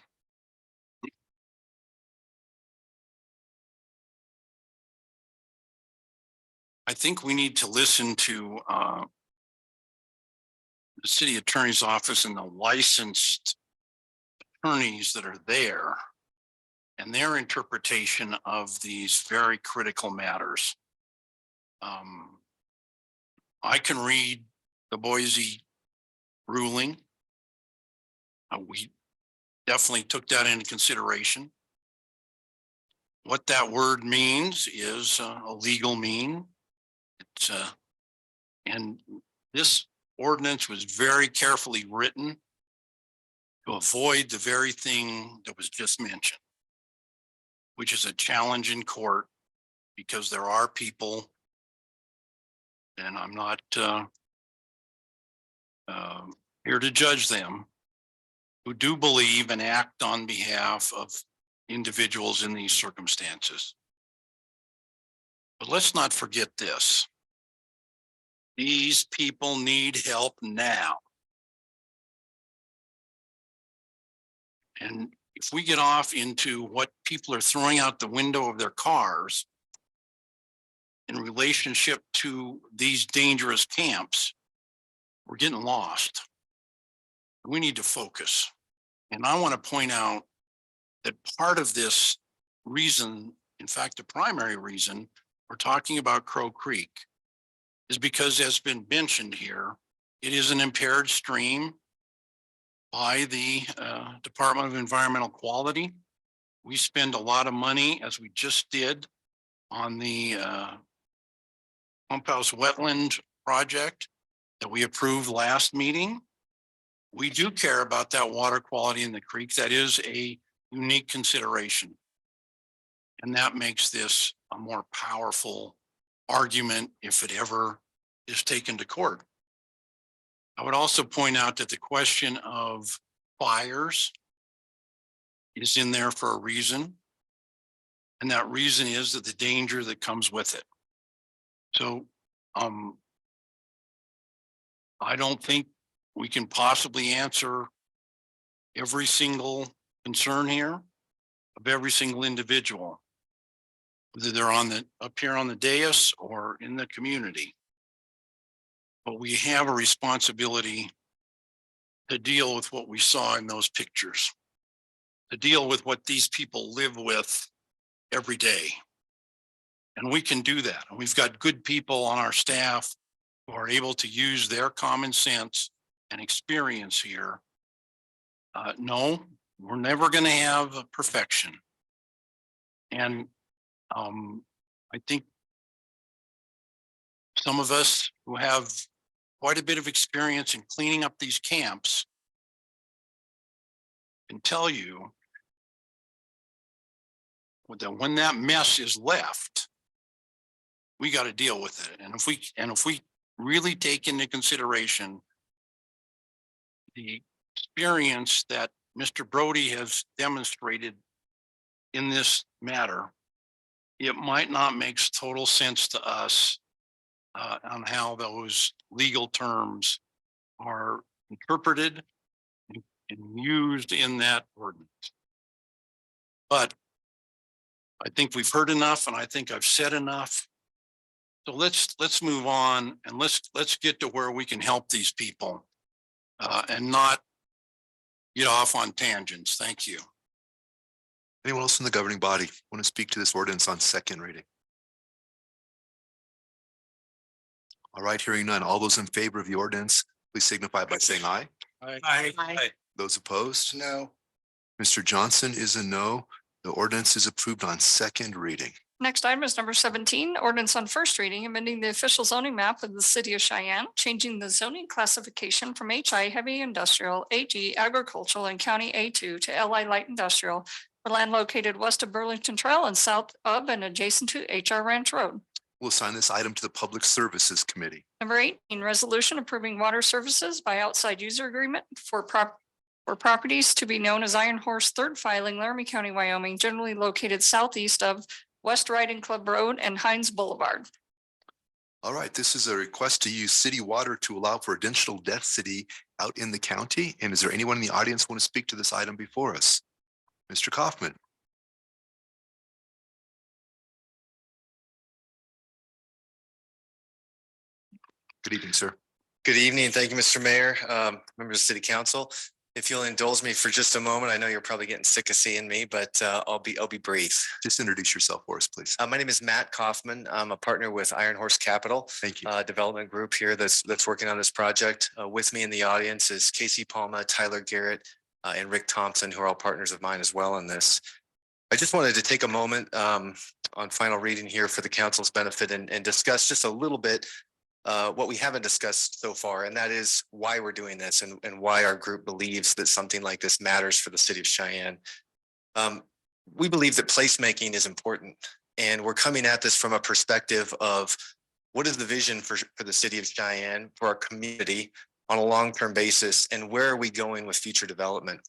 I think we need to listen to the city attorney's office and the licensed attorneys that are there and their interpretation of these very critical matters. I can read the Boise ruling. We definitely took that into consideration. What that word means is a legal mean. It's and this ordinance was very carefully written to avoid the very thing that was just mentioned, which is a challenge in court because there are people, and I'm not here to judge them, who do believe and act on behalf of individuals in these circumstances. But let's not forget this. These people need help now. And if we get off into what people are throwing out the window of their cars in relationship to these dangerous camps, we're getting lost. We need to focus. And I want to point out that part of this reason, in fact, the primary reason we're talking about Crow Creek is because, as been mentioned here, it is an impaired stream by the Department of Environmental Quality. We spend a lot of money, as we just did, on the Pump House Wetland project that we approved last meeting. We do care about that water quality in the creek. That is a unique consideration. And that makes this a more powerful argument if it ever is taken to court. I would also point out that the question of fires is in there for a reason. And that reason is that the danger that comes with it. So I don't think we can possibly answer every single concern here of every single individual, whether they're up here on the dais or in the community. But we have a responsibility to deal with what we saw in those pictures, to deal with what these people live with every day. And we can do that. And we've got good people on our staff who are able to use their common sense and experience here. No, we're never going to have perfection. And I think some of us who have quite a bit of experience in cleaning up these camps can tell you that when that mess is left, we got to deal with it. And if we really take into consideration the experience that Mr. Brody has demonstrated in this matter, it might not make total sense to us on how those legal terms are interpreted and used in that ordinance. But I think we've heard enough, and I think I've said enough. So let's move on, and let's get to where we can help these people and not get off on tangents. Thank you. Anyone else in the governing body want to speak to this ordinance on second reading? All right, hearing none. All those in favor of the ordinance, please signify by saying aye. Aye. Those opposed? No. Mr. Johnson is a no. The ordinance is approved on second reading. Next item is number 17, ordinance on first reading, amending the official zoning map of the city of Cheyenne, changing the zoning classification from HI heavy industrial, AG agricultural, and county A2 to LI light industrial for land located west of Burlington Trail and south of and adjacent to HR Ranch Road. We'll assign this item to the Public Services Committee. Number 18, resolution approving water services by outside user agreement for properties to be known as Iron Horse Third Filing, Laramie County, Wyoming, generally located southeast of West Riding Club Road and Hines Boulevard. All right, this is a request to use city water to allow for additional density out in the county. And is there anyone in the audience who want to speak to this item before us? Mr. Kaufman. Good evening, sir. Good evening. Thank you, Mr. Mayor, members of City Council. If you'll indulge me for just a moment, I know you're probably getting sick of seeing me, but I'll be brief. Just introduce yourself for us, please. My name is Matt Kaufman. I'm a partner with Iron Horse Capital. Thank you. Development group here that's working on this project. With me in the audience is Casey Palma, Tyler Garrett, and Rick Thompson, who are all partners of mine as well in this. I just wanted to take a moment on final reading here for the council's benefit and discuss just a little bit what we haven't discussed so far, and that is why we're doing this and why our group believes that something like this matters for the city of Cheyenne. We believe that placemaking is important, and we're coming at this from a perspective of what is the vision for the city of Cheyenne, for our community on a long-term basis, and where are we going with future development?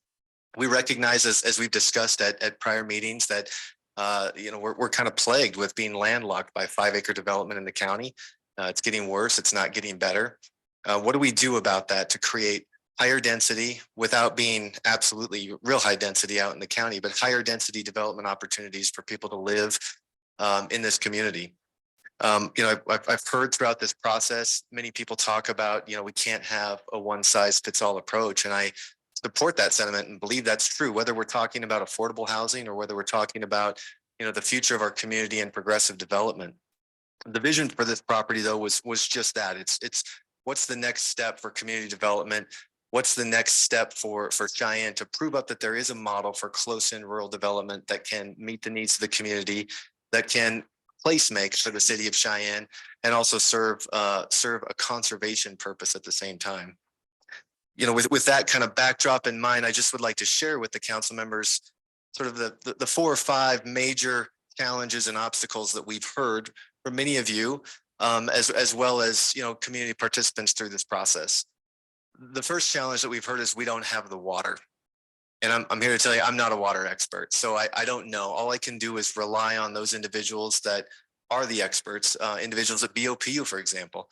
We recognize, as we've discussed at prior meetings, that we're kind of plagued with being landlocked by 5-acre development in the county. It's getting worse. It's not getting better. What do we do about that to create higher density without being absolutely real high density out in the county, but higher density development opportunities for people to live in this community? I've heard throughout this process, many people talk about, we can't have a one size fits all approach. And I support that sentiment and believe that's true, whether we're talking about affordable housing or whether we're talking about, the future of our community and progressive development. The vision for this property, though, was just that. It's what's the next step for community development? What's the next step for Cheyenne to prove up that there is a model for close-in rural development that can meet the needs of the community, that can place make for the city of Cheyenne, and also serve a conservation purpose at the same time. With that kind of backdrop in mind, I just would like to share with the council members sort of the 4 or 5 major challenges and obstacles that we've heard from many of you, as well as community participants through this process. The first challenge that we've heard is we don't have the water. And I'm here to tell you, I'm not a water expert, so I don't know. All I can do is rely on those individuals that are the experts, individuals at BOPU, for example.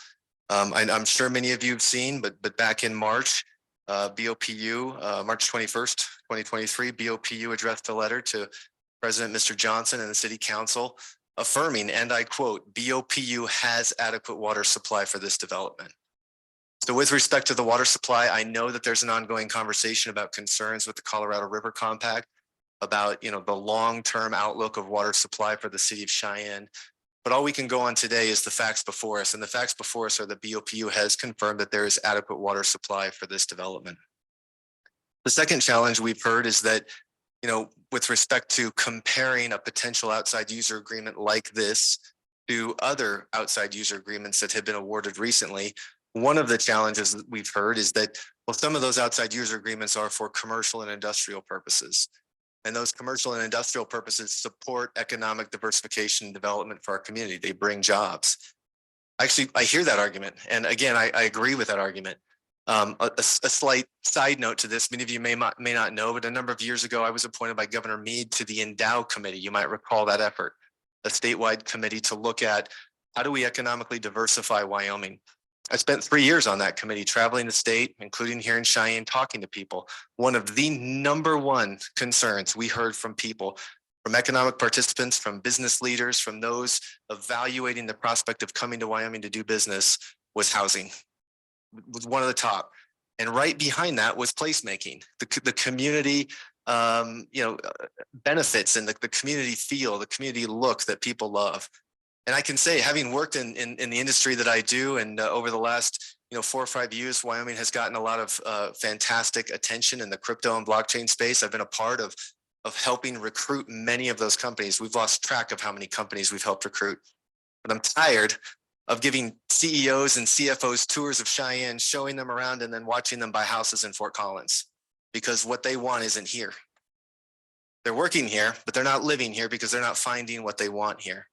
I'm sure many of you have seen, but back in March, BOPU, March 21st, 2023, BOPU addressed a letter to President Mr. Johnson and the City Council affirming, and I quote, BOPU has adequate water supply for this development. So with respect to the water supply, I know that there's an ongoing conversation about concerns with the Colorado River Compact, about the long-term outlook of water supply for the city of Cheyenne. But all we can go on today is the facts before us, and the facts before us are that BOPU has confirmed that there is adequate water supply for this development. The second challenge we've heard is that with respect to comparing a potential outside user agreement like this to other outside user agreements that have been awarded recently, one of the challenges that we've heard is that, well, some of those outside user agreements are for commercial and industrial purposes. And those commercial and industrial purposes support economic diversification and development for our community. They bring jobs. Actually, I hear that argument. And again, I agree with that argument. A slight side note to this, many of you may not know, but a number of years ago, I was appointed by Governor Meade to the Endow Committee. You might recall that effort, a statewide committee to look at how do we economically diversify Wyoming. I spent 3 years on that committee, traveling the state, including here in Cheyenne, talking to people. One of the number one concerns we heard from people, from economic participants, from business leaders, from those evaluating the prospect of coming to Wyoming to do business, was housing. Was one of the top, and right behind that was placemaking, the community, benefits and the community feel, the community look that people love. And I can say, having worked in the industry that I do, and over the last 4 or 5 years, Wyoming has gotten a lot of fantastic attention in the crypto and blockchain space. I've been a part of of helping recruit many of those companies. We've lost track of how many companies we've helped recruit. But I'm tired of giving CEOs and CFOs tours of Cheyenne, showing them around and then watching them buy houses in Fort Collins, because what they want isn't here. They're working here, but they're not living here because they're not finding what they want here.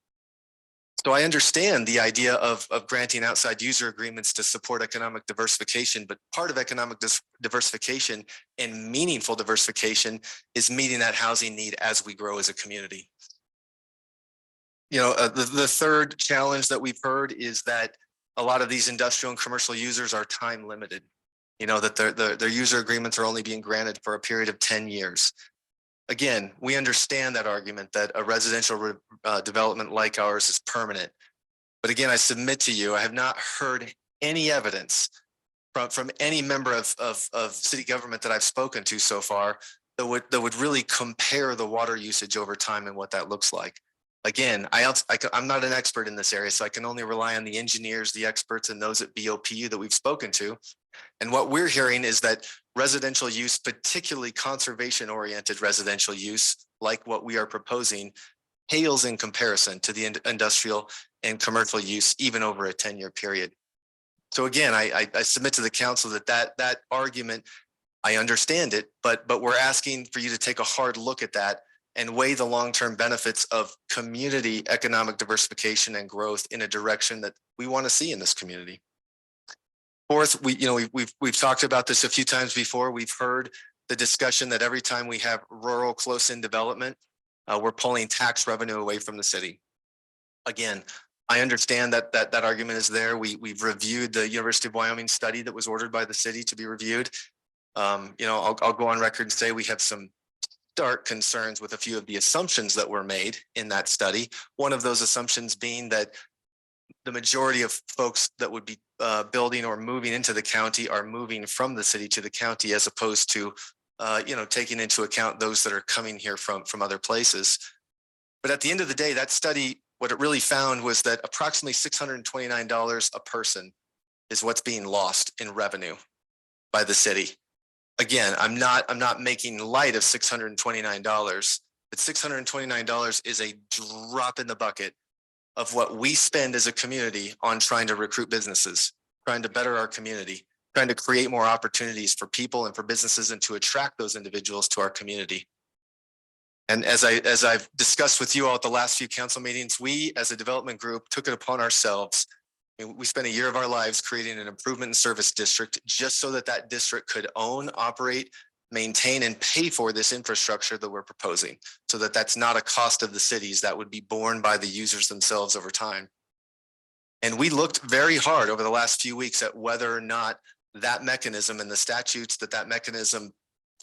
So I understand the idea of granting outside user agreements to support economic diversification, but part of economic diversification and meaningful diversification is meeting that housing need as we grow as a community. You know, the third challenge that we've heard is that a lot of these industrial and commercial users are time limited. You know, that their user agreements are only being granted for a period of 10 years. Again, we understand that argument that a residential development like ours is permanent. But again, I submit to you, I have not heard any evidence from any member of city government that I've spoken to so far that would really compare the water usage over time and what that looks like. Again, I'm not an expert in this area, so I can only rely on the engineers, the experts, and those at BOPU that we've spoken to. And what we're hearing is that residential use, particularly conservation-oriented residential use, like what we are proposing, pales in comparison to the industrial and commercial use, even over a 10-year period. So again, I submit to the council that argument, I understand it, but we're asking for you to take a hard look at that and weigh the long-term benefits of community economic diversification and growth in a direction that we want to see in this community. Fourth, we've talked about this a few times before. We've heard the discussion that every time we have rural close-in development, we're pulling tax revenue away from the city. Again, I understand that argument is there. We've reviewed the University of Wyoming study that was ordered by the city to be reviewed. I'll go on record and say we have some stark concerns with a few of the assumptions that were made in that study. One of those assumptions being that the majority of folks that would be building or moving into the county are moving from the city to the county, as opposed to taking into account those that are coming here from other places. But at the end of the day, that study, what it really found was that approximately $629 a person is what's being lost in revenue by the city. Again, I'm not making light of $629, but $629 is a drop in the bucket of what we spend as a community on trying to recruit businesses, trying to better our community, trying to create more opportunities for people and for businesses and to attract those individuals to our community. And as I've discussed with you all at the last few council meetings, we as a development group took it upon ourselves. We spent a year of our lives creating an improvement and service district just so that district could own, operate, maintain, and pay for this infrastructure that we're proposing, so that that's not a cost of the cities, that would be borne by the users themselves over time. And we looked very hard over the last few weeks at whether or not that mechanism and the statutes that mechanism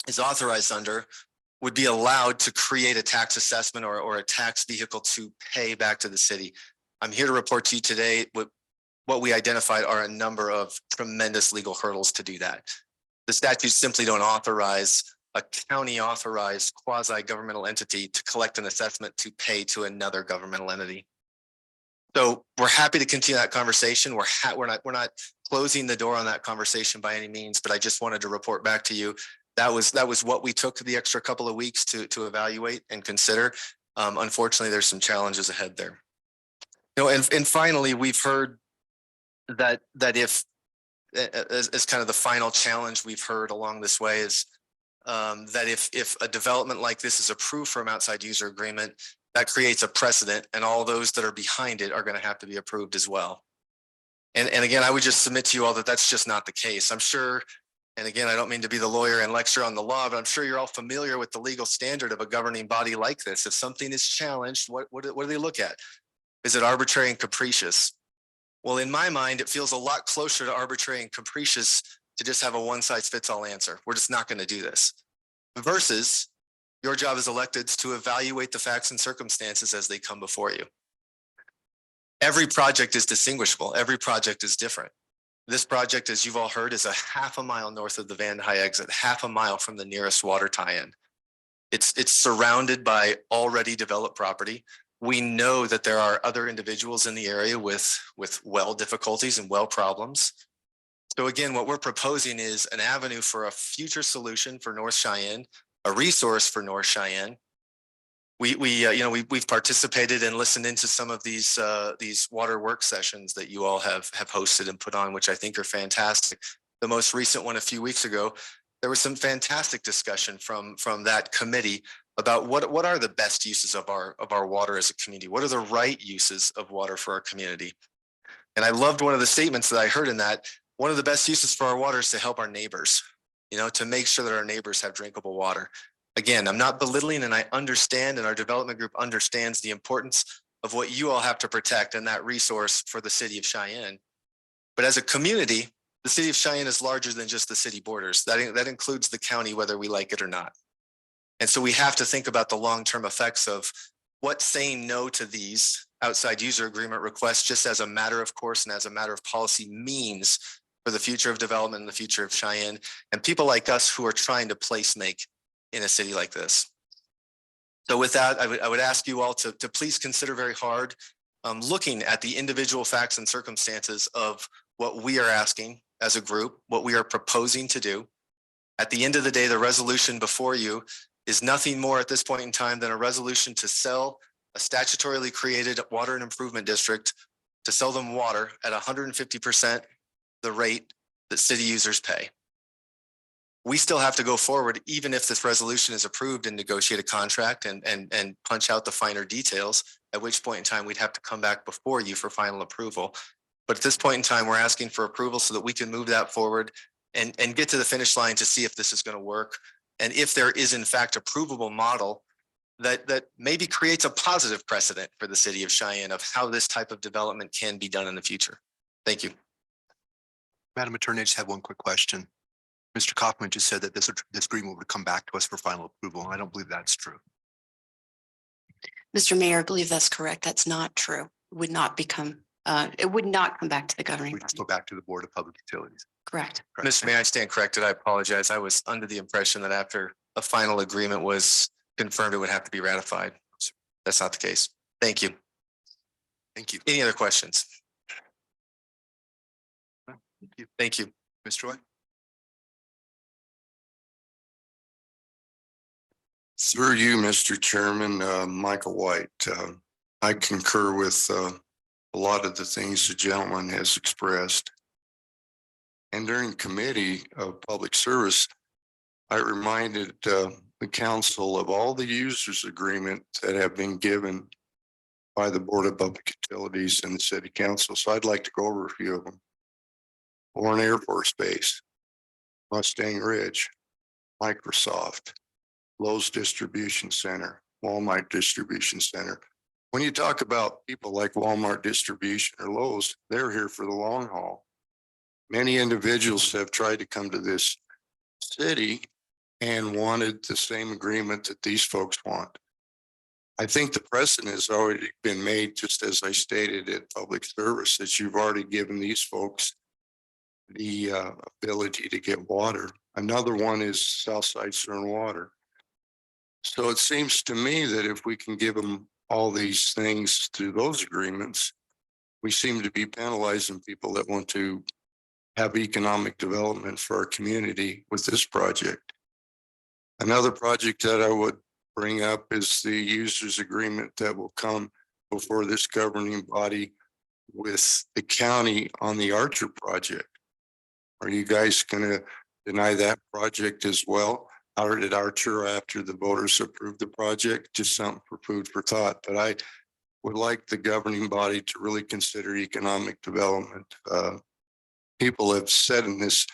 is authorized under would be allowed to create a tax assessment or a tax vehicle to pay back to the city. I'm here to report to you today what we identified are a number of tremendous legal hurdles to do that. The statutes simply don't authorize a county authorized quasi-governmental entity to collect an assessment to pay to another governmental entity. So we're happy to continue that conversation. We're not closing the door on that conversation by any means, but I just wanted to report back to you. That was what we took the extra couple of weeks to evaluate and consider. Unfortunately, there's some challenges ahead there. And finally, we've heard that if as kind of the final challenge we've heard along this way is that if a development like this is approved for an outside user agreement, that creates a precedent, and all those that are behind it are going to have to be approved as well. And again, I would just submit to you all that that's just not the case. I'm sure, and again, I don't mean to be the lawyer and lecture on the law, but I'm sure you're all familiar with the legal standard of a governing body like this. If something is challenged, what do they look at? Is it arbitrary and capricious? Well, in my mind, it feels a lot closer to arbitrary and capricious to just have a one-size-fits-all answer. We're just not going to do this. Versus your job as electeds to evaluate the facts and circumstances as they come before you. Every project is distinguishable. Every project is different. This project, as you've all heard, is a half a mile north of the Van High exit, half a mile from the nearest water tie-in. It's surrounded by already developed property. We know that there are other individuals in the area with well difficulties and well problems. So again, what we're proposing is an avenue for a future solution for North Cheyenne, a resource for North Cheyenne, we've participated and listened into some of these water work sessions that you all have hosted and put on, which I think are fantastic. The most recent one a few weeks ago, there was some fantastic discussion from that committee about what are the best uses of our water as a community? What are the right uses of water for our community? And I loved one of the statements that I heard in that. One of the best uses for our water is to help our neighbors, to make sure that our neighbors have drinkable water. Again, I'm not belittling, and I understand, and our development group understands the importance of what you all have to protect and that resource for the city of Cheyenne. But as a community, the city of Cheyenne is larger than just the city borders. That includes the county, whether we like it or not. And so we have to think about the long-term effects of what saying no to these outside user agreement requests, just as a matter of course and as a matter of policy, means for the future of development and the future of Cheyenne and people like us who are trying to place make in a city like this. So with that, I would ask you all to please consider very hard looking at the individual facts and circumstances of what we are asking as a group, what we are proposing to do. At the end of the day, the resolution before you is nothing more at this point in time than a resolution to sell a statutorily created water and improvement district, to sell them water at 150% the rate that city users pay. We still have to go forward, even if this resolution is approved, and negotiate a contract and punch out the finer details, at which point in time we'd have to come back before you for final approval. But at this point in time, we're asking for approval so that we can move that forward and get to the finish line to see if this is going to work. And if there is in fact a provable model that maybe creates a positive precedent for the city of Cheyenne of how this type of development can be done in the future. Thank you. Madam Attorney, I just have one quick question. Mr. Kaufman just said that this agreement would come back to us for final approval, and I don't believe that's true. Mr. Mayor, I believe that's correct. That's not true. It would not come back to the governing We just body. go back to the Board of Public Utilities. Correct. Mr. May I stand corrected? I apologize. I was under the impression that after a final agreement was confirmed, it would have to be ratified. That's not the case. Thank you. Thank you. Any other questions? Thank you. Thank you. Mr. Roy? Through you, Mr. Chairman, Michael White, I concur with a lot of the things the gentleman has expressed. And during committee of public service, I reminded the council of all the users agreement that have been given by the Board of Public Utilities and the City Council. So I'd like to go over a few of them. Warren Air Force Base, Mustang Ridge, Microsoft, Lowe's Distribution Center, Walmart Distribution Center. When you talk about people like Walmart Distribution or Lowe's, they're here for the long haul. Many individuals have tried to come to this city and wanted the same agreement that these folks want. I think the precedent has already been made, just as I stated at public service, that you've already given these folks the ability to get water. Another one is Southside Sewer and Water. So it seems to me that if we can give them all these things through those agreements, we seem to be penalizing people that want to have economic development for our community with this project. Another project that I would bring up is the users agreement that will come before this governing body with the county on the Archer project. Are you guys going to deny that project as well? Or did Archer after the voters approved the project? Just something for food for thought. But I would like the governing body to really consider economic development. People have said in this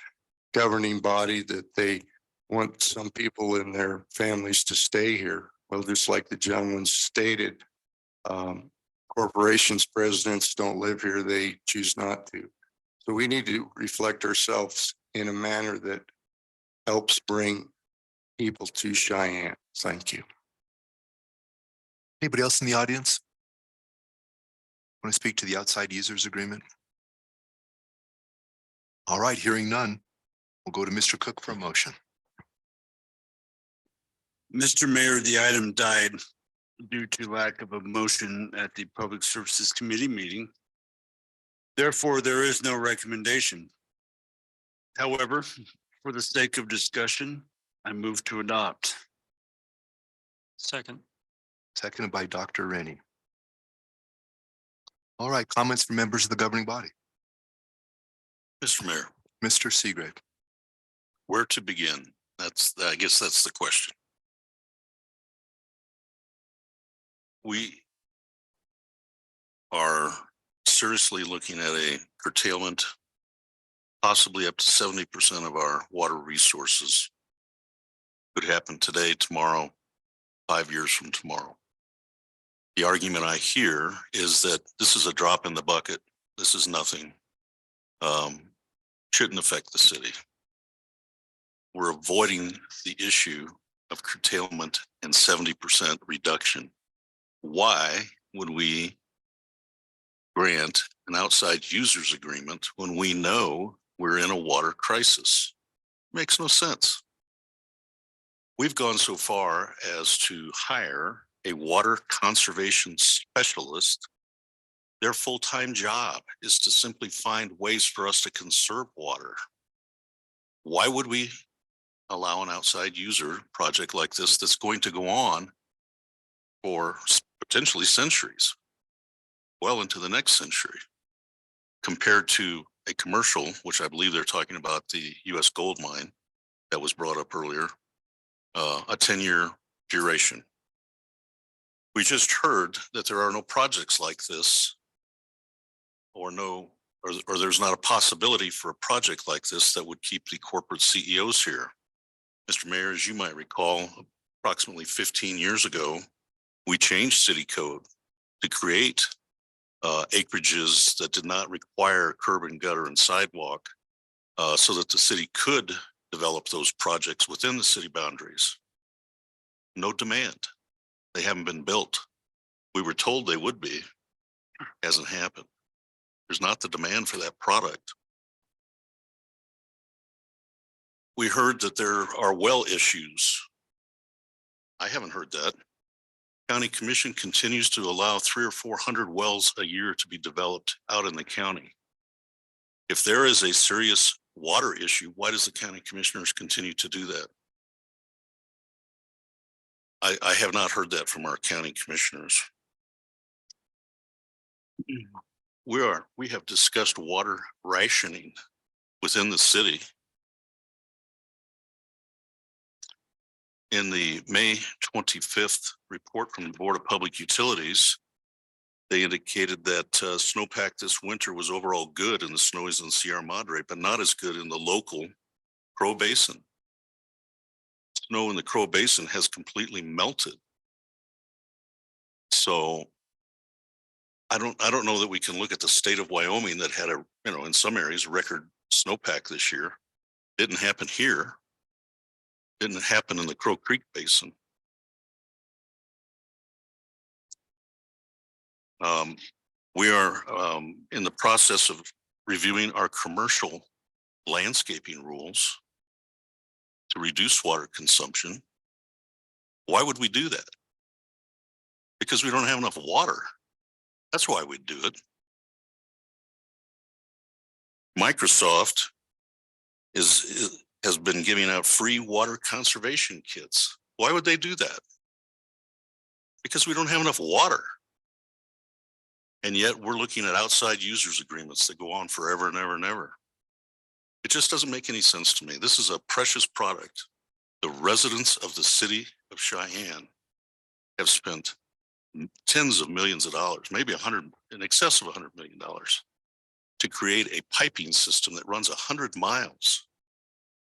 governing body that they want some people and their families to stay here. Well, just like the gentleman stated, corporations, presidents don't live here, they choose not to. So we need to reflect ourselves in a manner that helps bring people to Cheyenne. Thank you. Anybody else in the audience want to speak to the outside users agreement? All right, hearing none, we'll go to Mr. Cook for a motion. Mr. Mayor, the item died due to lack of a motion at the Public Services Committee meeting. Therefore, there is no recommendation. However, for the sake of discussion, I move to adopt. Second. seconded by Dr. Rennie. All right, comments from members of the governing body. Mr. Mayor, Mr. Seagrave. where to begin? I guess that's the question. We are seriously looking at a curtailment, possibly up to 70% of our water resources. Could happen today, tomorrow, 5 years from tomorrow. The argument I hear is that this is a drop in the bucket. This is nothing. Shouldn't affect the city. We're avoiding the issue of curtailment and 70% reduction. Why would we grant an outside users agreement when we know we're in a water crisis? Makes no sense. We've gone so far as to hire a water conservation specialist. Their full-time job is to simply find ways for us to conserve water. Why would we allow an outside user project like this that's going to go on for potentially centuries, well into the next century, compared to a commercial, which I believe they're talking about the US gold mine that was brought up earlier, a 10-year duration. We just heard that there are no projects like this, or there's not a possibility for a project like this that would keep the corporate CEOs here. Mr. Mayor, as you might recall, approximately 15 years ago, we changed city code to create acreages that did not require curb and gutter and sidewalk, so that the city could develop those projects within the city boundaries. No demand. They haven't been built. We were told they would be. Hasn't happened. There's not the demand for that product. We heard that there are well issues. I haven't heard that. County Commission continues to allow 300 or 400 wells a year to be developed out in the county. If there is a serious water issue, why does the county commissioners continue to do that? I have not heard that from our county commissioners. We have discussed water rationing within the city. In the May 25th report from the Board of Public Utilities, they indicated that snowpack this winter was overall good in the Snowies and Sierra Madre, but not as good in the local Crow Basin. Snow in the Crow Basin has completely melted. So I don't know that we can look at the state of Wyoming that had in some areas record snowpack this year. Didn't happen here. Didn't happen in the Crow Creek Basin. We are in the process of reviewing our commercial landscaping rules to reduce water consumption. Why would we do that? Because we don't have enough water. That's why we do it. Microsoft has been giving out free water conservation kits. Why would they do that? Because we don't have enough water. And yet we're looking at outside users agreements that go on forever and ever and ever. It just doesn't make any sense to me. This is a precious product. The residents of the city of Cheyenne have spent tens of millions of dollars, maybe in excess of $100 million, to create a piping system that runs 100 miles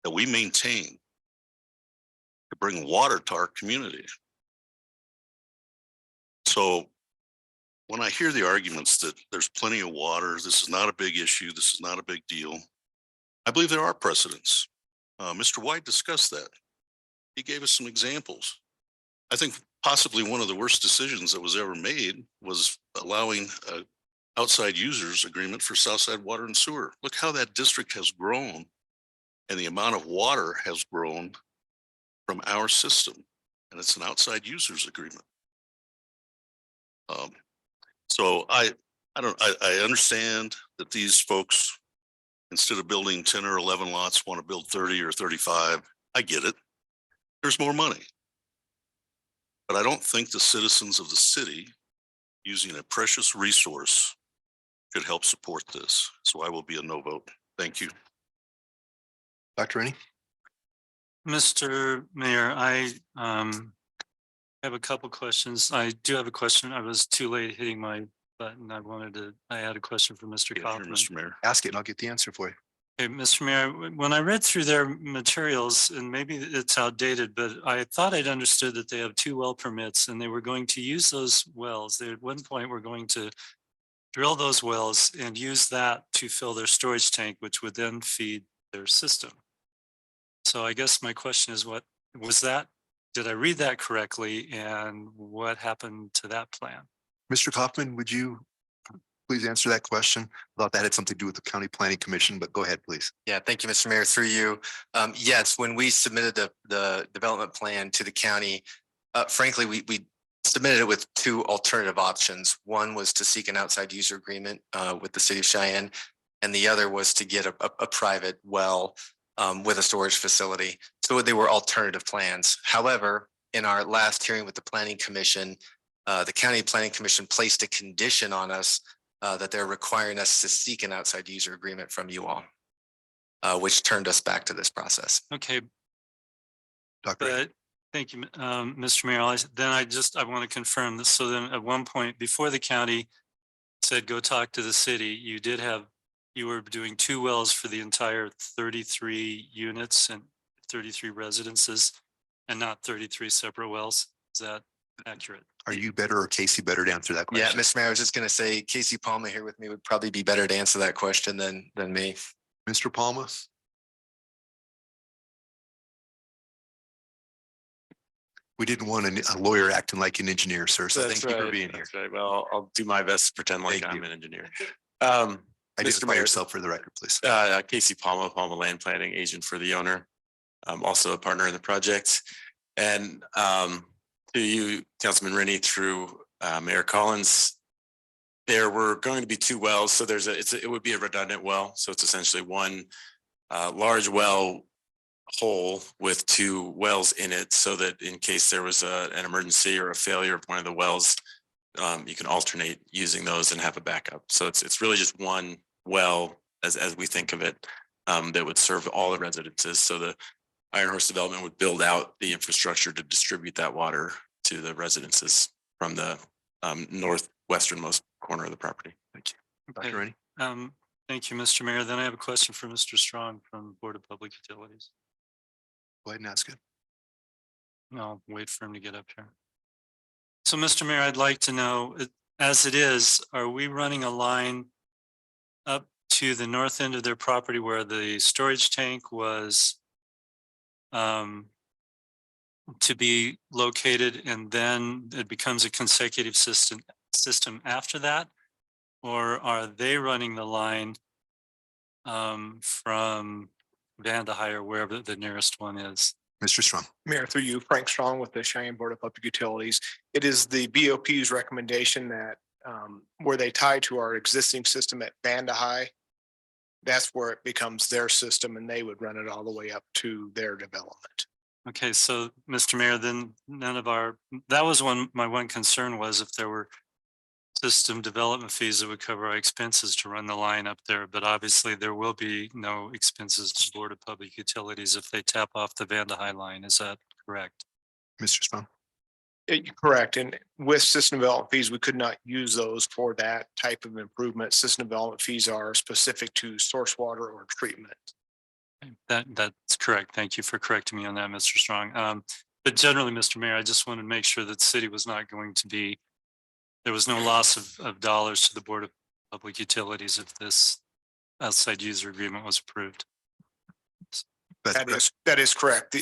that we maintain to bring water to our community. So when I hear the arguments that there's plenty of water, this is not a big issue, this is not a big deal, I believe there are precedents. Mr. White discussed that. He gave us some examples. I think possibly one of the worst decisions that was ever made was allowing an outside users agreement for Southside Water and Sewer. Look how that district has grown and the amount of water has grown from our system. And it's an outside users agreement. So I understand that these folks, instead of building 10 or 11 lots, want to build 30 or 35. I get it. There's more money. But I don't think the citizens of the city using a precious resource could help support this. So I will be a no vote. Thank you. Dr. Rennie? Mr. Mayor, I have a couple questions. I do have a question. I was too late hitting my button. I had a question for Mr. Yeah, here, Kaufman. Mr. Mayor. Ask it and I'll get the answer for you. Okay, Mr. Mayor, when I read through their materials, and maybe it's outdated, but I thought I'd understood that they have 2 well permits and they were going to use those wells. They at one point were going to drill those wells and use that to fill their storage tank, which would then feed their system. So I guess my question is, what was that? Did I read that correctly? And what happened to that plan? Mr. Kaufman, would you please answer that question? I thought that had something to do with the County Planning Commission, but go ahead, please. Yeah, thank you, Mr. Mayor, through you. Yes, when we submitted the development plan to the county, frankly, we submitted it with 2 alternative options. One was to seek an outside user agreement with the city of Cheyenne, and the other was to get a private well with a storage facility. So they were alternative plans. However, in our last hearing with the Planning Commission, the County Planning Commission placed a condition on us that they're requiring us to seek an outside user agreement from you all, which turned us back to this process. Okay, Dr. but thank you, Mr. Mayor. I want to confirm this. So then at one point before the county said, go talk to the city, you were doing 2 wells for the entire 33 units and 33 residences and not 33 separate wells. Is that accurate? Are you better or Casey better to answer that Yeah, question? Mr. Mayor, I was just going to say Casey Palma here with me would probably be better to answer that question than me. Mr. Palma? We didn't want a lawyer acting like an engineer, sir. So thank you for being here. That's right. Well, I'll do my best to pretend like Thank I'm you. an engineer. Identify Mayor, yourself for the record, please. Casey Palma, Palma Land Planning Agent for the owner. I'm also a partner in the project. And to you, Councilman Rennie, through Mayor Collins, there were going to be 2 wells. So it would be a redundant well. So it's essentially one large well hole with 2 wells in it, so that in case there was an emergency or a failure of one of the wells, you can alternate using those and have a backup. So it's really just one well as we think of it, that would serve all the residences. So the Iron Horse development would build out the infrastructure to distribute that water to the residences from the northwesternmost corner of the property. Thank you. Okay. Dr. Rennie? Thank you, Mr. Mayor. Then I have a question for Mr. Strong from Board of Public Utilities. Go ahead and ask it. I'll wait for him to get up here. So, Mr. Mayor, I'd like to know, as it is, are we running a line up to the north end of their property where the storage tank was to be located, and then it becomes a consecutive system after that? Or are they running the line from Vandehei or wherever the nearest one is? Mr. Strong. Mayor, through you, Frank Strong with the Cheyenne Board of Public Utilities. It is the BOP's recommendation that where they tie to our existing system at Vandehei, that's where it becomes their system and they would run it all the way up to their development. Okay, so Mr. Mayor, then that was my one concern was if there were system development fees that would cover our expenses to run the line up there, but obviously there will be no expenses to Board of Public Utilities if they tap off the Vandehei line. Is that correct? Mr. Strong. Correct. And with system development fees, we could not use those for that type of improvement. System development fees are specific to source water or treatment. That's correct. Thank you for correcting me on that, Mr. Strong. But generally, Mr. Mayor, I just wanted to make sure that the city was not going to be, there was no loss of dollars to the Board of Public Utilities if this outside user agreement was approved. That is correct.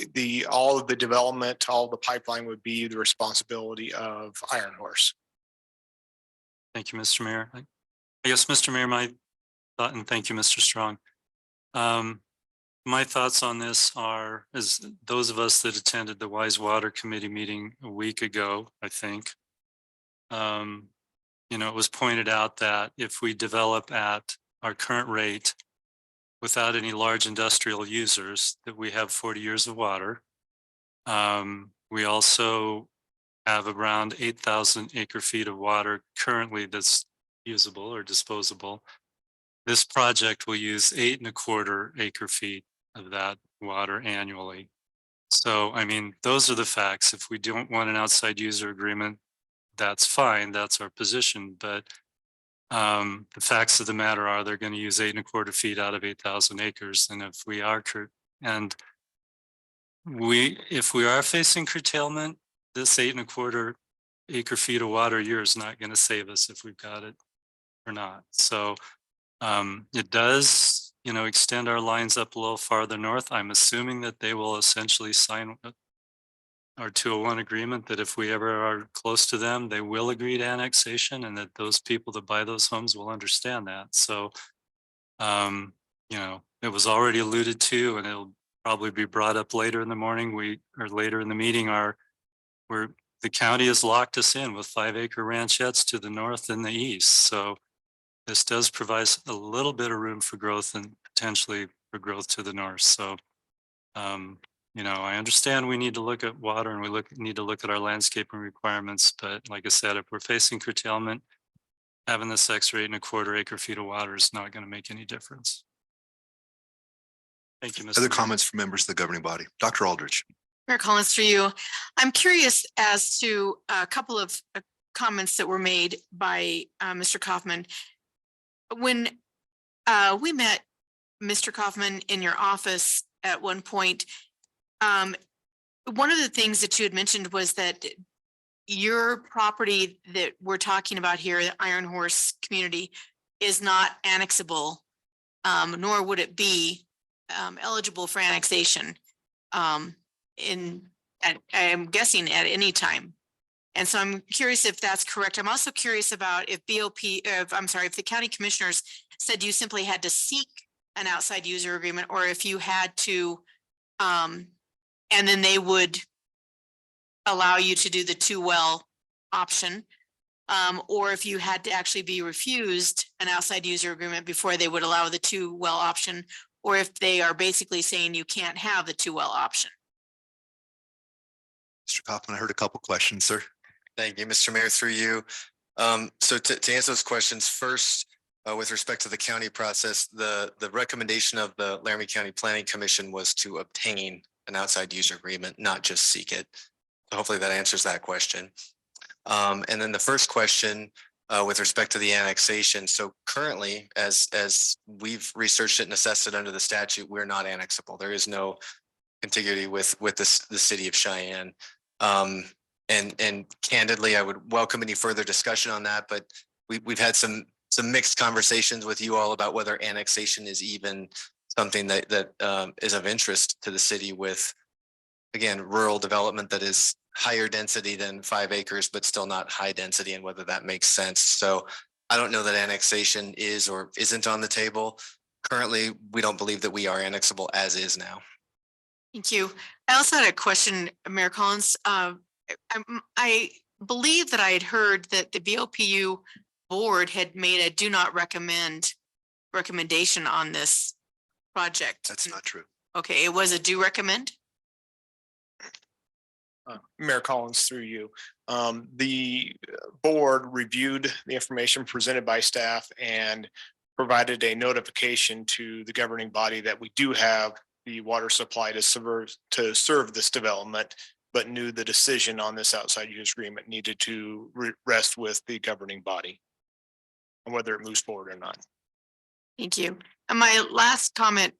All of the development, all the pipeline would be the responsibility of Iron Horse. Thank you, Mr. Mayor. I guess, Mr. Mayor, my thought, and thank you, Mr. Strong. My thoughts on this are, as those of us that attended the Wise Water Committee meeting a week ago, I think, it was pointed out that if we develop at our current rate without any large industrial users, that we have 40 years of water. We also have around 8,000 acre feet of water currently that's usable or disposable. This project will use 8.25 acre feet of that water annually. So, I mean, those are the facts. If we don't want an outside user agreement, that's fine. That's our position. But the facts of the matter are they're going to use 8.25 feet out of 8,000 acres. And if we are, if we are facing curtailment, this 8.25 acre feet of water a year is not going to save us if we've got it or not. So it does, extend our lines up a little farther north. I'm assuming that they will essentially sign our 201 agreement, that if we ever are close to them, they will agree to annexation, and that those people that buy those homes will understand that. So, it was already alluded to, and it'll probably be brought up later in the morning. Or later in the meeting, where the county has locked us in with 5-acre ranchettes to the north and the east. So this does provide a little bit of room for growth and potentially for growth to the north. So, I understand we need to look at water and we need to look at our landscaping requirements. But like I said, if we're facing curtailment, having this extra 8.25 acre feet of water is not going to make any difference. Thank you, Mr. Other Mayor. comments from members of the governing body? Dr. Aldrich. Mayor Collins, through you. I'm curious as to a couple of comments that were made by Mr. Kaufman. When we met Mr. Kaufman in your office at one point, one of the things that you had mentioned was that your property that we're talking about here, the Iron Horse community, is not annexable, nor would it be eligible for annexation I am guessing at any time. And so I'm curious if that's correct. I'm also curious about if if the county commissioners said you simply had to seek an outside user agreement, or if you had to, and then they would allow you to do the 2-well option, or if you had to actually be refused an outside user agreement before they would allow the 2-well option, or if they are basically saying you can't have the 2-well option. Mr. Kaufman, I heard a couple questions, sir. Thank you, Mr. Mayor, through you. So to answer those questions first, with respect to the county process, the recommendation of the Laramie County Planning Commission was to obtain an outside user agreement, not just seek it. Hopefully that answers that question. And then the first question with respect to the annexation. So currently, as we've researched it and assessed it under the statute, we're not annexable. There is no contiguity with the city of Cheyenne. And candidly, I would welcome any further discussion on that, but we've had some mixed conversations with you all about whether annexation is even something that is of interest to the city, with, again, rural development that is higher density than 5 acres, but still not high density, and whether that makes sense. So I don't know that annexation is or isn't on the table. Currently, we don't believe that we are annexable as is now. Thank you. I also had a question, Mayor Collins. I believe that I had heard that the BOPU board had made a do not recommend recommendation on this project. That's not true. Okay, it was a do recommend? Mayor Collins, through you. The board reviewed the information presented by staff and provided a notification to the governing body that we do have the water supply to serve this development, but knew the decision on this outside use agreement needed to rest with the governing body on whether it moves forward or not. Thank you. And my last comment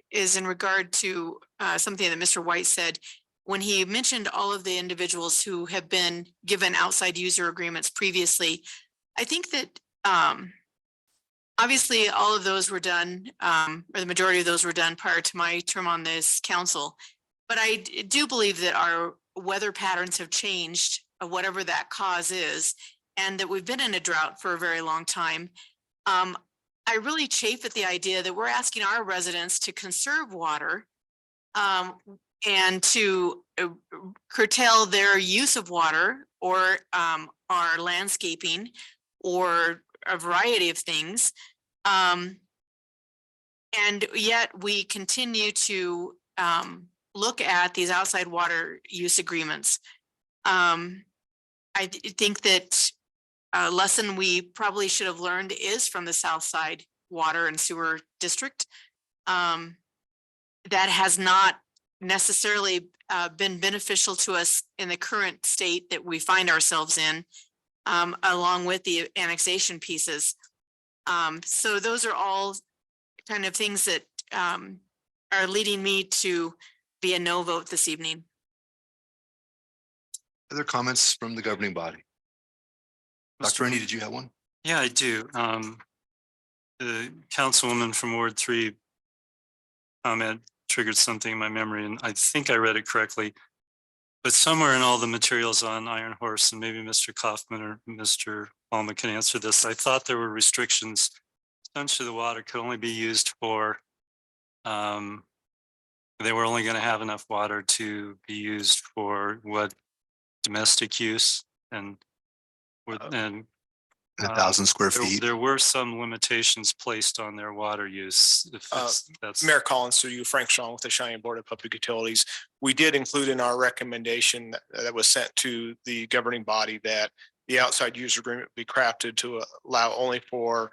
is in regard to something that Mr. White said when he mentioned all of the individuals who have been given outside user agreements previously. I think that obviously all of those were done, or the majority of those were done prior to my term on this council. But I do believe that our weather patterns have changed, whatever that cause is, and that we've been in a drought for a very long time. I really chafe at the idea that we're asking our residents to conserve water and to curtail their use of water, or our landscaping, or a variety of things. And yet we continue to look at these outside water use agreements. think that a lesson we probably should have learned is from the South Side Water and Sewer District. That has not necessarily been beneficial to us in the current state that we find ourselves in, along with the annexation pieces. So those are all kind of things that are leading me to be a no vote this evening. Other comments from the governing body? Dr. Rainey, did you have one? Yeah, I do. The councilwoman from Ward 3 comment triggered something in my memory, and I think I read it correctly. But somewhere in all the materials on Iron Horse, and maybe Mr. Kaufman or Mr. Palma can answer this, I thought there were restrictions. Essentially, the water could only be used for, they were only going to have enough water to be used for what domestic use and with, and 1,000 square feet. there were some limitations placed on their water use. If that's Mayor Collins, through you, Frank Strong with the Cheyenne Board of Public Utilities. We did include in our recommendation that was sent to the governing body that the outside user agreement be crafted to allow only for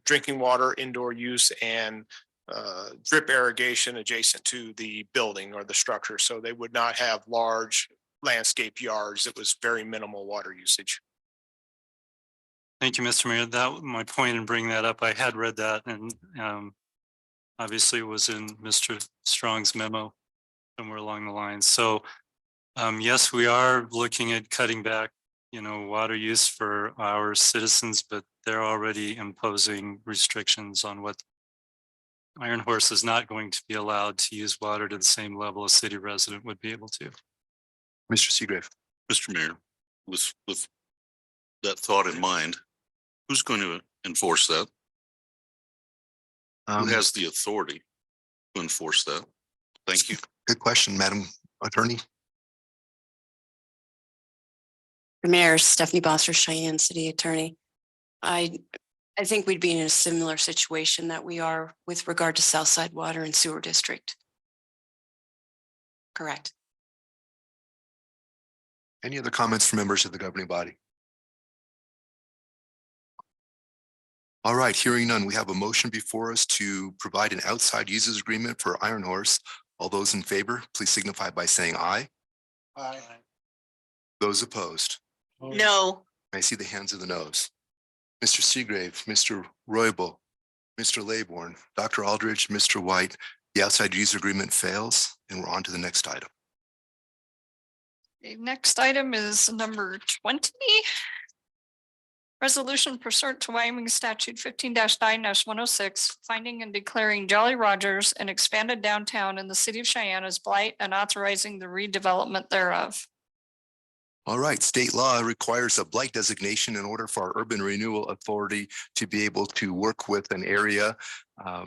drinking water, indoor use, and drip irrigation adjacent to the building or the structure. So they would not have large landscape yards. It was very minimal water usage. Thank you, Mr. Mayor. That was my point in bringing that up. I had read that, and obviously it was in Mr. Strong's memo somewhere along the line. So yes, we are looking at cutting back, water use for our citizens, but they're already imposing restrictions on what Iron Horse is not going to be allowed to use water to the same level a city resident would be able to. Mr. Seagrave. Mr. Mayor, with that thought in mind, who's going to enforce that? Who has the authority to enforce that? Thank you. Good question, Madam Attorney. Mayor Stephanie Bosser, Cheyenne City Attorney. I think we'd be in a similar situation that we are with regard to Southside Water and Sewer District. Correct. Any other comments from members of the governing body? All right, hearing none, we have a motion before us to provide an outside users agreement for Iron Horse. All those in favor, please signify by saying aye. Aye. Those opposed? No. I see the hands of the noes. Mr. Seagrave, Mr. Roybal, Mr. Laybourne, Dr. Aldridge, Mr. White, the outside user agreement fails, and we're on to the next item. The next item is number 20. Resolution pursuant to Wyoming Statute 15-9-106, finding and declaring Jolly Rogers an expanded downtown in the city of Cheyenne as blight and authorizing the redevelopment thereof. All right, state law requires a blight designation in order for our Urban Renewal Authority to be able to work with an area. I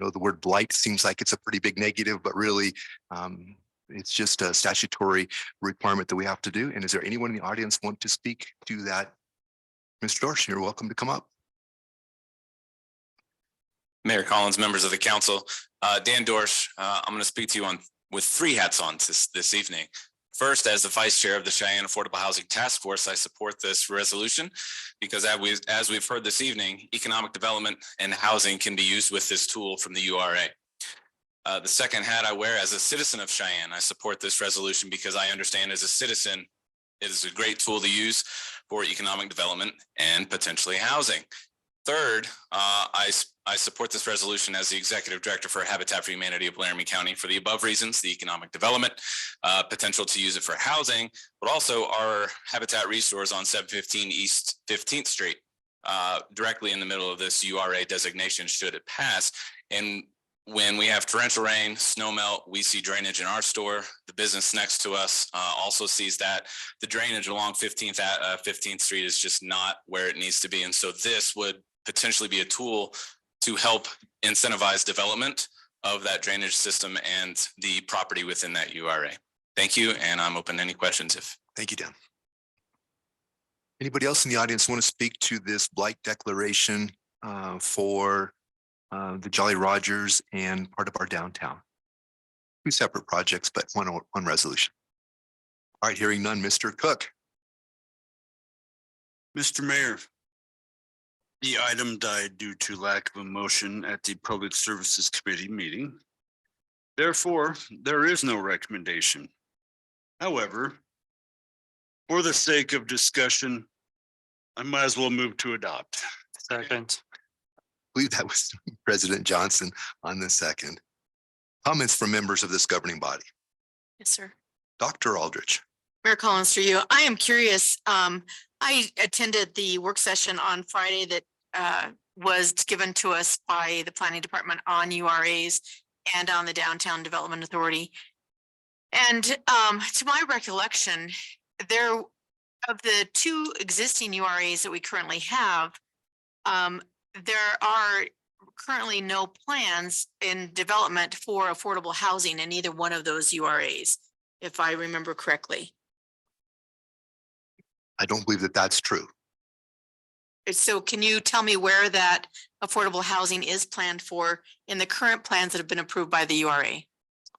know the word blight seems like it's a pretty big negative, but really it's just a statutory requirement that we have to do. And is there anyone in the audience want to speak to that? Mr. Dorsch, you're welcome to come up. Mayor Collins, members of the council, Dan Dorsch, I'm going to speak to you with three hats on this evening. First, as the vice chair of the Cheyenne Affordable Housing Task Force, I support this resolution because as we've heard this evening, economic development and housing can be used with this tool from the URA. The second hat I wear as a citizen of Cheyenne, I support this resolution because I understand as a citizen, it is a great tool to use for economic development and potentially housing. Third, I support this resolution as the executive director for Habitat for Humanity of Laramie County for the above reasons, the economic development, potential to use it for housing, but also our Habitat resource on 715 East 15th Street, directly in the middle of this URA designation should it pass. And when we have torrential rain, snow melt, we see drainage in our store. The business next to us also sees that. The drainage along 15th Street is just not where it needs to be. And so this would potentially be a tool to help incentivize development of that drainage system and the property within that URA. Thank you, and I'm open to any questions if. Thank you, Dan. Anybody else in the audience want to speak to this blight declaration for the Jolly Rogers and part of our downtown? Two separate projects, but one resolution. All right, hearing none, Mr. Cook. Mr. Mayor, the item died due to lack of a motion at the Public Services Committee meeting. Therefore, there is no recommendation. However, for the sake of discussion, I might as well move to adopt. Second. I believe that was President Johnson on the second. Comments from members of this governing body. Yes, sir. Dr. Aldrich. Mayor Collins, through you. I am curious. I attended the work session on Friday that was given to us by the planning department on URAs and on the Downtown Development Authority. And to my recollection, there of the two existing URAs that we currently have, there are currently no plans in development for affordable housing in either one of those URAs, if I remember correctly. I don't believe that that's true. So can you tell me where that affordable housing is planned for in the current plans that have been approved by the URA?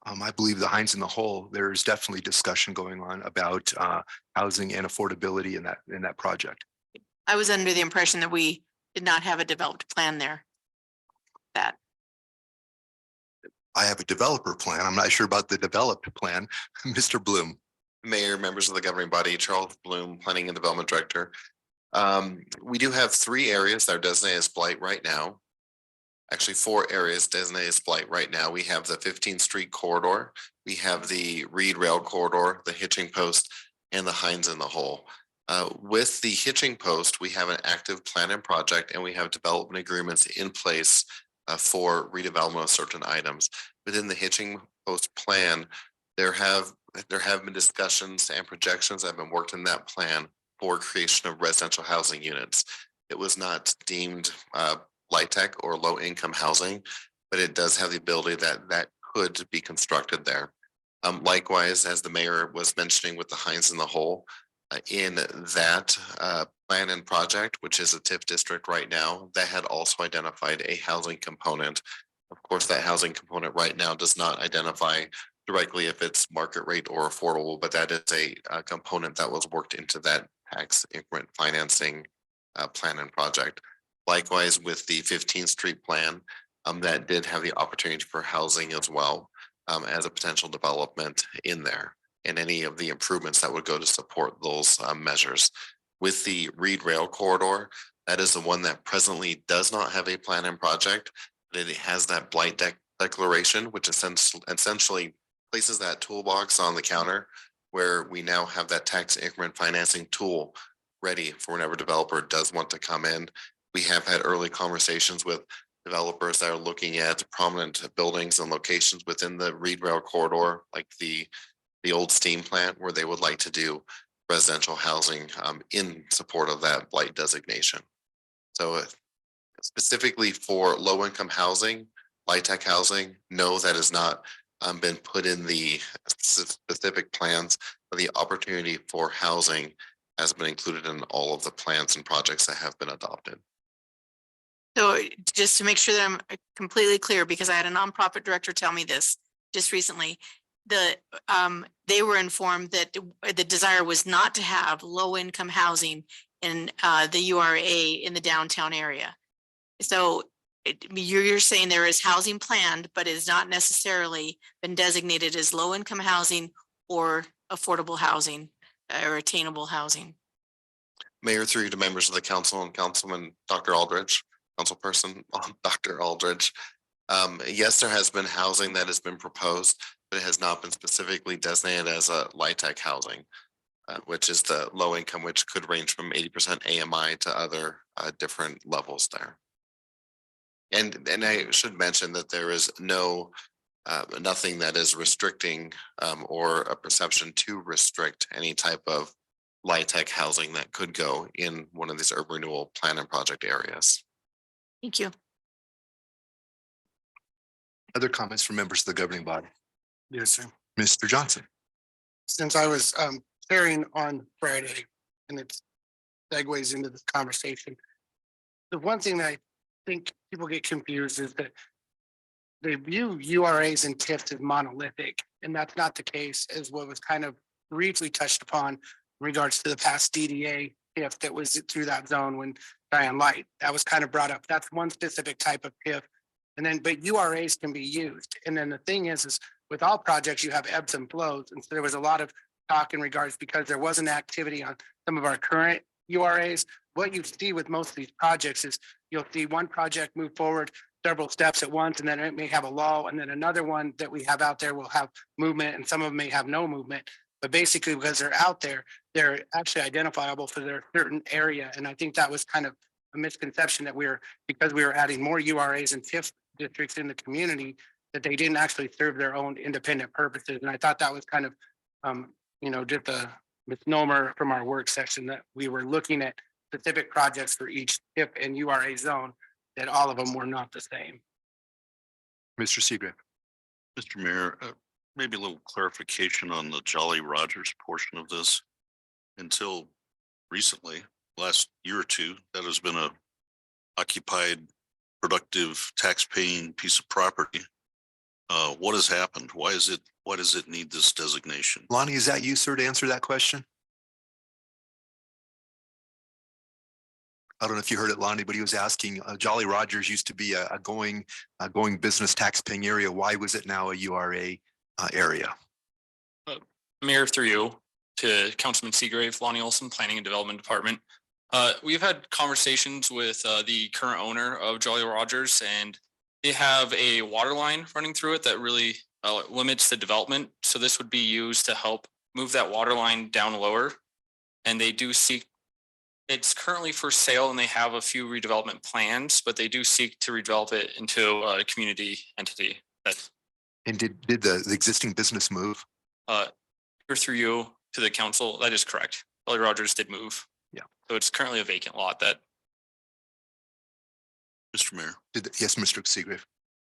I believe the Heinz in the Hole, there is definitely discussion going on about housing and affordability in that project. I was under the impression that we did not have a developed plan there. That. I have a developer plan. I'm not sure about the developed plan. Mr. Bloom. Mayor, members of the governing body, Charles Bloom, Planning and Development Director. We do have 3 areas that are designated as blight right now. Actually, 4 areas designated as blight right now. We have the 15th Street corridor, we have the Reed Rail corridor, the Hitching Post, and the Heinz in the Hole. With the Hitching Post, we have an active plan and project, and we have development agreements in place for redevelopment of certain items. Within the Hitching Post plan, there have been discussions and projections that have been worked in that plan for creation of residential housing units. It was not deemed light tech or low income housing, but it does have the ability that could be constructed there. Likewise, as the mayor was mentioning with the Heinz in the Hole, in that plan and project, which is a TIF district right now, that had also identified a housing component. Of course, that housing component right now does not identify directly if it's market rate or affordable, but that is a component that was worked into that tax increment financing plan and project. Likewise, with the 15th Street plan, that did have the opportunity for housing as well as a potential development in there, and any of the improvements that would go to support those measures. With the Reed Rail corridor, that is the one that presently does not have a plan and project, but it has that blight declaration, which essentially places that toolbox on the counter where we now have that tax increment financing tool ready for whenever developer does want to come in. We have had early conversations with developers that are looking at prominent buildings and locations within the Reed Rail corridor, like the old steam plant, where they would like to do residential housing in support of that blight designation. So specifically for low income housing, light tech housing, no, that has not been put in the specific plans, but the opportunity for housing has been included in all of the plans and projects that have been adopted. So just to make sure that I'm completely clear, because I had a nonprofit director tell me this just recently, they were informed that the desire was not to have low income housing in the URA in the downtown area. So you're saying there is housing planned, but is not necessarily been designated as low income housing or affordable housing or attainable housing. Mayor, through you to members of the council and Councilman Dr. Aldrich, Councilperson Dr. Aldrich. Yes, there has been housing that has been proposed, but it has not been specifically designated as a light tech housing, which is the low income, which could range from 80% AMI to other different levels there. And I should mention that there is nothing that is restricting or a perception to restrict any type of light tech housing that could go in one of these urban renewal plan and project areas. Thank you. Other comments from members of the governing body? Yes, sir. Mr. Johnson. Since I was chairing on Friday, and it segues into this conversation. The one thing that I think people get confused is that they view URAs and TIFs as monolithic, and that's not the case, as what was kind of briefly touched upon in regards to the past DDA TIF that was through that zone when Diane Light, that was kind of brought up. That's one specific type of TIF. And then, but URAs can be used. And then the thing is with all projects, you have ebbs and flows. And so there was a lot of talk in regards because there wasn't activity on some of our current URAs. What you see with most of these projects is you'll see one project move forward several steps at once, and then it may have a lull, and then another one that we have out there will have movement, and some of them may have no movement. But basically, because they're out there, they're actually identifiable for their certain area. And I think that was kind of a misconception that because we were adding more URAs and TIF districts in the community, that they didn't actually serve their own independent purposes. And I thought that was kind of, just a misnomer from our work session, that we were looking at specific projects for each TIF and URA zone, that all of them were not the same. Mr. Seagrave. Mr. Mayor, maybe a little clarification on the Jolly Rogers portion of this. Until recently, last year or two, that has been a occupied, productive, tax-paying piece of property. What has happened? Why does it need this designation? Lonnie, is that you, sir, to answer that question? I don't know if you heard it, Lonnie, but he was asking, Jolly Rogers used to be a going business tax paying area. Why was it now a URA area? Mayor, through you to Councilman Seagrave, Lonnie Olson, Planning and Development Department. We've had conversations with the current owner of Jolly Rogers, and they have a water line running through it that really limits the development. So this would be used to help move that water line down lower. And they do seek, it's currently for sale and they have a few redevelopment plans, but they do seek to redevelop it into a community entity. And did the existing business move? Through you to the council, that is correct. Jolly Rogers did move. Yeah. So it's currently a vacant lot that. Mr. Mayor. Yes, Mr. Seagrave.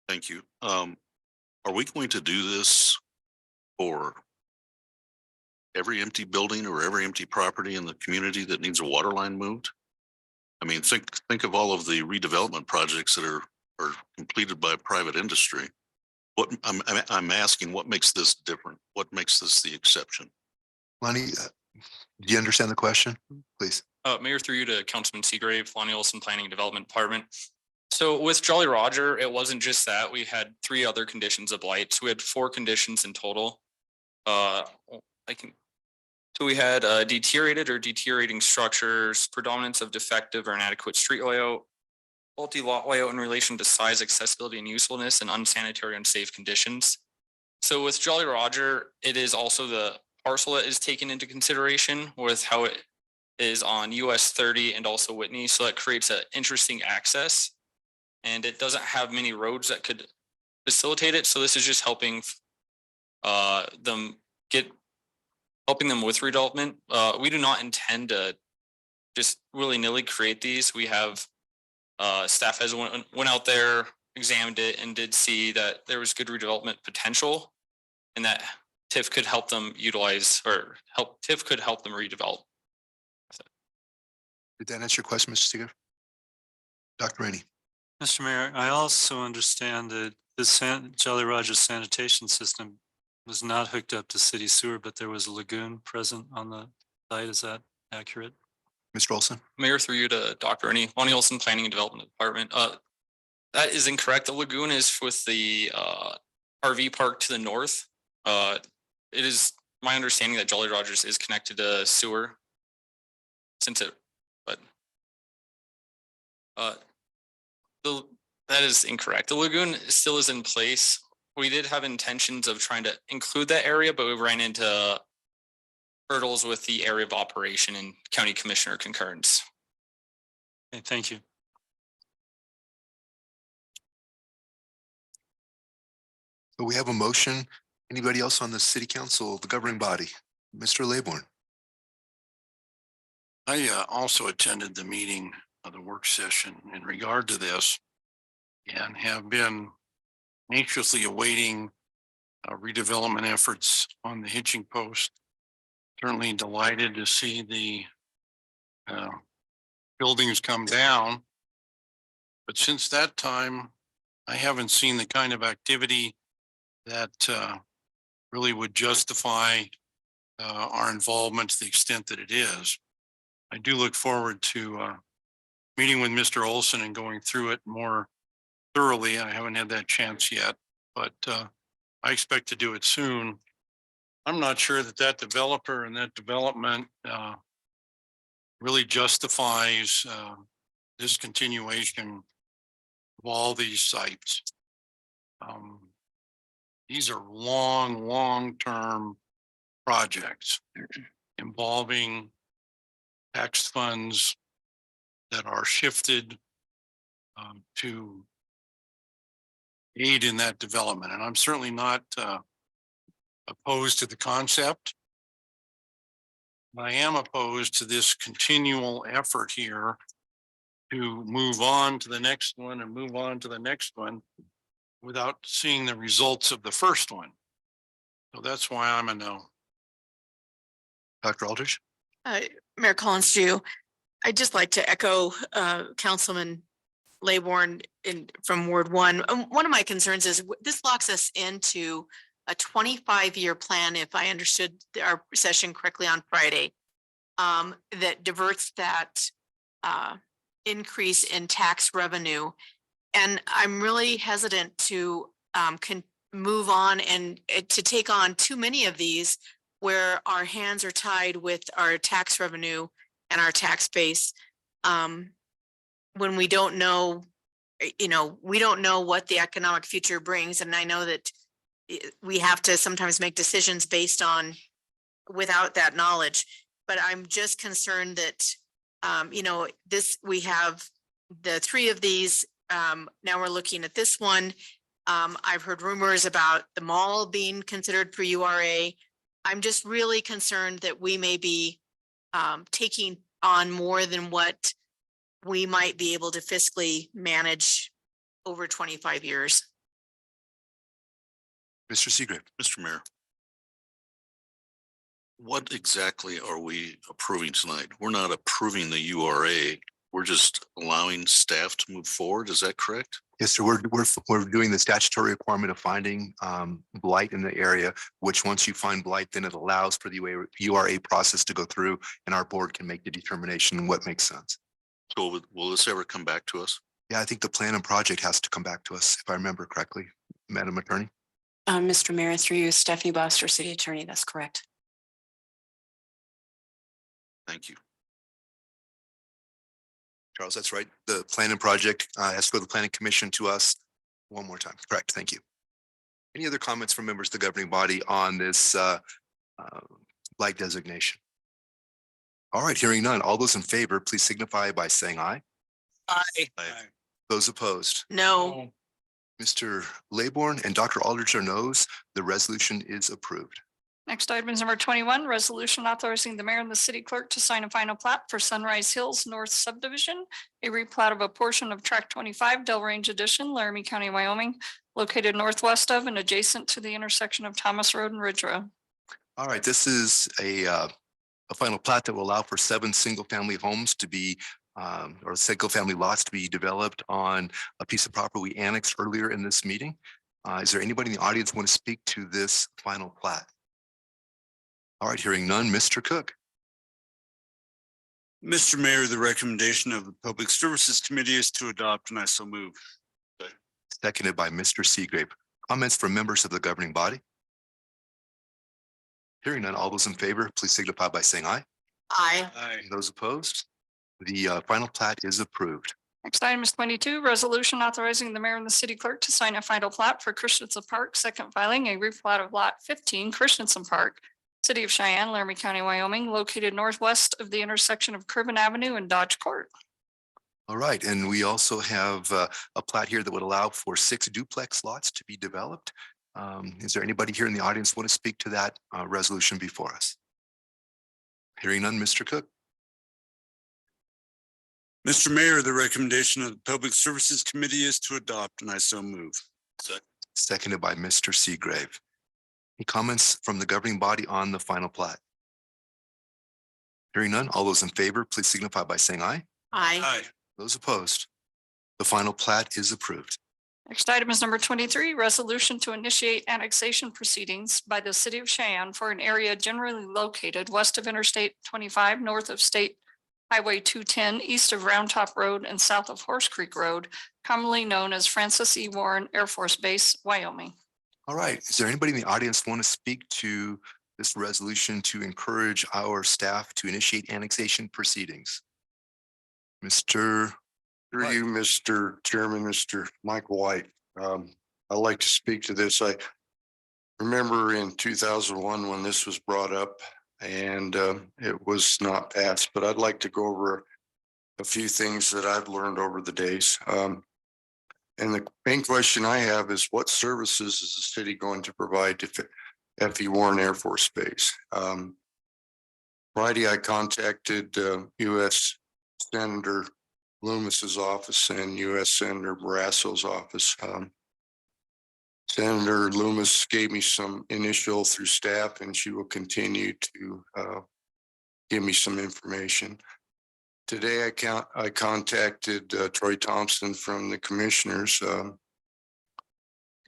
Thank you. Are we going to do this for every empty building or every empty property in the community that needs a water line moved? I mean, think of all of the redevelopment projects that are completed by private industry. What I'm asking, what makes this different? What makes this the exception? Lonnie, do you understand the question? Please. Mayor, through you to Councilman Seagrave, Lonnie Olson, Planning and Development Department. So with Jolly Roger, it wasn't just that. We had 3 other conditions of blight. So we had 4 conditions in total. So we had deteriorated or deteriorating structures, predominance of defective or inadequate street layout, faulty lot layout in relation to size, accessibility, and usefulness, and unsanitary, unsafe conditions. So with Jolly Roger, it is also the parcel that is taken into consideration with how it is on US 30 and also Whitney. So that creates an interesting access, and it doesn't have many roads that could facilitate it. So this is just helping helping them with redevelopment. We do not intend to just willy-nilly create these. We have staff has went out there, examined it, and did see that there was good redevelopment potential, and that TIF could help them utilize TIF could help them redevelop. Did that answer your question, Mr. Seagrave? Dr. Rainey. Mr. Mayor, I also understand that the Jolly Rogers sanitation system was not hooked up to city sewer, but there was a lagoon present on the site. Is that accurate? Mr. Olson. Mayor, through you to Dr. Lonnie Olson, Planning and Development Department. That is incorrect. The lagoon is with the RV park to the north. It is my understanding that Jolly Rogers is connected to sewer. That is incorrect. The lagoon still is in place. We did have intentions of trying to include that area, but we ran into hurdles with the area of operation and county commissioner concurrence. Okay, thank you. So we have a motion. Anybody else on the city council, the governing body? Mr. Laybourne. I also attended the meeting of the work session in regard to this and have been anxiously awaiting redevelopment efforts on the hitching post. Certainly delighted to see the buildings come down. But since that time, I haven't seen the kind of activity that really would justify our involvement to the extent that it is. I do look forward to meeting with Mr. Olson and going through it more thoroughly. I haven't had that chance yet, but I expect to do it soon. I'm not sure that that developer and that development really justifies this continuation of all these sites. These are long-term projects involving tax funds that are shifted to aid in that development. And I'm certainly not opposed to the concept. I am opposed to this continual effort here to move on to the next one and move on to the next one without seeing the results of the first one. So that's why I'm a no. Dr. Aldrich? Mayor Collins, too. I'd just like to echo Councilman Laybourne from Ward 1. One of my concerns is this locks us into a 25-year plan, if I understood our session correctly on Friday, that diverts that increase in tax revenue. And I'm really hesitant to move on and to take on too many of these where our hands are tied with our tax revenue and our tax base. When we don't know, we don't know what the economic future brings. And I know that we have to sometimes make decisions based on without that knowledge. But I'm just concerned that, we have the three of these. Now we're looking at this one. I've heard rumors about the mall being considered for URA. I'm just really concerned that we may be taking on more than what we might be able to fiscally manage over 25 years. Mr. Seagrave? Mr. Mayor. What exactly are we approving tonight? We're not approving the URA. We're just allowing staff to move forward. Is that correct? Yes, sir. We're doing the statutory requirement of finding blight in the area, which once you find blight, then it allows for the URA process to go through and our board can make the determination what makes sense. So will this ever come back to us? Yeah, I think the plan and project has to come back to us, if I remember correctly, Madam Attorney. Mr. Mayor, through you, Stephanie Boster, City Attorney. That's correct. Thank you. Charles, that's right. The plan and project has to go to the Planning Commission to us one more time. Correct. Thank you. Any other comments from members of the governing body on this blight designation? All right, hearing none. All those in favor, please signify by saying aye. Aye. Those opposed? No. Mr. Laybourne and Dr. Aldrich are no's. The resolution is approved. Next item is number 21, resolution authorizing the mayor and the city clerk to sign a final plat for Sunrise Hills North Subdivision, a replat of a portion of tract 25 Del Range Edition, Laramie County, Wyoming, located northwest of and adjacent to the intersection of Thomas Road and Ridge Road. All right, this is a final plat that will allow for 7 single-family homes to be or single-family lots to be developed on a piece of property we annexed earlier in this meeting. Is there anybody in the audience who want to speak to this final plat? All right, hearing none, Mr. Cook. Mr. Mayor, the recommendation of the Public Services Committee is to adopt, and I so move. Seconded by Mr. Seagrave. Comments from members of the governing body? Hearing none, all those in favor, please signify by saying aye. Aye. Those opposed? The final plat is approved. Next item is 22, resolution authorizing the mayor and the city clerk to sign a final plat for Christensen Park, second filing, a replat of lot 15 Christensen Park, City of Cheyenne, Laramie County, Wyoming, located northwest of the intersection of Cribbin Avenue and Dodge Court. All right, and we also have a plat here that would allow for 6 duplex lots to be developed. Is there anybody here in the audience who want to speak to that resolution before us? Hearing none, Mr. Cook. Mr. Mayor, the recommendation of the Public Services Committee is to adopt, and I so move. Seconded by Mr. Seagrave. Any comments from the governing body on the final plat? Hearing none, all those in favor, please signify by saying aye. Aye. Those opposed? The final plat is approved. Next item is number 23, resolution to initiate annexation proceedings by the City of Cheyenne for an area generally located west of Interstate 25, north of State Highway 210 east of Round Top Road and south of Horse Creek Road, commonly known as Francis E. Warren Air Force Base, Wyoming. All right, is there anybody in the audience want to speak to this resolution to encourage our staff to initiate annexation proceedings? Mr. Through you, Mr. Chairman, Mr. Michael White. I'd like to speak to this. I remember in 2001 when this was brought up and it was not passed, but I'd like to go over a few things that I've learned over the days. And the main question I have is what services is the city going to provide to F.E. Warren Air Force Base? Friday, I contacted U.S. Senator Loomis's office and U.S. Senator Barrasso's office. Senator Loomis gave me some initial through staff, and she will continue to give me some information. Today, I contacted Troy Thompson from the commissioners. I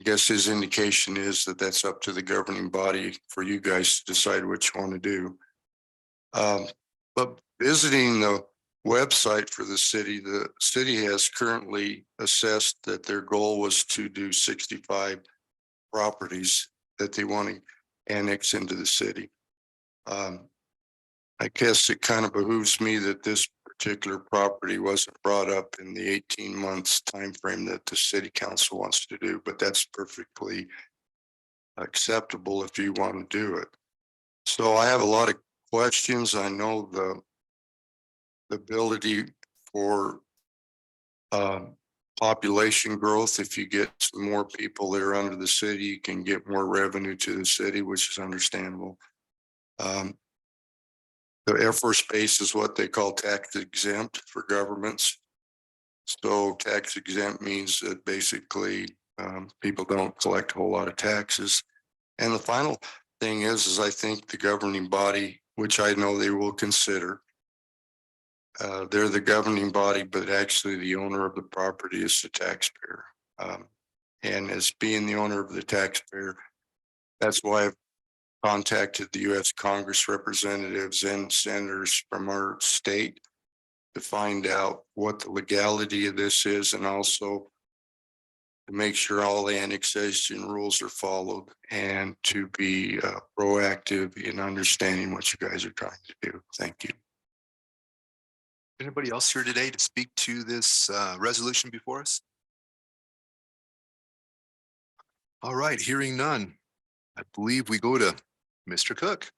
guess his indication is that that's up to the governing body for you guys to decide what you want to do. But visiting the website for the city has currently assessed that their goal was to do 65 properties that they want to annex into the city. I guess it kind of behooves me that this particular property wasn't brought up in the 18 months timeframe that the city council wants to do, but that's perfectly acceptable if you want to do it. So I have a lot of questions. I know the ability for population growth. If you get some more people that are under the city, you can get more revenue to the city, which is understandable. The Air Force Base is what they call tax exempt for governments. So tax exempt means that basically people don't collect a whole lot of taxes. And the final thing is I think the governing body, which I know they will consider, they're the governing body, but actually the owner of the property is the taxpayer. And as being the owner of the taxpayer, that's why I've contacted the U.S. Congress representatives and senators from our state to find out what the legality of this is, and also to make sure all the annexation rules are followed, and to be proactive in understanding what you guys are trying to do. Thank you. Anybody else here today to speak to this resolution before us? All right, hearing none. I believe we go to Mr. Cook.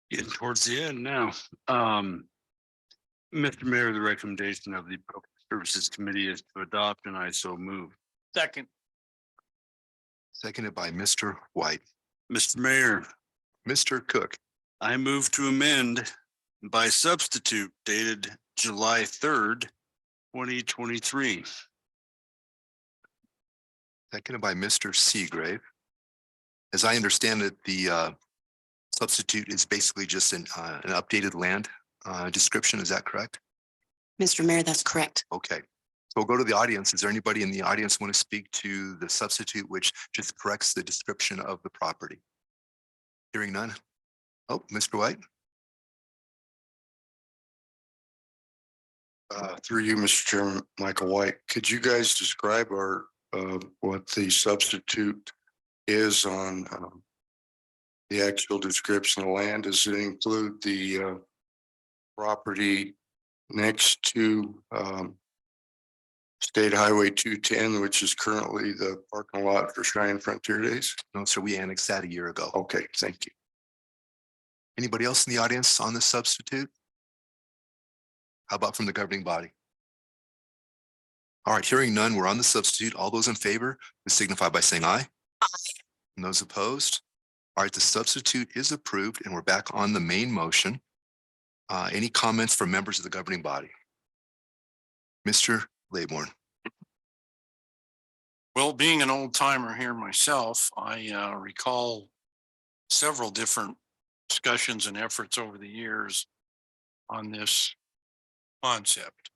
Getting towards the end now. Mr. Mayor, the recommendation of the Public Services Committee is to adopt, and I so move. Second. Seconded by Mr. White. Mr. Mayor, Mr. Cook. I move to amend by substitute dated July 3rd, 2023. Seconded by Mr. Seagrave. As I understand it, the substitute is basically just an updated land description. Is that correct? Mr. Mayor, that's correct. Okay. So we'll go to the audience. Is there anybody in the audience want to speak to the substitute, which just corrects the description of the property? Hearing none. Oh, Mr. White. Through you, Mr. Chairman, Michael White, could you guys describe what the substitute is on the actual description of land? Does it include the property next to State Highway 210, which is currently the parking lot for Cheyenne Frontier Days? No, sir, we annexed that a year ago. Okay, thank you. Anybody else in the audience on this substitute? How about from the governing body? All right, hearing none, we're on the substitute. All those in favor, please signify by saying aye. Aye. And those opposed? All right, the substitute is approved and we're back on the main motion. Any comments from members of the governing body? Mr. Laybourne. Well, being an old timer here myself, I recall several different discussions and efforts over the years on this concept.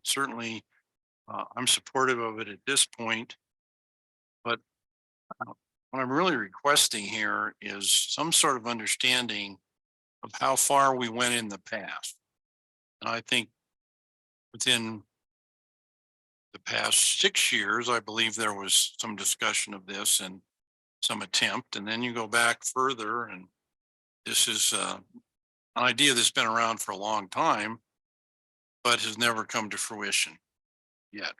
Certainly, I'm supportive of it at this point, but what I'm really requesting here is some sort of understanding of how far we went in the past. And I think within the past 6 years, I believe there was some discussion of this and some attempt, and then you go back further, and this is an idea that's been around for a long time, but has never come to fruition yet.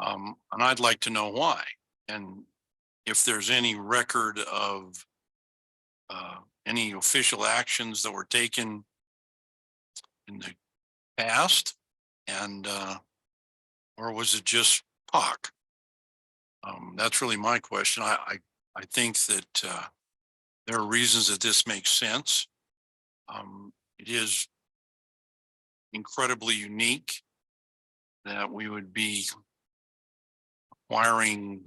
And I'd like to know why, and if there's any record of any official actions that were taken in the past, and or was it just talk? That's really my question. I think that there are reasons that this makes sense. It is incredibly unique that we would be acquiring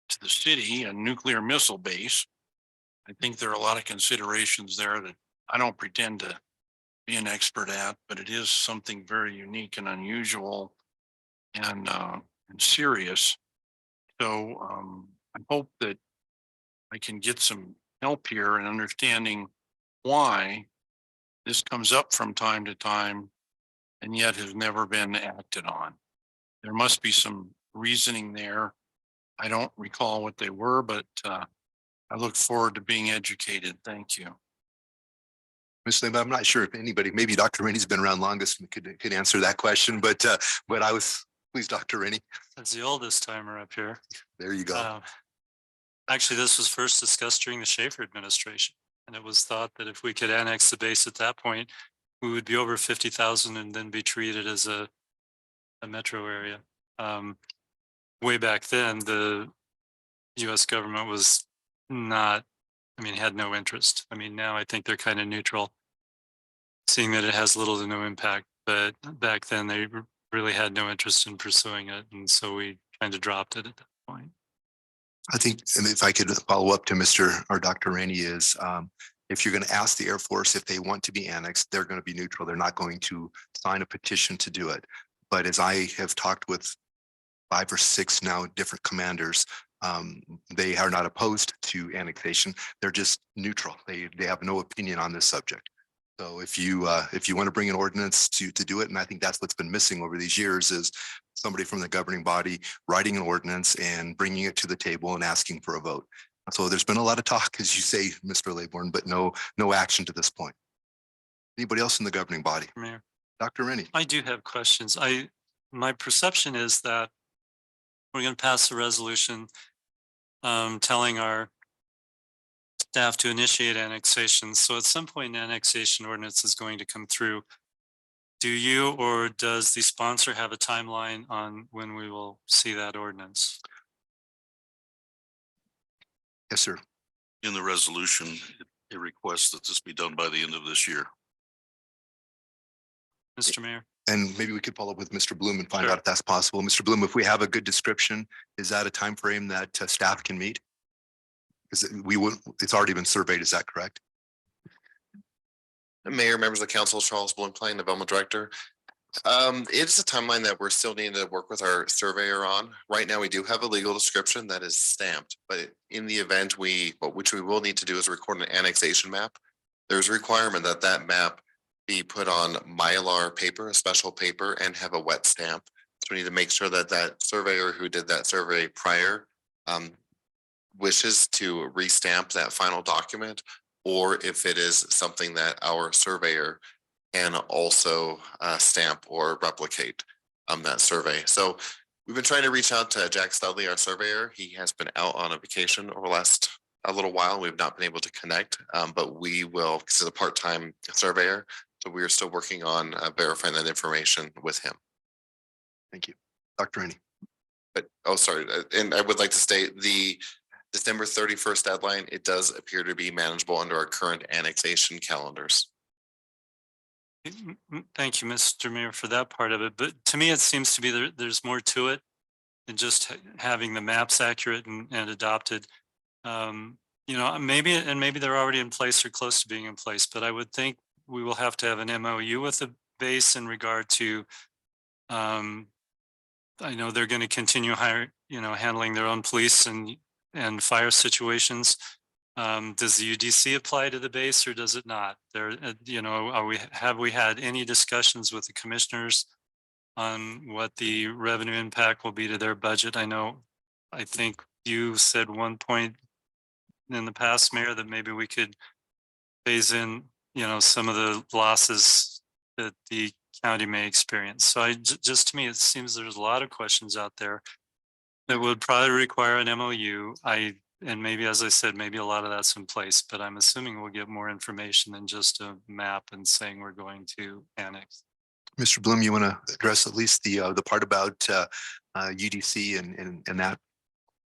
to the city a nuclear missile base. I think there are a lot of considerations there that I don't pretend to be an expert at, but it is something very unique and unusual and serious. So I hope that I can get some help here in understanding why this comes up from time to time and yet has never been acted on. There must be some reasoning there. I don't recall what they were, but I look forward to being educated. Thank you. Mr. Lehman, I'm not sure if anybody, maybe Dr. Rennie's been around longest and could answer that question, but I was, please, Dr. Rennie. As the oldest timer up here. There you go. Actually, this was first discussed during the Schaefer administration. And it was thought that if we could annex the base at that point, we would be over 50,000 and then be treated as a metro area. Way back then, the US government was not, had no interest. Now I think they're kind of neutral, seeing that it has little to no impact. But back then, they really had no interest in pursuing it. And so we kind of dropped it at that point. I think, and if I could follow up to Mr. or Dr. Rainey is, if you're going to ask the Air Force if they want to be annexed, they're going to be neutral. They're not going to sign a petition to do it. But as I have talked with 5 or 6 now different commanders, they are not opposed to annexation. They're just neutral. They have no opinion on this subject. So if you want to bring an ordinance to do it, and I think that's what's been missing over these years is somebody from the governing body writing an ordinance and bringing it to the table and asking for a vote. So there's been a lot of talk, as you say, Mr. Laybourne, but no action to this point. Anybody else in the governing body? Mayor, Dr. Rennie. I do have questions. My perception is that we're going to pass a resolution telling our staff to initiate annexation. So at some point, an annexation ordinance is going to come through. Do you or does the sponsor have a timeline on when we will see that ordinance? Yes, sir. In the resolution, it requests that this be done by the end of this year. Mr. Mayor? And maybe we could follow up with Mr. Bloom and find Sure. out if that's possible. Mr. Bloom, if we have a good description, is that a time frame that staff can meet? Because it's already been surveyed, is that correct? Mayor, members of the council, Charles Bloom, Planning Development Director. It's a timeline that we're still needing to work with our surveyor on. Right now, we do have a legal description that is stamped, but in the event which we will need to do is record an annexation map. There's a requirement that that map be put on Mylar paper, a special paper, and have a wet stamp. So we need to make sure that that surveyor who did that survey prior wishes to restamp that final document, or if it is something that our surveyor can also stamp or replicate that survey. So we've been trying to reach out to Jack Studley, our surveyor. He has been out on a vacation over the last a little while. We've not been able to connect, but we will, because he's a part-time surveyor. So we are still working on verifying that information with him. Thank you. Dr. Rennie. But, sorry, and I would like to state the December 31st deadline, it does appear to be manageable under our current annexation calendars. Thank you, Mr. Mayor, for that part of it. But to me, it seems to be there's more to it than just having the maps accurate and adopted. Maybe they're already in place or close to being in place, but I would think we will have to have an MOU with the base in regard to, I know they're going to continue handling their own police and fire situations. Does the UDC apply to the base or does it not? There, have we had any discussions with the commissioners on what the revenue impact will be to their budget? I think you said one point in the past, Mayor, that maybe we could phase in, some of the losses that the county may experience. So just to me, it seems there's a lot of questions out there that would probably require an MOU. And maybe, as I said, maybe a lot of that's in place, but I'm assuming we'll get more information than just a map and saying we're going to annex. Mr. Bloom, you want to address at least the part about UDC and that?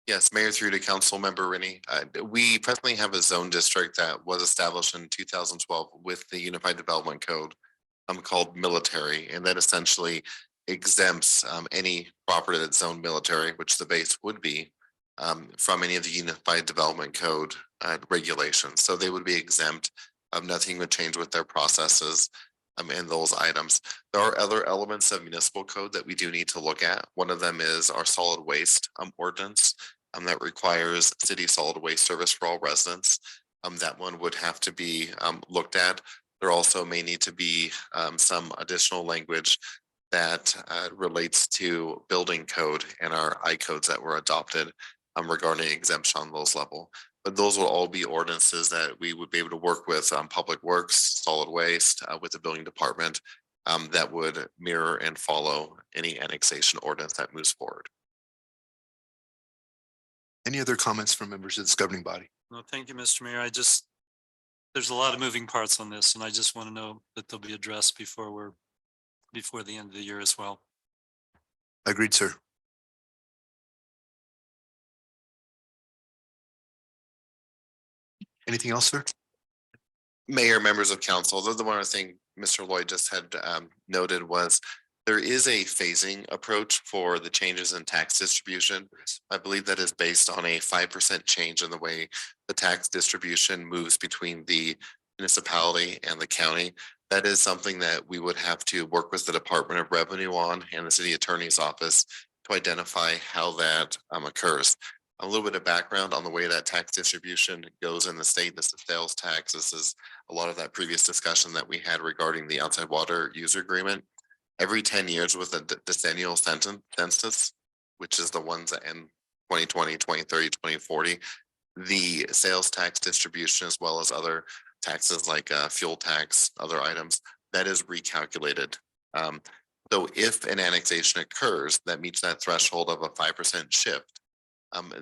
Yes, Mayor through to Council Member Rennie. We presently have a zone district that was established in 2012 with the Unified Development Code called military, and that essentially exempts any property that's zoned military, which the base would be, from any of the Unified Development Code regulations. So they would be exempt. Nothing would change with their processes and those items. There are other elements of municipal code that we do need to look at. One of them is our solid waste ordinance that requires city solid waste service for all residents. That one would have to be looked at. There also may need to be some additional language that relates to building code and our I codes that were adopted regarding exemption on those level. But those will all be ordinances that we would be able to work with Public Works, Solid Waste, with the building department that would mirror and follow any annexation ordinance that moves forward. Any other comments from members of this governing body? No, thank you, Mr. Mayor. There's a lot of moving parts on this, and I just want to know that they'll be addressed before the end of the year as well. Agreed, sir. Anything else, sir? Mayor, members of council, the one other thing Mr. Lloyd just had noted was there is a phasing approach for the changes in tax distribution. I believe that is based on a 5% change in the way the tax distribution moves between the municipality and the county. That is something that we would have to work with the Department of Revenue on and the city attorney's office to identify how that occurs. A little bit of background on the way that tax distribution goes in the state. This is sales tax. This is a lot of that previous discussion that we had regarding the outside water user agreement. Every 10 years with a decennial census, which is the ones that end 2020, 2030, 2040, the sales tax distribution, as well as other taxes like fuel tax, other items, that is recalculated. So if an annexation occurs that meets that threshold of a 5% shift,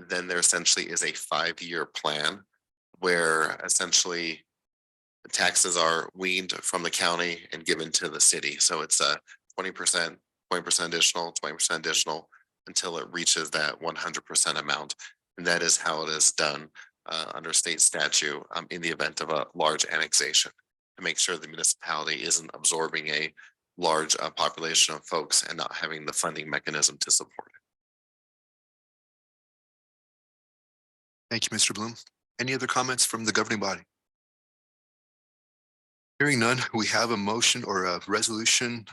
then there essentially is a 5-year plan where essentially taxes are weaned from the county and given to the city. So it's a 20%, 20% additional, 20% additional until it reaches that 100% amount. And that is how it is done under state statute in the event of a large annexation, to make sure the municipality isn't absorbing a large population of folks and not having the funding mechanism to support it. Thank you, Mr. Bloom. Any other comments from the governing body? Hearing none, we have a motion or a resolution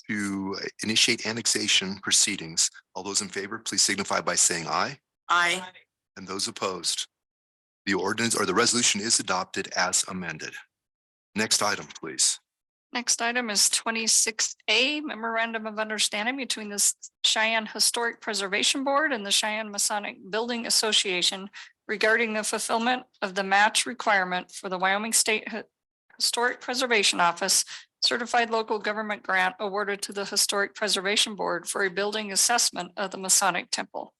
to initiate annexation proceedings. All those in favor, please signify by saying aye. Aye. And those opposed. The ordinance or the resolution is adopted as amended. Next item, please. Next item is 26A, Memorandum of Understanding between the Cheyenne Historic Preservation Board and the Cheyenne Masonic Building Association regarding the fulfillment of the match requirement for the Wyoming State Historic Preservation Office certified local government grant awarded to the Historic Preservation Board for a building assessment of the Masonic Temple.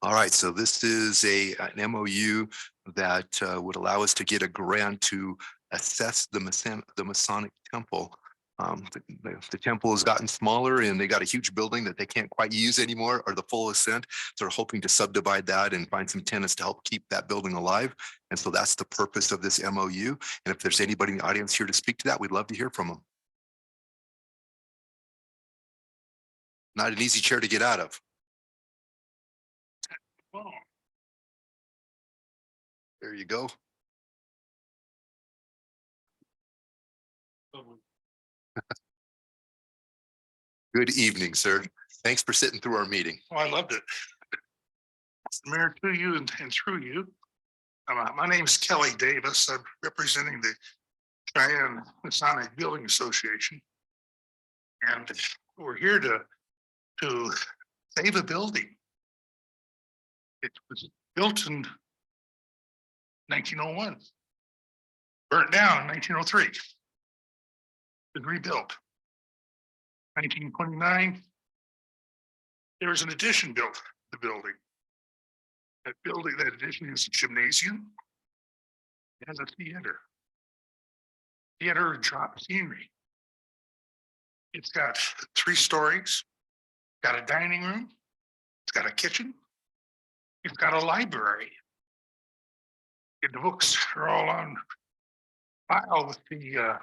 All right, so this is an MOU that would allow us to get a grant to assess the Masonic Temple. The temple has gotten smaller and they got a huge building that they can't quite use anymore or the full extent. So they're hoping to subdivide that and find some tenants to help keep that building alive. And so that's the purpose of this MOU. And if there's anybody in the audience here to speak to that, we'd love to hear from them. Not an easy chair to get out of. There you go. Good evening, sir. Thanks for sitting through our meeting. Oh, I loved it. Mayor, to you and through you. My name is Kelly Davis. I'm representing the Cheyenne Masonic Building Association. And we're here to save a building. It was built in 1901, burnt down in 1903. Been rebuilt. 1929, there was an addition built to the building. That addition is a gymnasium. It has a theater and drop scenery. It's got 3 stories, got a dining room, it's got a kitchen, it's got a library. And the books are all on file with the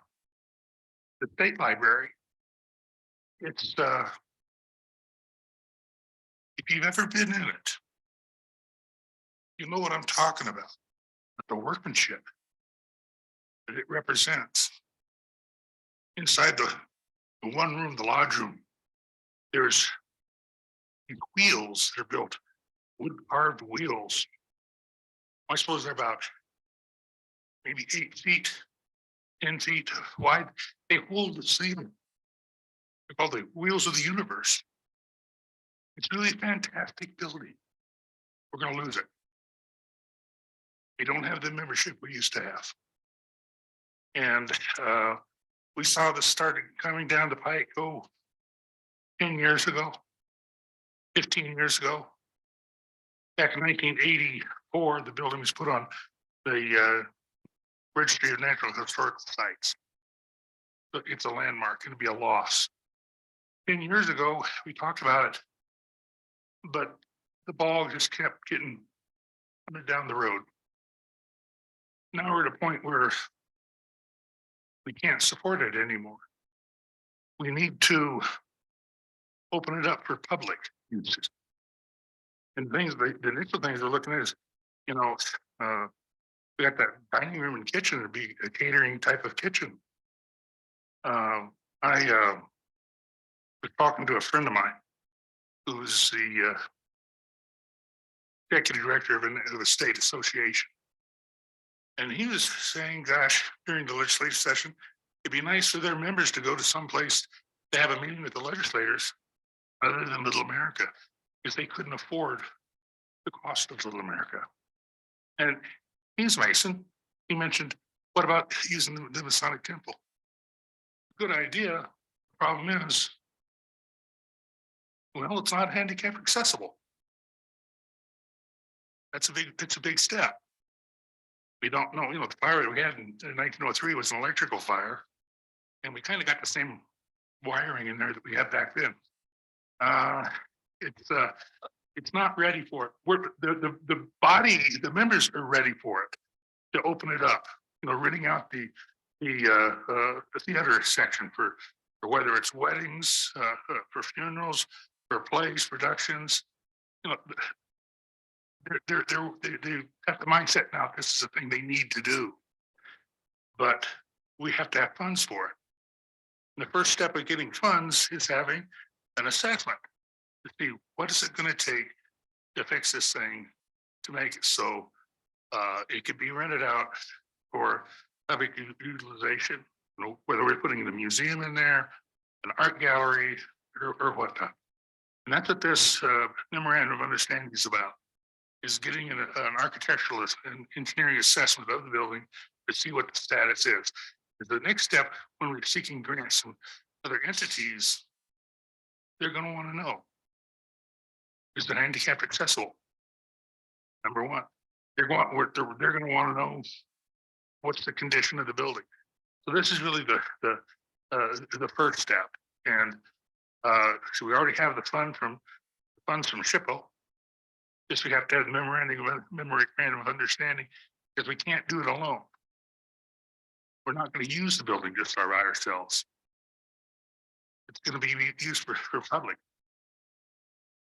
state library. It's if you've ever been in it, you know what I'm talking about. The workmanship that it represents. Inside the one room, the lodge room, there's wheels that are built, wood carved wheels. I suppose they're about maybe 8 feet, 10 feet wide. They hold the ceiling. They're called the wheels of the universe. It's really a fantastic building. We're going to lose it. We don't have the membership we used to have. And we saw this started coming down the pike, 10 years ago, 15 years ago. Back in 1984, the building was put on the Registry of Natural Historical Sites. So it's a landmark, it'll be a loss. 10 years ago, we talked about it, but the ball just kept getting down the road. Now we're at a point where we can't support it anymore. We need to open it up for public uses. And the initial things we're looking at is, we got that dining room and kitchen to be a catering type of kitchen. I was talking to a friend of mine who's the executive director of a state association. And he was saying, gosh, during the legislative session, it'd be nice for their members to go to some place to have a meeting with the legislators other than Little America, because they couldn't afford the cost of Little America. And he's Mason. He mentioned, what about using the Masonic Temple? Good idea. Problem is, well, it's not handicap accessible. It's a big step. We don't know, the fire that we had in 1903 was an electrical fire, and we kind of got the same wiring in there that we had back then. It's not ready for it. The body, the members are ready for it to open it up. Renting out the theater section for whether it's weddings, for funerals, for plays, productions. They have the mindset now, this is a thing they need to do. But we have to have funds for it. And the first step of getting funds is having an assessment to see what is it going to take to fix this thing, to make it so it could be rented out for public utilization, whether we're putting the museum in there, an art gallery, or whatnot. And that's what this memorandum of understanding is about. Is getting an architectural and engineering assessment of the building to see what the status is. The next step, when we're seeking grants from other entities, they're going to want to know, is it handicap accessible? Number one, they're going to want to know what's the condition of the building. So this is really the first step. And so we already have the funds from SHPO. Just we have to have the memorandum of understanding, because we can't do it alone. We're not going to use the building just by ourselves. It's going to be used for public.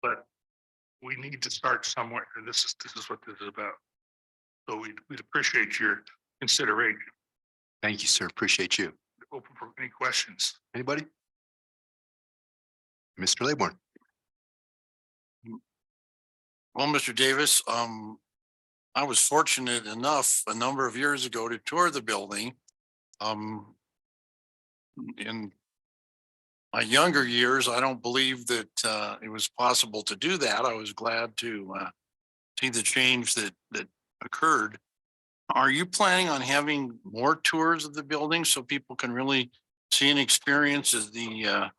But we need to start somewhere, and this is what this is about. So we'd appreciate your consideration. Thank you, sir. Appreciate you. Open for any questions. Anybody? Mr. Laybourne. Well, Mr. Davis, I I was fortunate enough a number of years ago to tour the building. In my younger years, I don't believe that it was possible to do that. I was glad to see the change that occurred. Are you planning on having more tours of the building so people can really see and experience the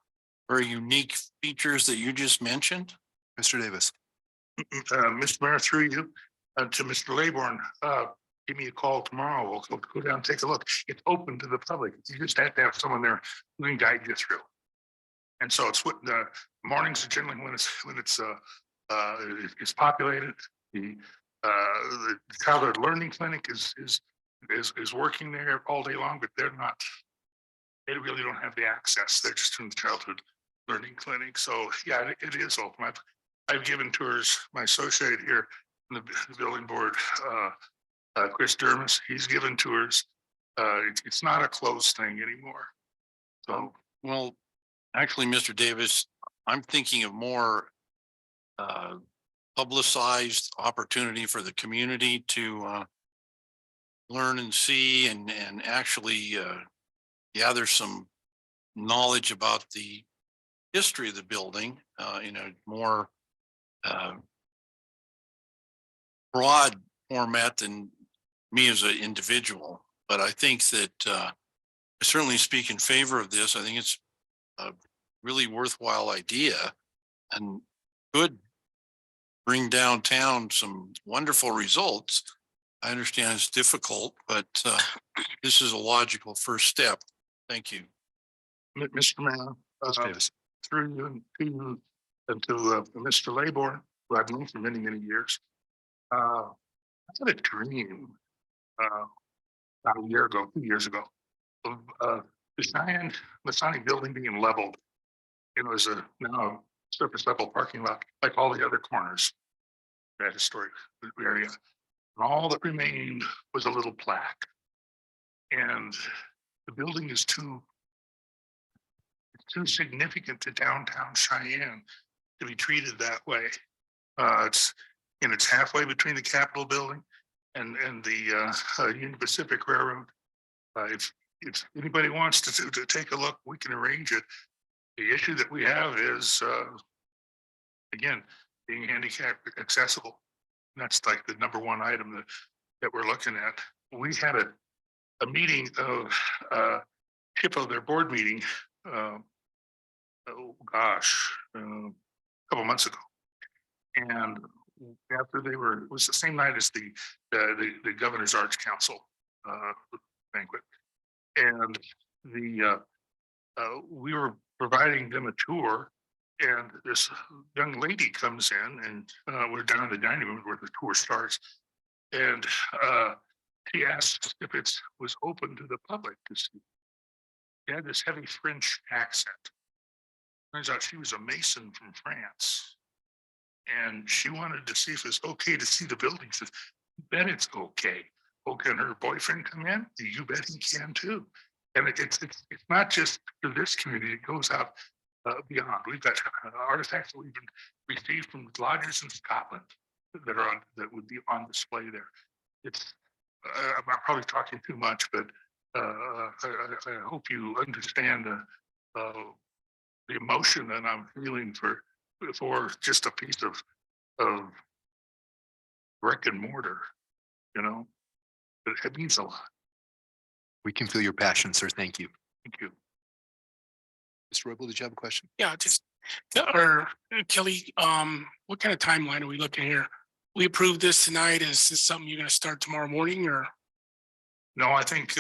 very unique features that you just mentioned? Mr. Davis. Mr. Mayor, through you, to Mr. Laybourne, give me a call tomorrow. We'll go down and take a look. It's open to the public. You just have to have someone there who can guide you through. And so it's what the mornings are generally when it's populated. The childhood learning clinic is working there all day long, but they're not. They really don't have the access. They're just in the childhood learning clinic. So yeah, it is open. I've given tours. My associate here in the building board, Chris Dermis, he's given tours. It's not a closed thing anymore. So, well, actually, Mr. Davis, I'm thinking of more publicized opportunity for the community to learn and see and actually gather some knowledge about the history of the building in a more broad format than me as an individual. But I think that I certainly speak in favor of this. I think it's a really worthwhile idea and could bring downtown some wonderful results. I understand it's difficult, but this is a logical first step. Thank you. Mr. Mayor, through you to Mr. Laybourne, who I've known for many, many years. I had a dream about a year ago, 2 years ago, of the Cheyenne Masonic building being leveled. It was a now surface level parking lot, like all the other corners of that historic area. And all that remained was a little plaque. And the building is too significant to downtown Cheyenne to be treated that way. It's halfway between the Capitol building and the Union Pacific Railroad. If anybody wants to take a look, we can arrange it. The issue that we have is, again, being handicap accessible. That's like the number one item that we're looking at. We had a meeting of HIPPO, their board meeting, a couple months ago. And after it was the same night as the Governor's Arts Council banquet. And we were providing them a tour, and this young lady comes in, and we're down in the dining room where the tour starts. And she asked if it was open to the public to see. She had this heavy French accent. Turns out she was a Mason from France. And she wanted to see if it's okay to see the building. She says, "You bet it's okay. Oh, can her boyfriend come in? You bet he can too." And it's not just to this community, it goes out beyond. We've got artifacts that we've received from lodgers in Scotland that would be on display there. I'm probably talking too much, but I hope you understand the emotion that I'm feeling for just a piece of brick and mortar, but it means a lot. We can feel your passion, sir. Thank you. Thank you. Mr. Roble, did you have a question? Yeah, just, Kelly, what kind of timeline are we looking here? We approve this tonight. Is this something you're gonna start tomorrow morning or? No, I think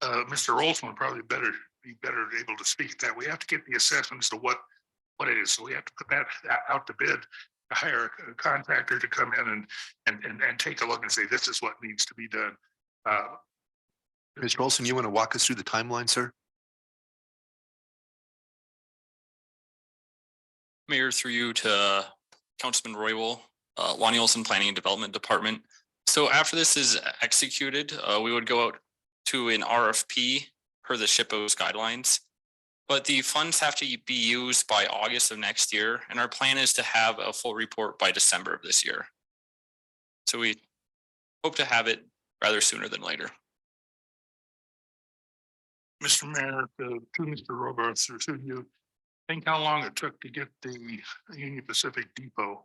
Mr. Olson would probably be better able to speak to that. We have to get the assessment as to what it is. So we have to put that out to bid, to hire a contractor to come in and take a look and say, this is what needs to be done. Mr. Olson, you want to walk us through the timeline, sir? Mayor, through you to Councilman Roywell, Lonnie Olson, Planning and Development Department. So after this is executed, we would go out to an RFP per the SHPO's guidelines. But the funds have to be used by August of next year, and our plan is to have a full report by December of this year. So we hope to have it rather sooner than later. Mr. Mayor, to Mr. Roberts, or to you, think how long it took to get the Union Pacific Depot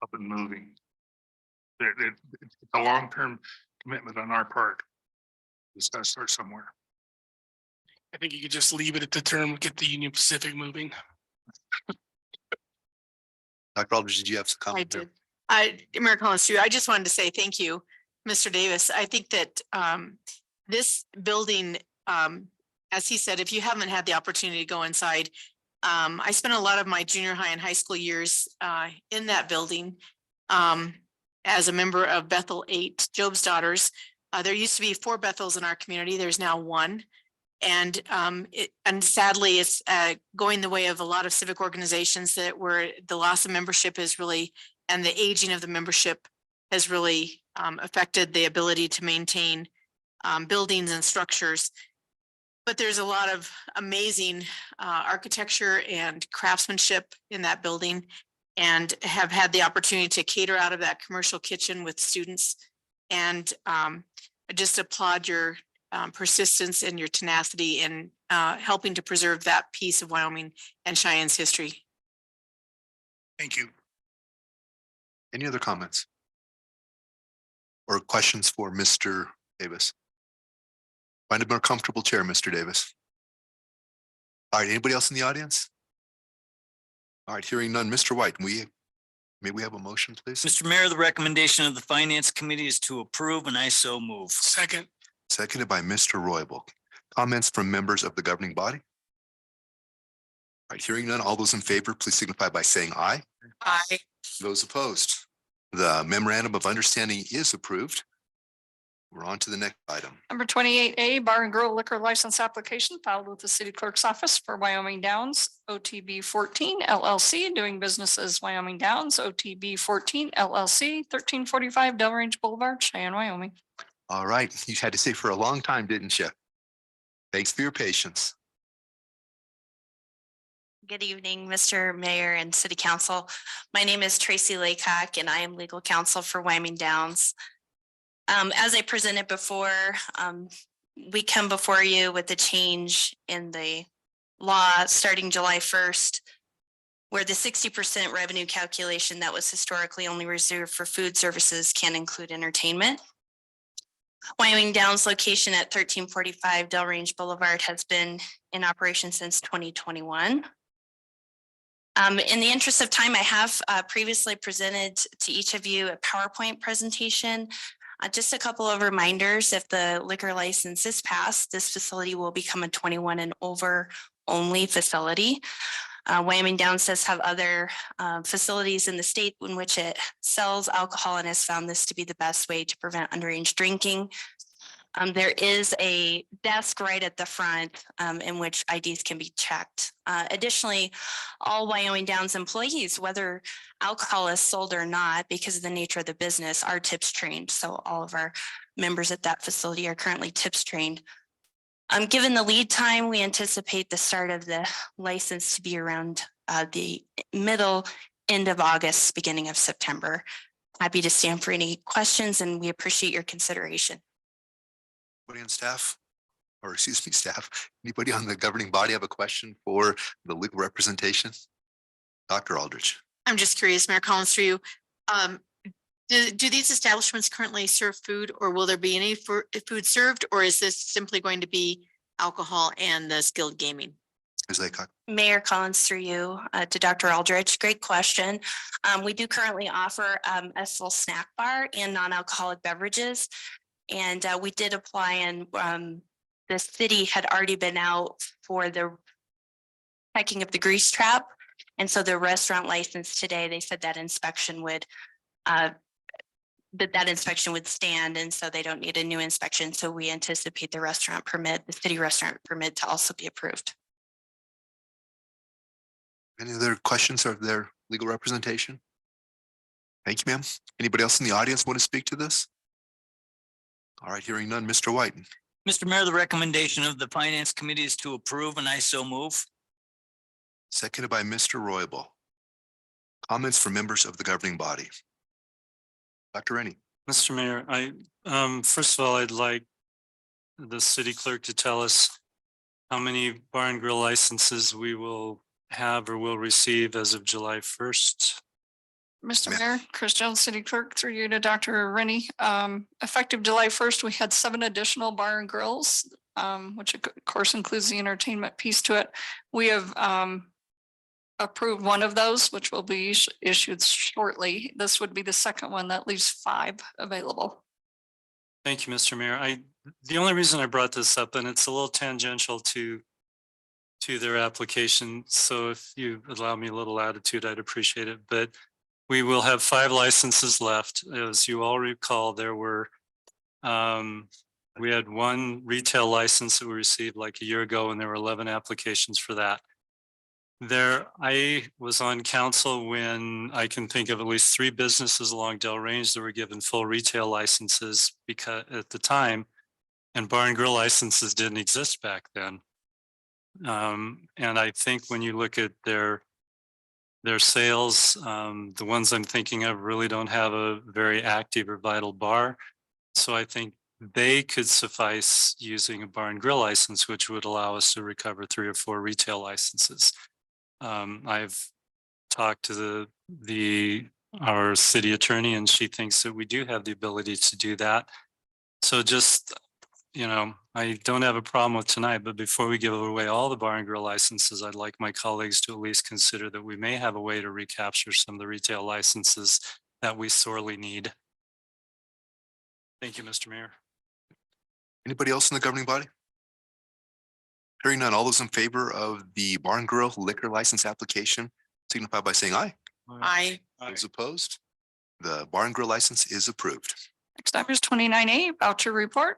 up and moving. It's a long-term commitment on our part. It's got to start somewhere. I think you could just leave it at the term, get the Union Pacific moving. Dr. Aldridge, did you have some I comment? did. Mayor Collins, too, I just wanted to say thank you, Mr. Davis. I think that this building, as he said, if you haven't had the opportunity to go inside, I spent a lot of my junior high and high school years in that building as a member of Bethel 8, Job's Daughters. There used to be 4 Bethels in our community. There's now 1. And sadly, it's going the way of a lot of civic organizations that where the loss of membership is really, and the aging of the membership has really affected the ability to maintain buildings and structures. But there's a lot of amazing architecture and craftsmanship in that building, and have had the opportunity to cater out of that commercial kitchen with students. And I just applaud your persistence and your tenacity in helping to preserve that piece of Wyoming and Cheyenne's history. Thank you. Any other comments? Or questions for Mr. Davis? Find a more comfortable chair, Mr. Davis. All right, anybody else in the audience? All right, hearing none. Mr. White, may we have a motion, please? Mr. Mayor, the recommendation of the Finance Committee is to approve, and I so move. Second. Seconded by Mr. Roybal. Comments from members of the governing body? All right, hearing none. All those in favor, please signify by saying aye. Aye. Those opposed? The memorandum of understanding is approved. We're on to the next item. Number 28A, Bar and Grill Liquor License Application filed with the City Clerk's Office for Wyoming Downs, OTB 14 LLC, doing business as Wyoming Downs, OTB 14 LLC, 1345 Delrange Boulevard, Cheyenne, Wyoming. All right, you had to say for a long time, didn't you? Thanks for your patience. Good evening, Mr. Mayor and City Council. My name is Tracy Laycock and I am legal counsel for Wyoming Downs. As I presented before, we come before you with a change in the law starting July 1st, where the 60% revenue calculation that was historically only reserved for food services can include entertainment. Wyoming Downs location at 1345 Delrange Boulevard has been in operation since 2021. In the interest of time, I have previously presented to each of you a PowerPoint presentation. Just a couple of reminders: if the liquor license is passed, this facility will become a 21 and over only facility. Wyoming Downs does have other facilities in the state in which it sells alcohol and has found this to be the best way to prevent underage drinking. There is a desk right at the front in which IDs can be checked. Additionally, all Wyoming Downs employees, whether alcohol is sold or not, because of the nature of the business, are TIPS trained. So all of our members at that facility are currently TIPS trained. Given the lead time, we anticipate the start of the license to be around the middle, end of August, beginning of September. Happy to stand for any questions, and we appreciate your consideration. Anybody on staff, or excuse me, staff, anybody on the governing body have a question for the legal representation? Dr. Aldridge. I'm just curious, Mayor Collins, through you. Do these establishments currently serve food, or will there be any food served, or is this simply going to be alcohol and the skilled gaming? Ms. Laycock. Mayor Collins, through you to Dr. Aldridge. Great question. We do currently offer a full snack bar and non-alcoholic beverages. And we did apply, and the city had already been out for the checking of the grease trap. And so the restaurant license today, they said that inspection would that inspection would stand, and so they don't need a new inspection. So we anticipate the restaurant permit, the city restaurant permit, to also be approved. Any other questions of their legal representation? Thank you, ma'am. Anybody else in the audience want to speak to this? All right, hearing none. Mr. White. Mr. Mayor, the recommendation of the Finance Committee is to approve, and I so move. Seconded by Mr. Roybal. Comments from members of the governing body. Dr. Rennie. Mr. Mayor, first of all, I'd like the city clerk to tell us how many bar and grill licenses we will have or will receive as of July 1st. Mr. Mayor, Chris Jones, City Clerk, through you to Dr. Rennie. Effective July 1st, we had 7 additional bar and grills, which of course includes the entertainment piece to it. We have approved one of those, which will be issued shortly. This would be the second one that leaves 5 available. Thank you, Mr. Mayor. The only reason I brought this up, and it's a little tangential to their application, so if you allow me a little latitude, I'd appreciate it, but we will have 5 licenses left. As you all recall, there were, we had 1 retail license that we received like a year ago, and there were 11 applications for that. I was on council when I can think of at least 3 businesses along Del Range that were given full retail licenses because at the time, and bar and grill licenses didn't exist back then. And I think when you look at their sales, the ones I'm thinking of really don't have a very active or vital bar. So I think they could suffice using a bar and grill license, which would allow us to recover 3 or 4 retail licenses. I've talked to our city attorney, and she thinks that we do have the ability to do that. So just, I don't have a problem with tonight, but before we give away all the bar and grill licenses, I'd like my colleagues to at least consider that we may have a way to recapture some of the retail licenses that we sorely need. Thank you, Mr. Mayor. Anybody else in the governing body? Hearing none, all those in favor of the bar and grill liquor license application signify by saying aye. Aye. Those opposed? The bar and grill license is approved. Next item is 29A, voucher report.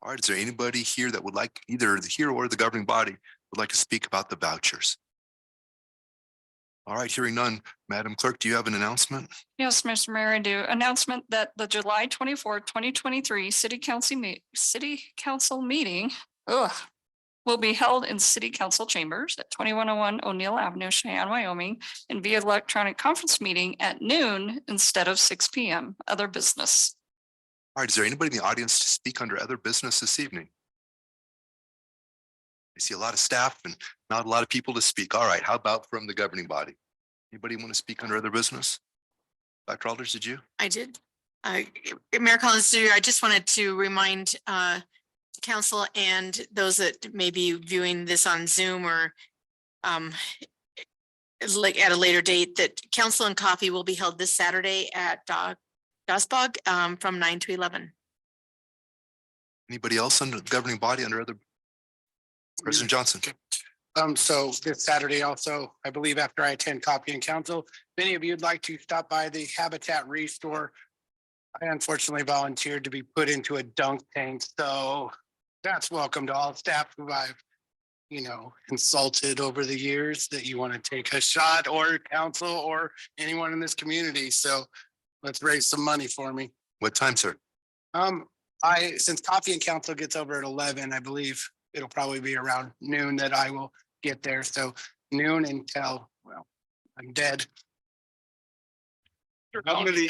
All right, is there anybody here that would like, either here or the governing body, would like to speak about the vouchers? All right, hearing none, Madam Clerk, do you have an announcement? Yes, Mr. Mayor, I do. Announcement that the July 24th, 2023 City Council meeting will be held in City Council chambers at 2101 O'Neill Avenue, Cheyenne, Wyoming, and via electronic conference meeting at noon instead of 6 p.m. Other business. All right, is there anybody in the audience to speak under other business this evening? I see a lot of staff and not a lot of people to speak. All right, how about from the governing body? Anybody want to speak under other business? Dr. Alders, did you? I did. Mayor Collins, I just wanted to remind council and those that may be viewing this on Zoom or like at a later date that council and coffee will be held this Saturday at Dasbog from 9 to 11. Anybody else under the governing body under other? President Johnson. So this Saturday also, I believe after I attend Coffee and Council, if any of you'd like to stop by the Habitat Restore. I unfortunately volunteered to be put into a dunk tank, so that's welcome to all staff who I've, consulted over the years that you want to take a shot, or council or anyone in this community. So let's raise some money for me. What time, sir? Since Coffee and Council gets over at 11, I believe it'll probably be around noon that I will get there. So noon until, well, I'm dead. How many,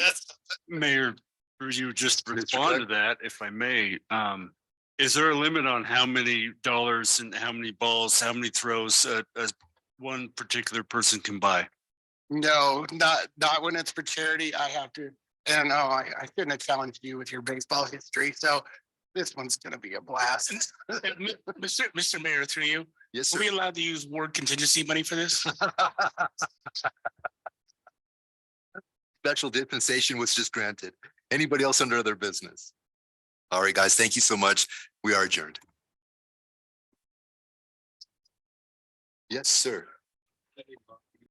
Mayor, for you just to respond to that, if I may, is there a limit on how many dollars and how many balls, how many throws as one particular person can buy? No, not when it's for charity. I have to, and I shouldn't have challenged you with your baseball history. So this one's going to be a blast. Mr. Mayor, through you. Yes, sir. Are we allowed to use ward contingency money for this? Special dispensation was just granted. Anybody else under other business? All right, guys, thank you so much. We are adjourned. Yes, sir.